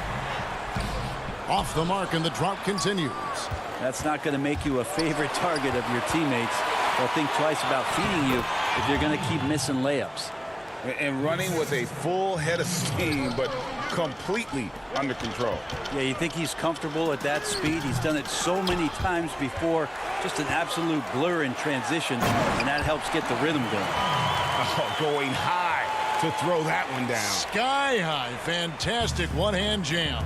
Off the mark, and the drought continues. That's not going to make you a favorite target of your teammates. They'll think twice about feeding you if you're going to keep missing layups. And running with a full head of steam, but completely under control. Yeah, you think he's comfortable at that speed? He's done it so many times before. Just an absolute blur in transition, and that helps get the rhythm going. Oh, going high to throw that one down. Sky high. Fantastic one-hand jam.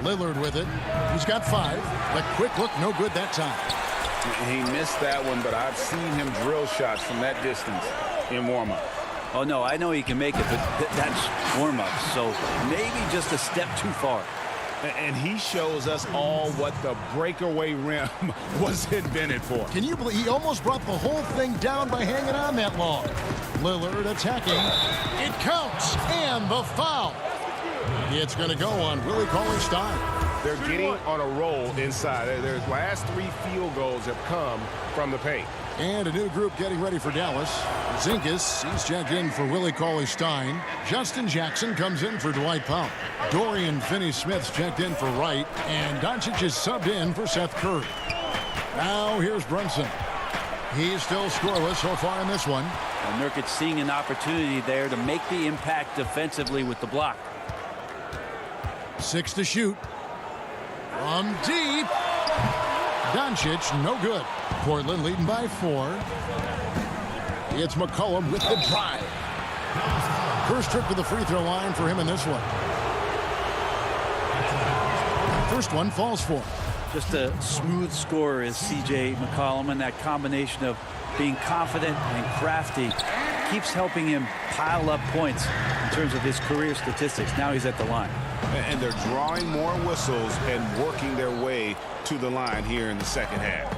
Lillard with it. He's got 5. The quick look, no good that time. He missed that one, but I've seen him drill shots from that distance in warm-up. Oh, no, I know he can make it, but that's warm-up, so maybe just a step too far. And he shows us all what the breakaway rim was invented for. Can you believe he almost brought the whole thing down by hanging on that long? Lillard attacking. It counts, and the foul. It's going to go on Willie Cauley-Stein. They're getting on a roll inside. Their last 3 field goals have come from the paint. And a new group getting ready for Dallas. Zinkas, he's checked in for Willie Cauley-Stein. Justin Jackson comes in for Dwight Powell. Dorian Finney-Smith's checked in for Wright. And Doncic is subbed in for Seth Curry. Now here's Brunson. He's still scoreless so far in this one. And Nurkic seeing an opportunity there to make the impact defensively with the block. 6 to shoot. From deep. Doncic, no good. Portland leading by 4. It's McCollum with the drive. First trip to the free throw line for him in this one. First one falls for him. Just a smooth scorer is C.J. McCollum, and that combination of being confident and crafty keeps helping him pile up points in terms of his career statistics. Now he's at the line. And they're drawing more whistles and working their way to the line here in the second half.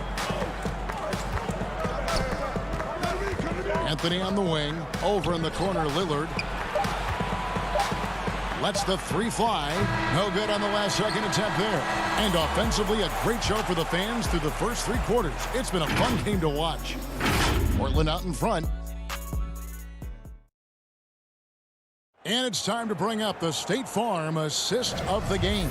Anthony on the wing. Over in the corner, Lillard. Lets the 3 fly. No good on the last second attempt there. And offensively, a great show for the fans through the first 3 quarters. It's been a fun game to watch. Portland out in front. And it's time to bring up the State Farm assist of the game.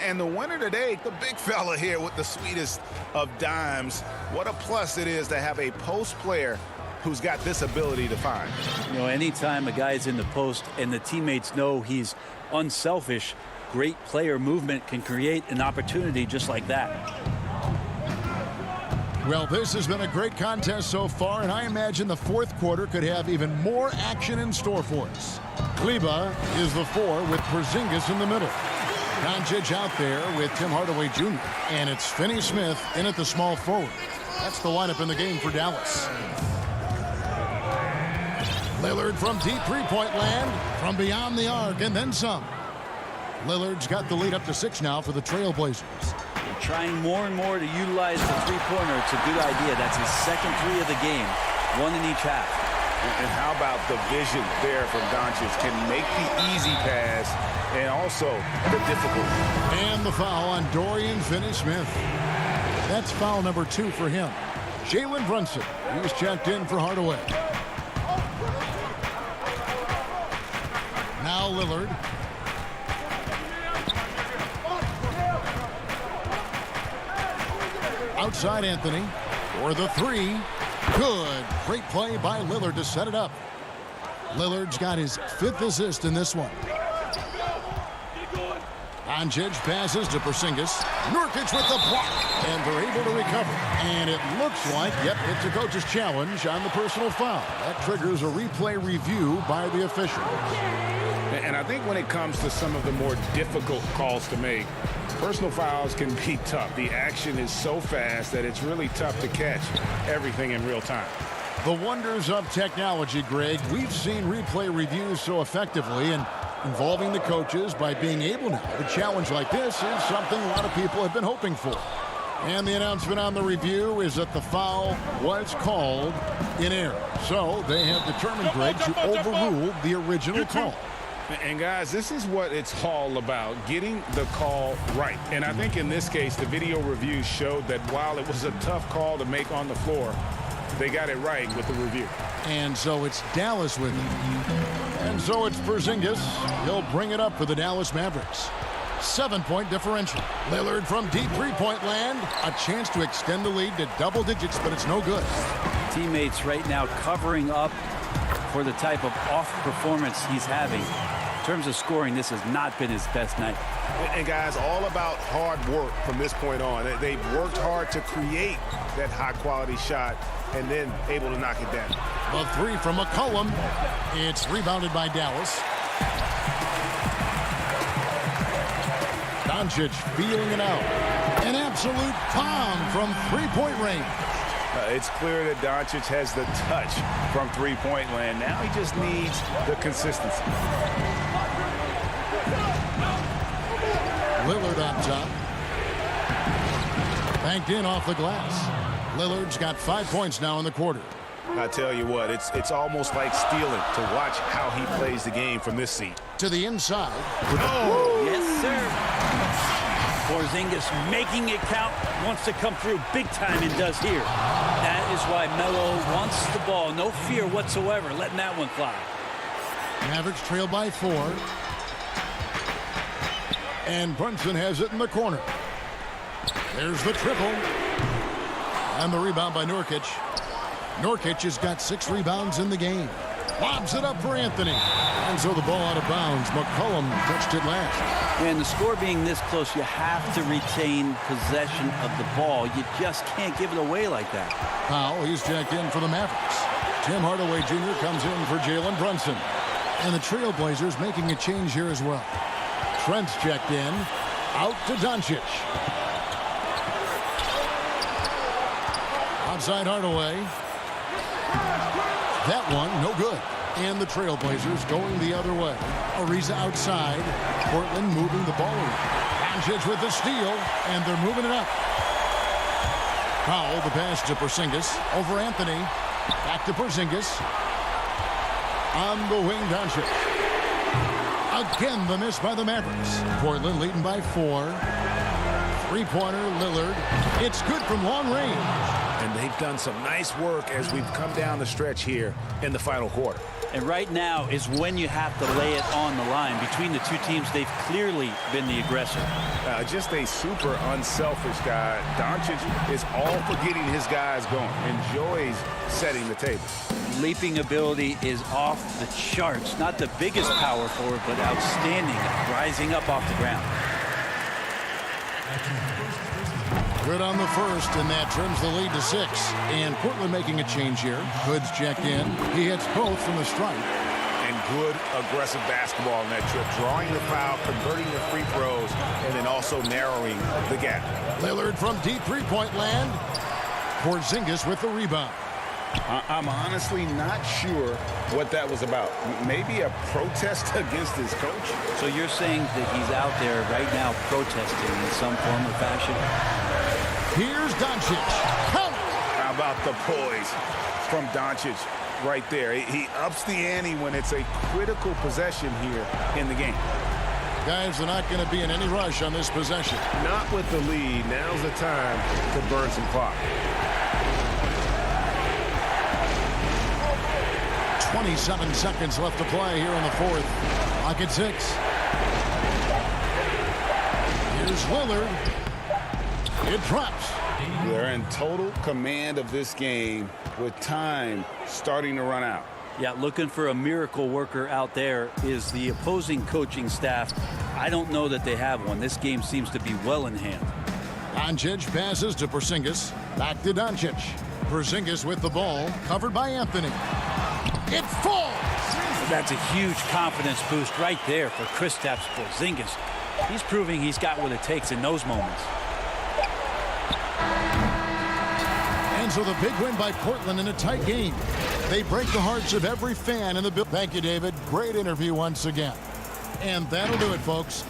And the winner today, the big fella here with the sweetest of dimes. What a plus it is to have a post player who's got this ability to find. You know, anytime a guy's in the post and the teammates know he's unselfish, great player movement can create an opportunity just like that. Well, this has been a great contest so far, and I imagine the fourth quarter could have even more action in store for us. Kleba is the 4 with Porzingis in the middle. Doncic out there with Tim Hardaway Jr. And it's Finney-Smith in at the small forward. That's the lineup in the game for Dallas. Lillard from deep three-point land, from beyond the arc, and then some. Lillard's got the lead up to 6 now for the Trailblazers. They're trying more and more to utilize the three-pointer. It's a good idea. That's his second 3 of the game, 1 in each half. And how about the vision there from Doncic? Can make the easy pass and also the difficult. And the foul on Dorian Finney-Smith. That's foul number 2 for him. Jalen Brunson, he's checked in for Hardaway. Now Lillard. Outside Anthony for the 3. Good. Great play by Lillard to set it up. Lillard's got his 5th assist in this one. Doncic passes to Porzingis. Nurkic with the block. And they're able to recover. And it looks like, yep, it's a coach's challenge on the personal foul. That triggers a replay review by the official. And I think when it comes to some of the more difficult calls to make, personal fouls can be tough. The action is so fast that it's really tough to catch everything in real time. The wonders of technology, Greg. We've seen replay reviews so effectively, and involving the coaches by being able now. A challenge like this is something a lot of people have been hoping for. And the announcement on the review is that the foul was called in error. So they have determined, Greg, to overrule the original call. And guys, this is what it's all about, getting the call right. And I think in this case, the video review showed that while it was a tough call to make on the floor, they got it right with the review. And so it's Dallas with it. And so it's Porzingis. He'll bring it up for the Dallas Mavericks. 7-point differential. Lillard from deep three-point land. A chance to extend the lead to double digits, but it's no good. Teammates right now covering up for the type of off performance he's having. In terms of scoring, this has not been his best night. And guys, all about hard work from this point on. They've worked hard to create that high-quality shot and then able to knock it down. The 3 from McCollum. It's rebounded by Dallas. Doncic feeling it out. An absolute bomb from three-point range. It's clear that Doncic has the touch from three-point land. Now he just needs the consistency. Lillard on top. Banked in off the glass. Lillard's got 5 points now in the quarter. I tell you what, it's almost like stealing to watch how he plays the game from this seat. To the inside. Oh, yes, sir. Porzingis making it count, wants to come through big time and does here. That is why Melo wants the ball. No fear whatsoever, letting that one fly. Mavericks trail by 4. And Brunson has it in the corner. There's the triple. And the rebound by Nurkic. Nurkic has got 6 rebounds in the game. Lobs it up for Anthony. And so the ball out of bounds. McCollum touched it last. And the score being this close, you have to retain possession of the ball. You just can't give it away like that. Powell, he's checked in for the Mavericks. Tim Hardaway Jr. comes in for Jalen Brunson. And the Trailblazers making a change here as well. Trent's checked in. Out to Doncic. Outside Hardaway. That one, no good. And the Trailblazers going the other way. Ariza outside. Portland moving the ball around. Doncic with the steal, and they're moving it up. Powell, the pass to Porzingis. Over Anthony. Back to Porzingis. On the wing, Doncic. Again, the miss by the Mavericks. Portland leading by 4. Three-pointer, Lillard. It's good from long range. And they've done some nice work as we've come down the stretch here in the final quarter. And right now is when you have to lay it on the line. Between the two teams, they've clearly been the aggressor. Just a super unselfish guy. Doncic is all for getting his guys going. Enjoys setting the table. Leaping ability is off the charts. Not the biggest power forward, but outstanding, rising up off the ground. Good on the first, and that trims the lead to 6. And Portland making a change here. Hood's checked in. He hits both from the strike. And good aggressive basketball in that trip. Drawing the foul, converting the free throws, and then also narrowing the gap. Lillard from deep three-point land. Porzingis with the rebound. I'm honestly not sure what that was about. Maybe a protest against his coach? So you're saying that he's out there right now protesting in some form or fashion? Here's Doncic. Count. How about the poise from Doncic right there? He ups the ante when it's a critical possession here in the game. Guys are not going to be in any rush on this possession. Not with the lead. Now's the time to burn some clock. 27 seconds left to play here in the fourth. Clock at 6. Here's Lillard. It drops. They're in total command of this game with time starting to run out. Yeah, looking for a miracle worker out there is the opposing coaching staff. I don't know that they have one. This game seems to be well in hand. Doncic passes to Porzingis. Back to Doncic. Porzingis with the ball, covered by Anthony. It falls! That's a huge confidence boost right there for Kristaps Porzingis. He's proving he's got what it takes in those moments. And so the big win by Portland in a tight game. They break the hearts of every fan in the building. Thank you, David. Great interview once again. And that'll do it, folks.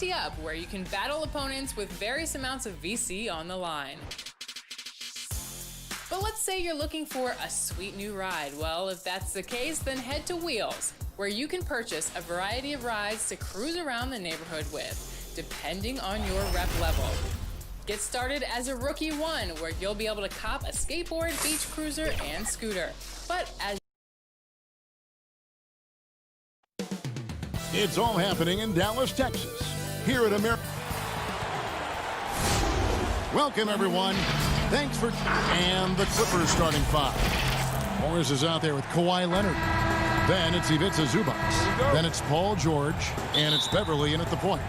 Ante Up, where you can battle opponents with various amounts of VC on the line. But let's say you're looking for a sweet new ride. Well, if that's the case, then head to Wheels, where you can purchase a variety of rides to cruise around the neighborhood with, depending on your rep level. Get started as a Rookie 1, where you'll be able to cop a skateboard, beach cruiser, and scooter. But as It's all happening in Dallas, Texas. Here at America. Welcome, everyone. Thanks for... And the Clippers starting 5. Morris is out there with Kawhi Leonard. Then it's Ivica Zubac. Then it's Paul George. And it's Beverly in at the point.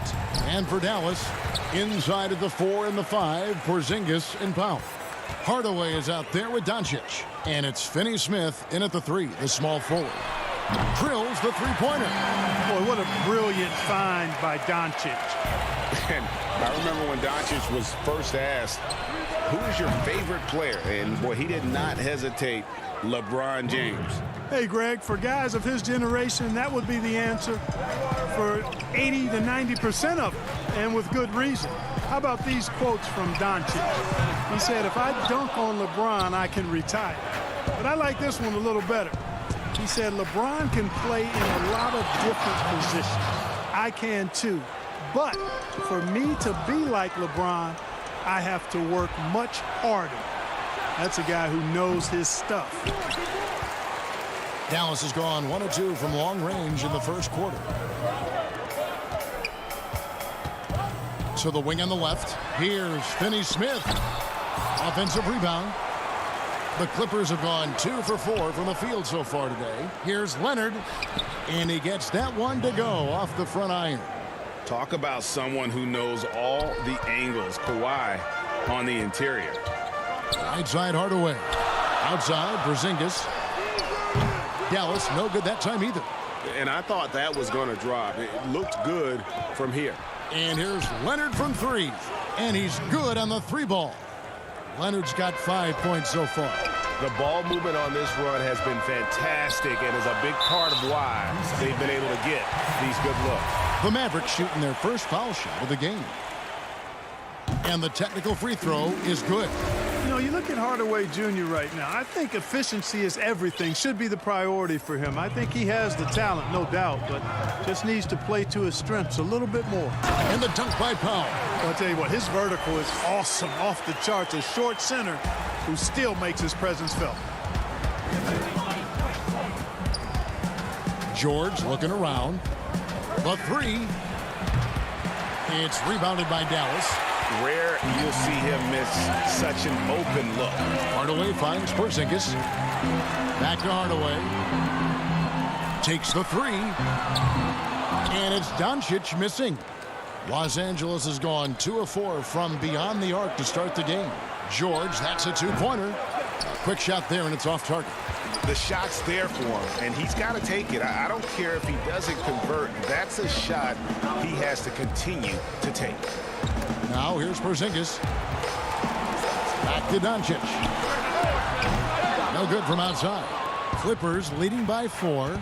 And for Dallas, inside of the 4 and the 5, Porzingis and Powell. Hardaway is out there with Doncic. And it's Finney Smith in at the 3, the small forward. Drills the three-pointer. Boy, what a brilliant find by Doncic. And I remember when Doncic was first asked, who is your favorite player? And, boy, he did not hesitate. LeBron James. Hey, Greg, for guys of his generation, that would be the answer for 80 to 90% of them, and with good reason. How about these quotes from Doncic? He said, if I dunk on LeBron, I can retire. But I like this one a little better. He said, LeBron can play in a lot of different positions. I can too. But for me to be like LeBron, I have to work much harder. That's a guy who knows his stuff. Dallas has gone 1 of 2 from long range in the first quarter. So the wing on the left. Here's Finney Smith. Offensive rebound. The Clippers have gone 2 for 4 from the field so far today. Here's Leonard, and he gets that one to go off the front iron. Talk about someone who knows all the angles. Kawhi on the interior. Right side Hardaway. Outside Porzingis. Dallas no good that time either. And I thought that was going to drop. It looked good from here. And here's Leonard from 3. And he's good on the 3 ball. Leonard's got 5 points so far. The ball movement on this run has been fantastic and is a big part of why they've been able to get these good looks. The Mavericks shooting their first foul shot of the game. And the technical free throw is good. You know, you look at Hardaway Jr. right now. I think efficiency is everything, should be the priority for him. I think he has the talent, no doubt, but just needs to play to his strengths a little bit more. And the dunk by Powell. I'll tell you what, his vertical is awesome, off the charts. A short center who still makes his presence felt. George looking around. The 3. It's rebounded by Dallas. Rare you'll see him miss such an open look. Hardaway finds Porzingis. Back to Hardaway. Takes the 3. And it's Doncic missing. Los Angeles has gone 2 of 4 from beyond the arc to start the game. George, that's a 2-pointer. Quick shot there, and it's off target. The shot's there for him, and he's got to take it. I don't care if he doesn't convert. That's a shot he has to continue to take. Now here's Porzingis. Back to Doncic. No good from outside. Clippers leading by 4.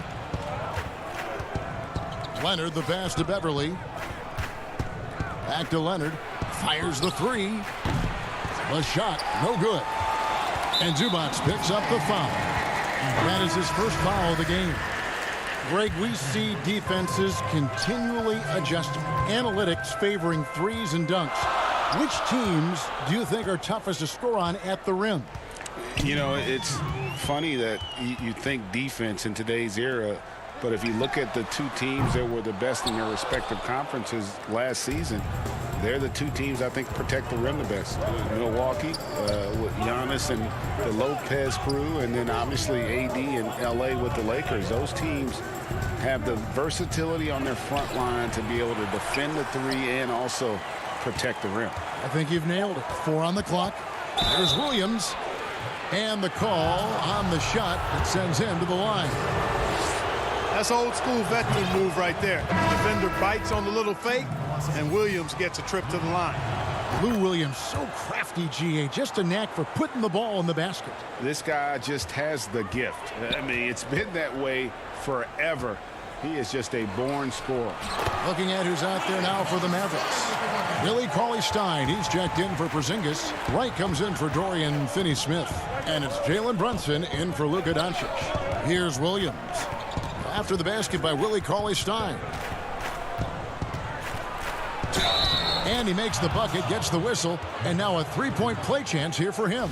Leonard the pass to Beverly. Back to Leonard. Fires the 3. The shot, no good. And Zubac picks up the foul. That is his first foul of the game. Greg, we see defenses continually adjusting. Analytics favoring 3s and dunks. Which teams do you think are toughest to score on at the rim? You know, it's funny that you think defense in today's era, but if you look at the 2 teams that were the best in their respective conferences last season, they're the 2 teams I think protect the rim the best. Milwaukee with Giannis and the Lopez crew, and then obviously AD and LA with the Lakers. Those teams have the versatility on their front line to be able to defend the 3 and also protect the rim. I think you've nailed it. 4 on the clock. There's Williams. And the call on the shot that sends him to the line. That's old school veteran move right there. Defender bites on the little fake, and Williams gets a trip to the line. Lou Williams, so crafty, GA. Just a knack for putting the ball in the basket. This guy just has the gift. I mean, it's been that way forever. He is just a born scorer. Looking at who's out there now for the Mavericks. Billy Cauley-Stein, he's checked in for Porzingis. Wright comes in for Dorian Finney-Smith. And it's Jalen Brunson in for Luka Doncic. Here's Williams. After the basket by Willie Cauley-Stein. And he makes the bucket, gets the whistle, and now a three-point play chance here for him.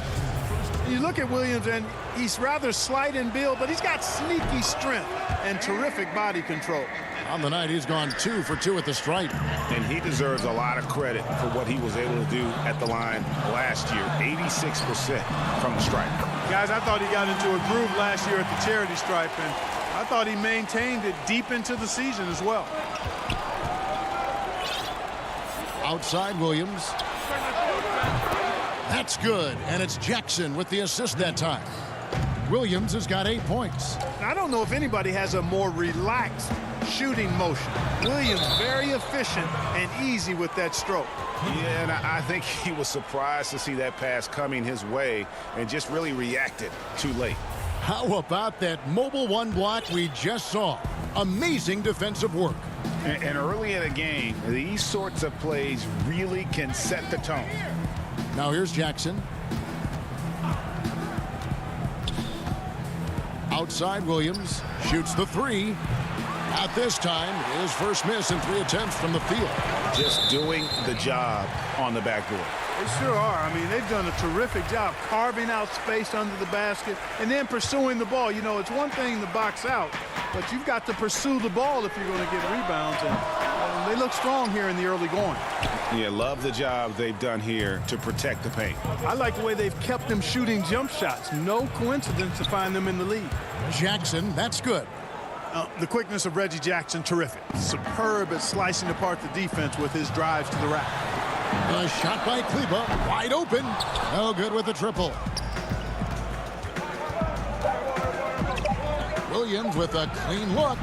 You look at Williams, and he's rather slight in build, but he's got sneaky strength and terrific body control. On the night, he's gone 2 for 2 at the stripe. And he deserves a lot of credit for what he was able to do at the line last year. 86% from the stripe. Guys, I thought he got into a groove last year at the charity stripe, and I thought he maintained it deep into the season as well. Outside Williams. That's good, and it's Jackson with the assist that time. Williams has got 8 points. I don't know if anybody has a more relaxed shooting motion. Williams very efficient and easy with that stroke. Yeah, and I think he was surprised to see that pass coming his way and just really reacted too late. How about that mobile one block we just saw? Amazing defensive work. And early in a game, these sorts of plays really can set the tone. Now here's Jackson. Outside Williams shoots the 3. Not this time. His first miss in 3 attempts from the field. Just doing the job on the backboard. They sure are. I mean, they've done a terrific job carving out space under the basket and then pursuing the ball. You know, it's one thing to box out, but you've got to pursue the ball if you're going to get rebounds. And they look strong here in the early going. Yeah, love the job they've done here to protect the paint. I like the way they've kept them shooting jump shots. No coincidence to find them in the lead. Jackson, that's good. The quickness of Reggie Jackson, terrific. Superb at slicing apart the defense with his drives to the rack. A shot by Kleba, wide open. No good with the triple. Williams with a clean look.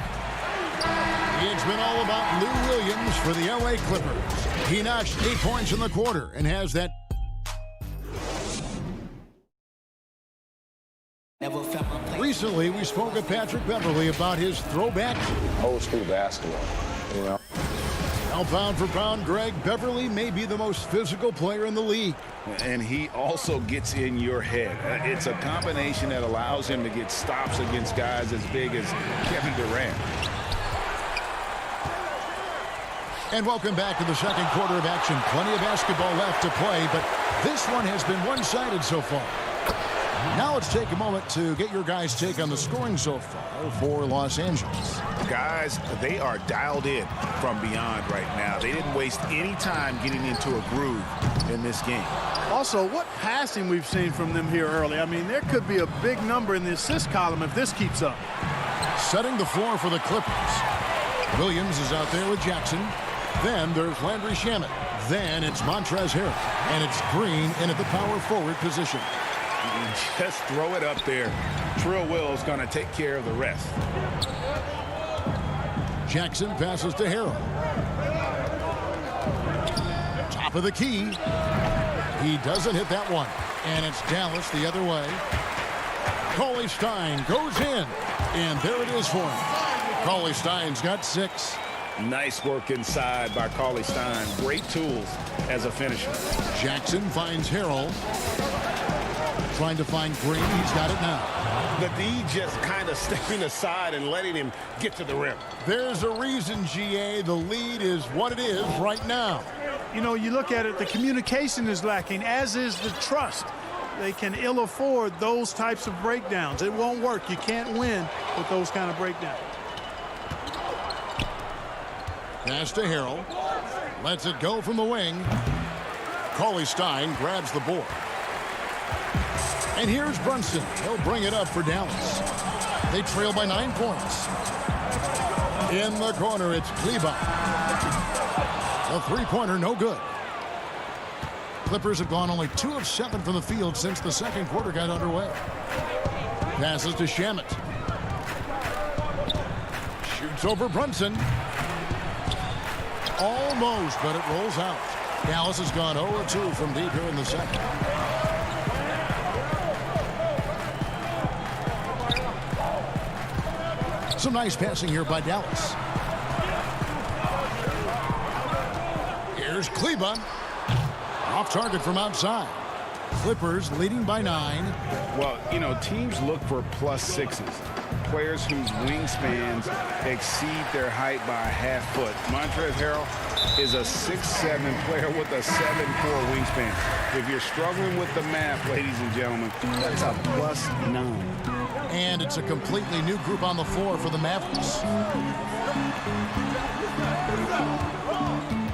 It's been all about Lou Williams for the LA Clippers. He notched 8 points in the quarter and has that. Recently, we spoke with Patrick Beverley about his throwback. Old school basketball, you know. Now, pound for pound, Greg, Beverley may be the most physical player in the league. And he also gets in your head. It's a combination that allows him to get stops against guys as big as Kevin Durant. And welcome back to the second quarter of action. Plenty of basketball left to play, but this one has been one-sided so far. Now let's take a moment to get your guys' take on the scoring so far for Los Angeles. Guys, they are dialed in from beyond right now. They didn't waste any time getting into a groove in this game. Also, what passing we've seen from them here early. I mean, there could be a big number in the assist column if this keeps up. Setting the floor for the Clippers. Williams is out there with Jackson. Then there's Landry Shamet. Then it's Montrezl Harrell. And it's Green in at the power forward position. Just throw it up there. Trill Will's going to take care of the rest. Jackson passes to Harrell. Top of the key. He doesn't hit that one. And it's Dallas the other way. Cauley-Stein goes in. And there it is for him. Cauley-Stein's got 6. Nice work inside by Cauley-Stein. Great tools as a finisher. Jackson finds Harrell. Trying to find Green. He's got it now. The D just kind of stepping aside and letting him get to the rim. There's a reason, GA. The lead is what it is right now. You know, you look at it, the communication is lacking, as is the trust. They can ill afford those types of breakdowns. It won't work. You can't win with those kind of breakdowns. Pass to Harrell. Lets it go from the wing. Cauley-Stein grabs the board. And here's Brunson. He'll bring it up for Dallas. They trail by 9 points. In the corner, it's Kleba. A three-pointer, no good. Clippers have gone only 2 of 7 from the field since the second quarter got underway. Passes to Shamet. Shoots over Brunson. Almost, but it rolls out. Dallas has gone 0-2 from deep here in the second. Some nice passing here by Dallas. Here's Kleba. Off target from outside. Clippers leading by 9. Well, you know, teams look for +6s. Players whose wingspans exceed their height by a half foot. Montrezl Harrell is a 6'7" player with a 7'4" wingspan. If you're struggling with the math, ladies and gentlemen, that's a +9. And it's a completely new group on the floor for the Mavericks.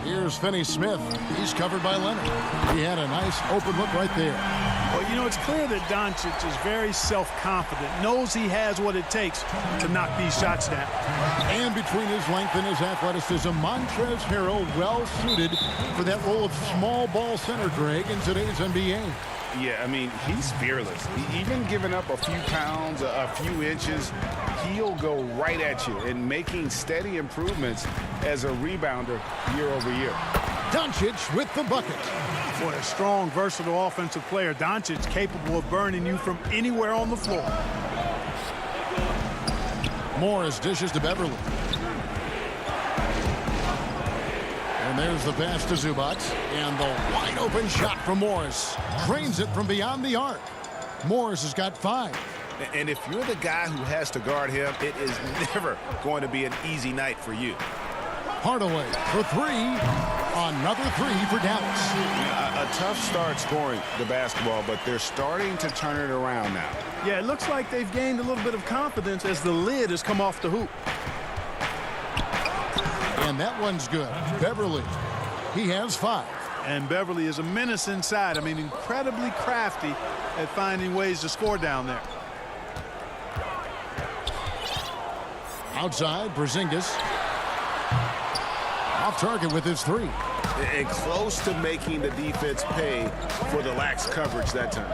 Here's Finney Smith. He's covered by Leonard. He had a nice open look right there. Well, you know, it's clear that Doncic is very self-confident, knows he has what it takes to knock these shots down. And between his length and his athleticism, Montrezl Harrell well suited for that role of small ball center, Greg, in today's NBA. Yeah, I mean, he's fearless. Even giving up a few pounds, a few inches, he'll go right at you and making steady improvements as a rebounder year over year. Doncic with the bucket. What a strong, versatile offensive player. Doncic capable of burning you from anywhere on the floor. Morris dishes to Beverly. And there's the pass to Zubac. And the wide open shot from Morris. Drains it from beyond the arc. Morris has got 5. And if you're the guy who has to guard him, it is never going to be an easy night for you. Hardaway for 3. Another 3 for Dallas. A tough start scoring the basketball, but they're starting to turn it around now. Yeah, it looks like they've gained a little bit of confidence as the lid has come off the hoop. And that one's good. Beverly, he has 5. And Beverly is a menace inside. I mean, incredibly crafty at finding ways to score down there. Outside, Porzingis. Off target with his 3. And close to making the defense pay for the lax coverage that time.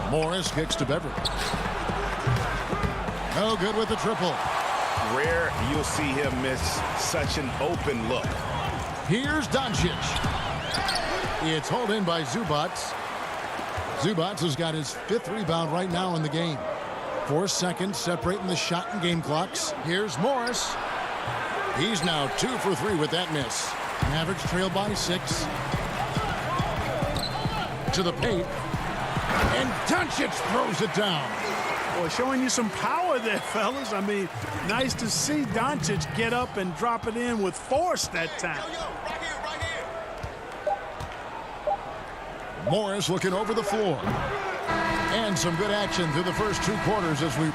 Morris kicks to Beverly. No good with the triple. Rare you'll see him miss such an open look. Here's Doncic. It's hauled in by Zubac. Zubac has got his 5th rebound right now in the game. 4 seconds separating the shot and game clocks. Here's Morris. He's now 2 for 3 with that miss. Mavericks trail by 6. To the paint. And Doncic throws it down. Boy, showing you some power there, fellas. I mean, nice to see Doncic get up and drop it in with force that time. Morris looking over the floor. And some good action through the first 2 quarters as we...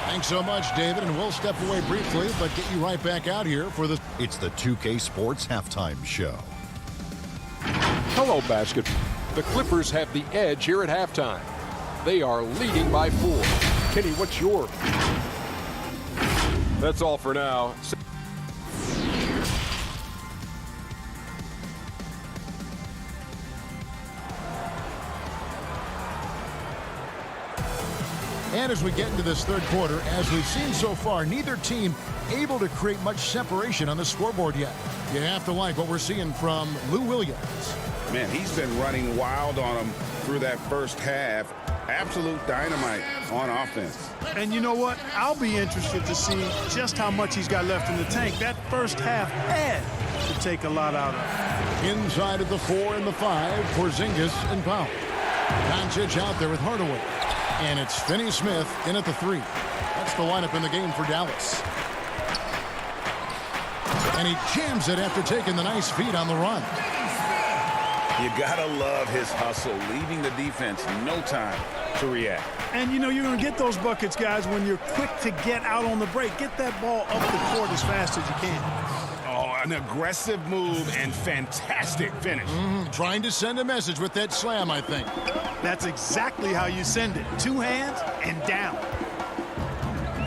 Thanks so much, David, and we'll step away briefly, but get you right back out here for the... It's the 2K Sports Halftime Show. Hello, basketball. The Clippers have the edge here at halftime. They are leading by 4. Kenny, what's your... That's all for now. And as we get into this 3rd quarter, as we've seen so far, neither team able to create much separation on the scoreboard yet. You have to like what we're seeing from Lou Williams. Man, he's been running wild on them through that first half. Absolute dynamite on offense. And you know what? I'll be interested to see just how much he's got left in the tank. That first half had to take a lot out of it. Inside of the 4 and the 5, Porzingis and Powell. Doncic out there with Hardaway. And it's Finney Smith in at the 3. That's the lineup in the game for Dallas. And he jams it after taking the nice feed on the run. You gotta love his hustle, leaving the defense no time to react. And you know you're going to get those buckets, guys, when you're quick to get out on the break. Get that ball up the court as fast as you can. Oh, an aggressive move and fantastic finish. Trying to send a message with that slam, I think. That's exactly how you send it. 2 hands and down.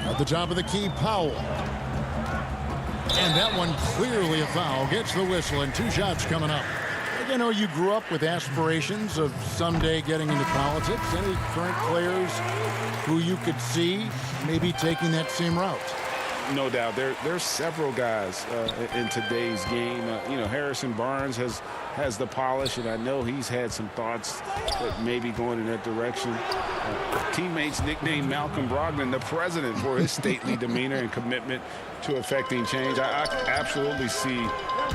At the top of the key, Powell. And that one clearly a foul. Gets the whistle and 2 shots coming up. You know, you grew up with aspirations of someday getting into politics. Any current players who you could see maybe taking that same route? No doubt. There's several guys in today's game. You know, Harrison Barnes has the polish, and I know he's had some thoughts that maybe going in that direction. teammates nicknamed Malcolm Brogdon the president for his stately demeanor and commitment to affecting change. I absolutely see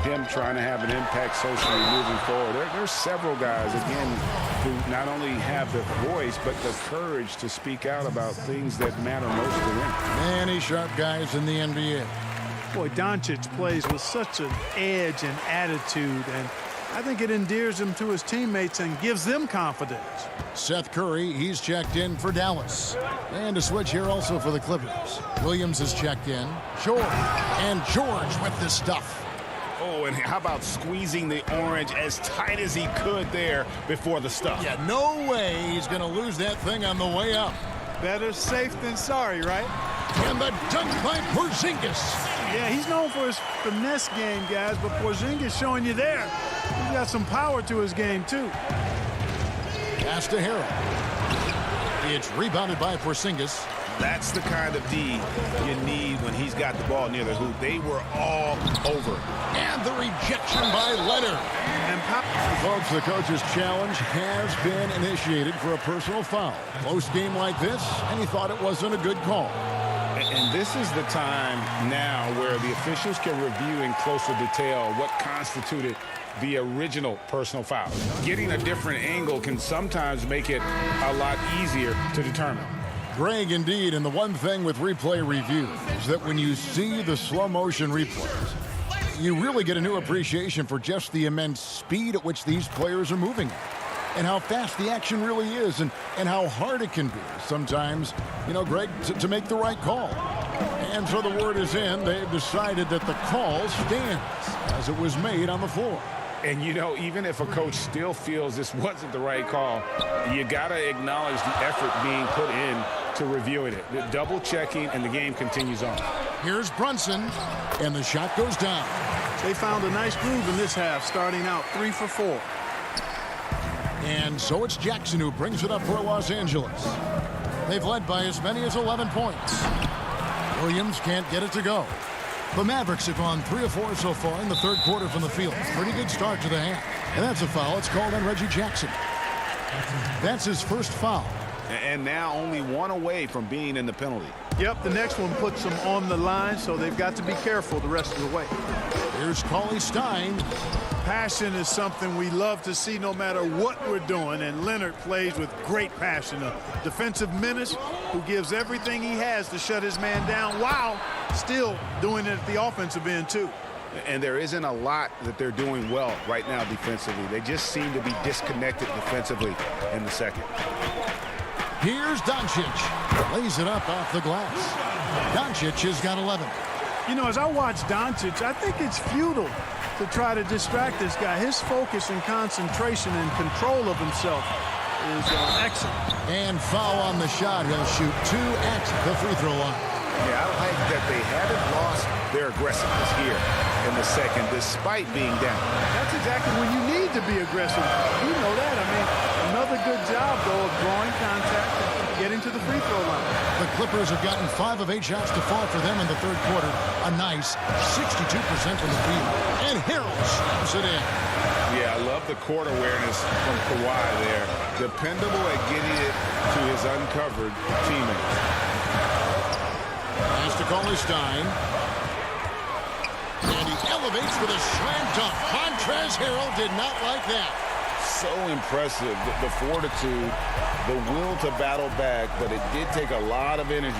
him trying to have an impact socially moving forward. There's several guys, again, who not only have the voice, but the courage to speak out about things that matter most to them. Many sharp guys in the NBA. Boy, Doncic plays with such an edge and attitude, and I think it endears him to his teammates and gives them confidence. Seth Curry, he's checked in for Dallas. And a switch here also for the Clippers. Williams is checked in. George. And George with the stuff. Oh, and how about squeezing the orange as tight as he could there before the stuff? Yeah, no way he's going to lose that thing on the way up. Better safe than sorry, right? And the dunk by Porzingis. Yeah, he's known for his finesse game, guys, but Porzingis showing you there. He's got some power to his game, too. Pass to Harrell. It's rebounded by Porzingis. That's the kind of D you need when he's got the ball near the hoop. They were all over. And the rejection by Leonard. And folks, the coach's challenge has been initiated for a personal foul. Close game like this, and he thought it wasn't a good call. And this is the time now where the officials can review in closer detail what constituted the original personal foul. Getting a different angle can sometimes make it a lot easier to determine. Greg, indeed, and the one thing with replay review is that when you see the slow motion replays, you really get a new appreciation for just the immense speed at which these players are moving and how fast the action really is and how hard it can be sometimes, you know, Greg, to make the right call. And so the word is in. They've decided that the call stands as it was made on the floor. And, you know, even if a coach still feels this wasn't the right call, you got to acknowledge the effort being put in to reviewing it. The double checking, and the game continues on. Here's Brunson, and the shot goes down. They found a nice groove in this half, starting out 3 for 4. And so it's Jackson who brings it up for Los Angeles. They've led by as many as 11 points. Williams can't get it to go. The Mavericks have gone 3 of 4 so far in the third quarter from the field. Pretty good start to the half. And that's a foul. It's called on Reggie Jackson. That's his first foul. And now only one away from being in the penalty. Yep, the next one puts them on the line, so they've got to be careful the rest of the way. Here's Cauley Stein. Passion is something we love to see no matter what we're doing, and Leonard plays with great passion. A defensive menace who gives everything he has to shut his man down while still doing it at the offensive end, too. And there isn't a lot that they're doing well right now defensively. They just seem to be disconnected defensively in the second. Here's Doncic. Lays it up off the glass. Doncic has got 11. You know, as I watch Doncic, I think it's futile to try to distract this guy. His focus and concentration and control of himself is excellent. And foul on the shot. He'll shoot 2 at the free throw line. Yeah, I like that they haven't lost their aggressiveness here in the second, despite being down. That's exactly when you need to be aggressive. You know that. I mean, another good job, though, of drawing contact and getting to the free throw line. The Clippers have gotten 5 of 8 shots to fall for them in the third quarter. A nice 62% from the field. And Harrell slams it in. Yeah, I love the court awareness from Kawhi there. Dependable at getting it to his uncovered teammates. Pass to Cauley Stein. And he elevates with a slam dunk. Montrezl Harrell did not like that. So impressive, the fortitude, the will to battle back, but it did take a lot of energy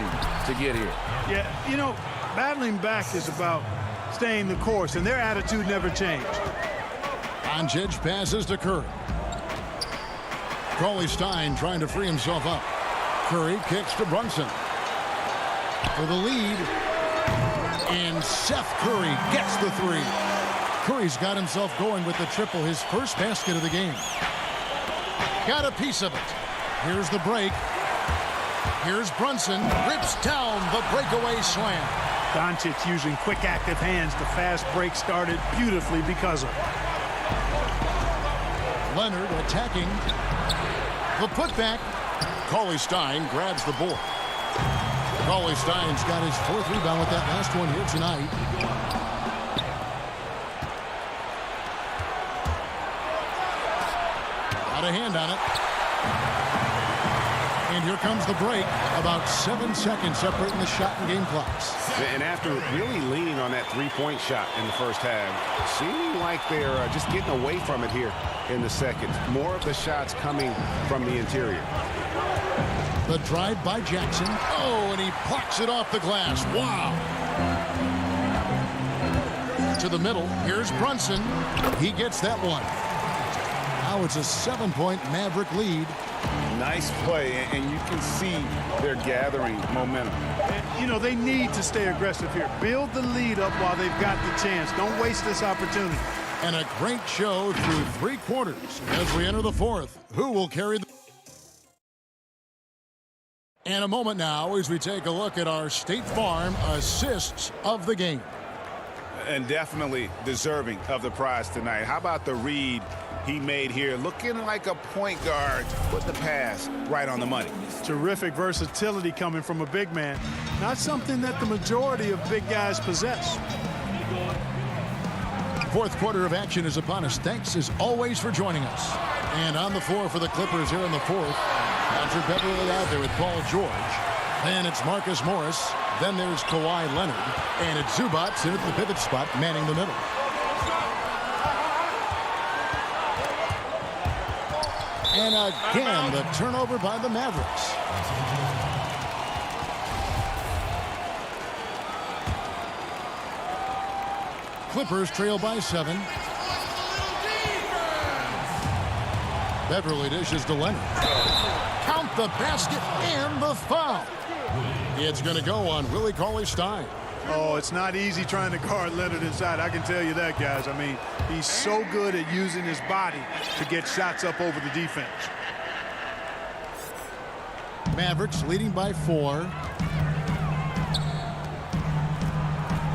to get here. Yeah, you know, battling back is about staying the course, and their attitude never changed. Doncic passes to Curry. Cauley Stein trying to free himself up. Curry kicks to Brunson for the lead, and Seth Curry gets the 3. Curry's got himself going with the triple, his first basket of the game. Got a piece of it. Here's the break. Here's Brunson, rips down the breakaway slam. Doncic using quick active hands. The fast break started beautifully because of it. Leonard attacking. The putback. Cauley Stein grabs the board. Cauley Stein's got his 4th rebound with that last one here tonight. Got a hand on it. And here comes the break. About 7 seconds separating the shot and game clocks. And after really leaning on that three-point shot in the first half, seeming like they're just getting away from it here in the second. More of the shots coming from the interior. The drive by Jackson. Oh, and he plucks it off the glass. Wow. To the middle. Here's Brunson. He gets that one. Now it's a 7-point Maverick lead. Nice play, and you can see they're gathering momentum. And, you know, they need to stay aggressive here. Build the lead up while they've got the chance. Don't waste this opportunity. And a great show through 3 quarters. As we enter the fourth, who will carry the... And a moment now as we take a look at our State Farm assists of the game. And definitely deserving of the prize tonight. How about the read he made here? Looking like a point guard. Put the pass right on the money. Terrific versatility coming from a big man. Not something that the majority of big guys possess. Fourth quarter of action is upon us. Thanks as always for joining us. And on the floor for the Clippers here in the fourth. After Beverly out there with Paul George. Then it's Marcus Morris. Then there's Kawhi Leonard. And it's Zubac in at the pivot spot, manning the middle. And again, the turnover by the Mavericks. Clippers trail by 7. Beverly dishes to Leonard. Count the basket and the foul. It's going to go on Willie Cauley-Stein. Oh, it's not easy trying to guard Leonard inside. I can tell you that, guys. I mean, he's so good at using his body to get shots up over the defense. Mavericks leading by 4.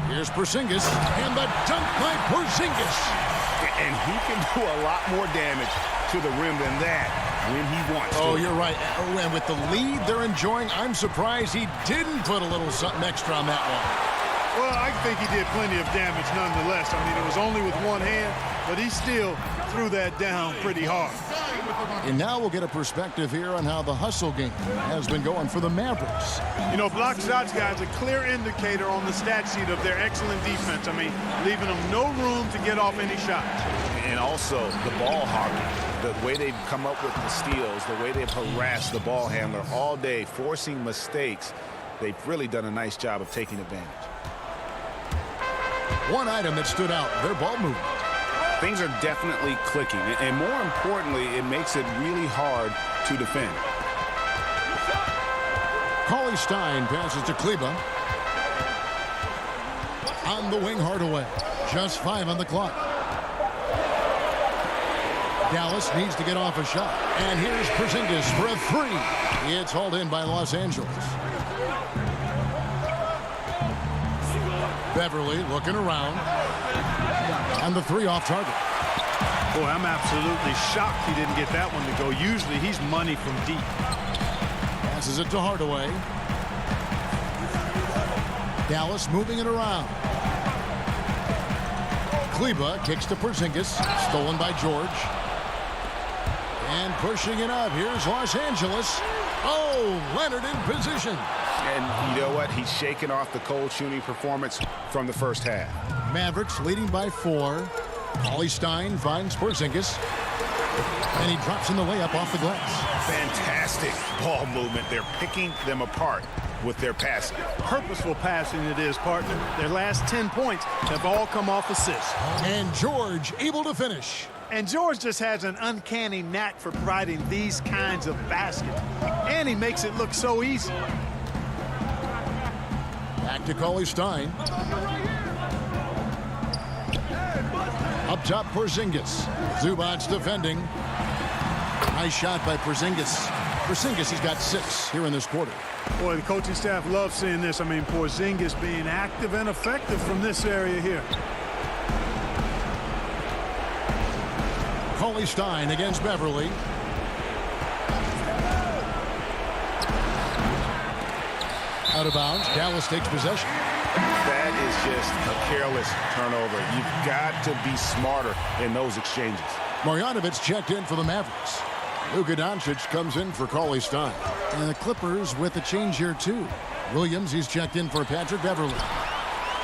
Here's Porzingis, and the dunk by Porzingis. And he can do a lot more damage to the rim than that when he wants to. Oh, you're right. Oh, and with the lead they're enjoying, I'm surprised he didn't put a little something extra on that one. Well, I think he did plenty of damage nonetheless. I mean, it was only with one hand, but he still threw that down pretty hard. And now we'll get a perspective here on how the hustle game has been going for the Mavericks. You know, block shots, guys, a clear indicator on the stat sheet of their excellent defense. I mean, leaving them no room to get off any shots. And also the ball hogging, the way they've come up with the steals, the way they've harassed the ball handler all day, forcing mistakes. They've really done a nice job of taking advantage. One item that stood out, their ball movement. Things are definitely clicking, and more importantly, it makes it really hard to defend. Cauley-Stein passes to Kleba. On the wing, Hardaway. Just 5 on the clock. Dallas needs to get off a shot. And here's Porzingis for a 3. It's hauled in by Los Angeles. Beverly looking around. And the 3 off target. Boy, I'm absolutely shocked he didn't get that one to go. Usually he's money from deep. Passes it to Hardaway. Dallas moving it around. Kleba kicks to Porzingis. Stolen by George. And pushing it up. Here's Los Angeles. Oh, Leonard in position. And you know what? He's shaking off the cold shooting performance from the first half. Mavericks leading by 4. Cauley-Stein finds Porzingis. And he drops in the layup off the glass. Fantastic ball movement. They're picking them apart with their passing. Purposeful passing it is, partner. Their last 10 points have all come off assists. And George able to finish. And George just has an uncanny knack for providing these kinds of baskets. And he makes it look so easy. Back to Cauley-Stein. Up top, Porzingis. Zubac defending. Nice shot by Porzingis. Porzingis has got 6 here in this quarter. Boy, the coaching staff loves seeing this. I mean, Porzingis being active and effective from this area here. Cauley-Stein against Beverly. Out of bounds. Dallas takes possession. That is just a careless turnover. You've got to be smarter in those exchanges. Marjanovic checked in for the Mavericks. Luka Doncic comes in for Cauley Stein. And the Clippers with a change here, too. Williams, he's checked in for Patrick Beverly.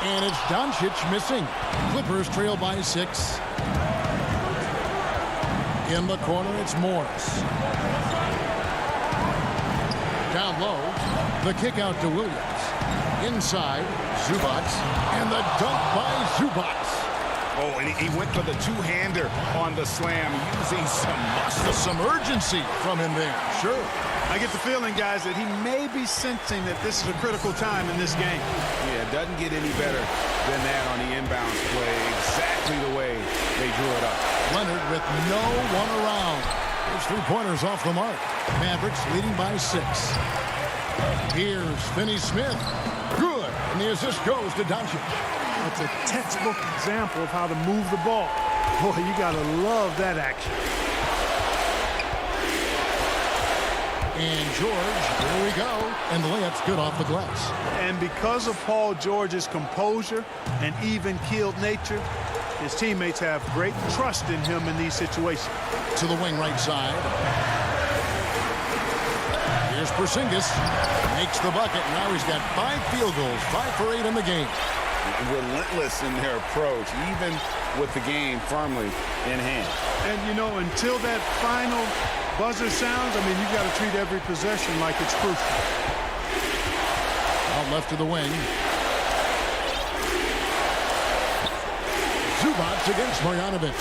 And it's Doncic missing. Clippers trail by 6. In the corner, it's Morris. Down low, the kick out to Williams. Inside, Zubac. And the dunk by Zubac. Oh, and he went for the two-hander on the slam, using some muscle. Some urgency from him there. Sure. I get the feeling, guys, that he may be sensing that this is a critical time in this game. Yeah, it doesn't get any better than that on the inbounds play. Exactly the way they drew it up. Leonard with no one around. His 3-pointers off the mark. Mavericks leading by 6. Here's Finney-Smith. Good. And the assist goes to Doncic. It's a textbook example of how to move the ball. Boy, you got to love that action. And George, here we go. And the layup's good off the glass. And because of Paul George's composure and even-keeled nature, his teammates have great trust in him in these situations. To the wing right side. Here's Porzingis. Makes the bucket. Now he's got 5 field goals, 5 for 8 in the game. Relentless in their approach, even with the game firmly in hand. And, you know, until that final buzzer sounds, I mean, you've got to treat every possession like it's crucial. Out left to the wing. Zubac against Marjanovic.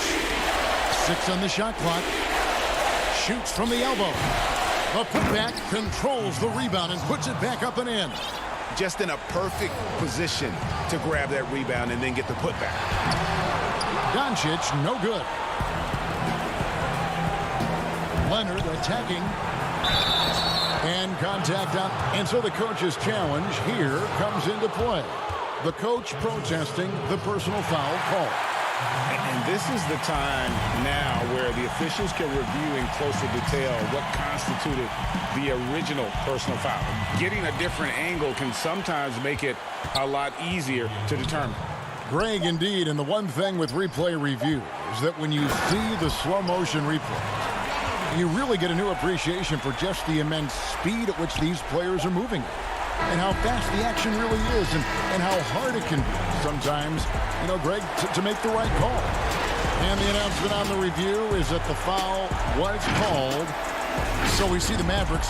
6 on the shot clock. Shoots from the elbow. The putback controls the rebound and puts it back up and in. Just in a perfect position to grab that rebound and then get the putback. Doncic, no good. Leonard attacking. And contact up. And so the coach's challenge here comes into play. The coach protesting the personal foul call. And this is the time now where the officials can review in closer detail what constituted the original personal foul. Getting a different angle can sometimes make it a lot easier to determine. Greg, indeed, and the one thing with replay review is that when you see the slow motion replay, you really get a new appreciation for just the immense speed at which these players are moving and how fast the action really is and how hard it can be sometimes, you know, Greg, to make the right call. And the announcement on the review is that the foul was called. So we see the Mavericks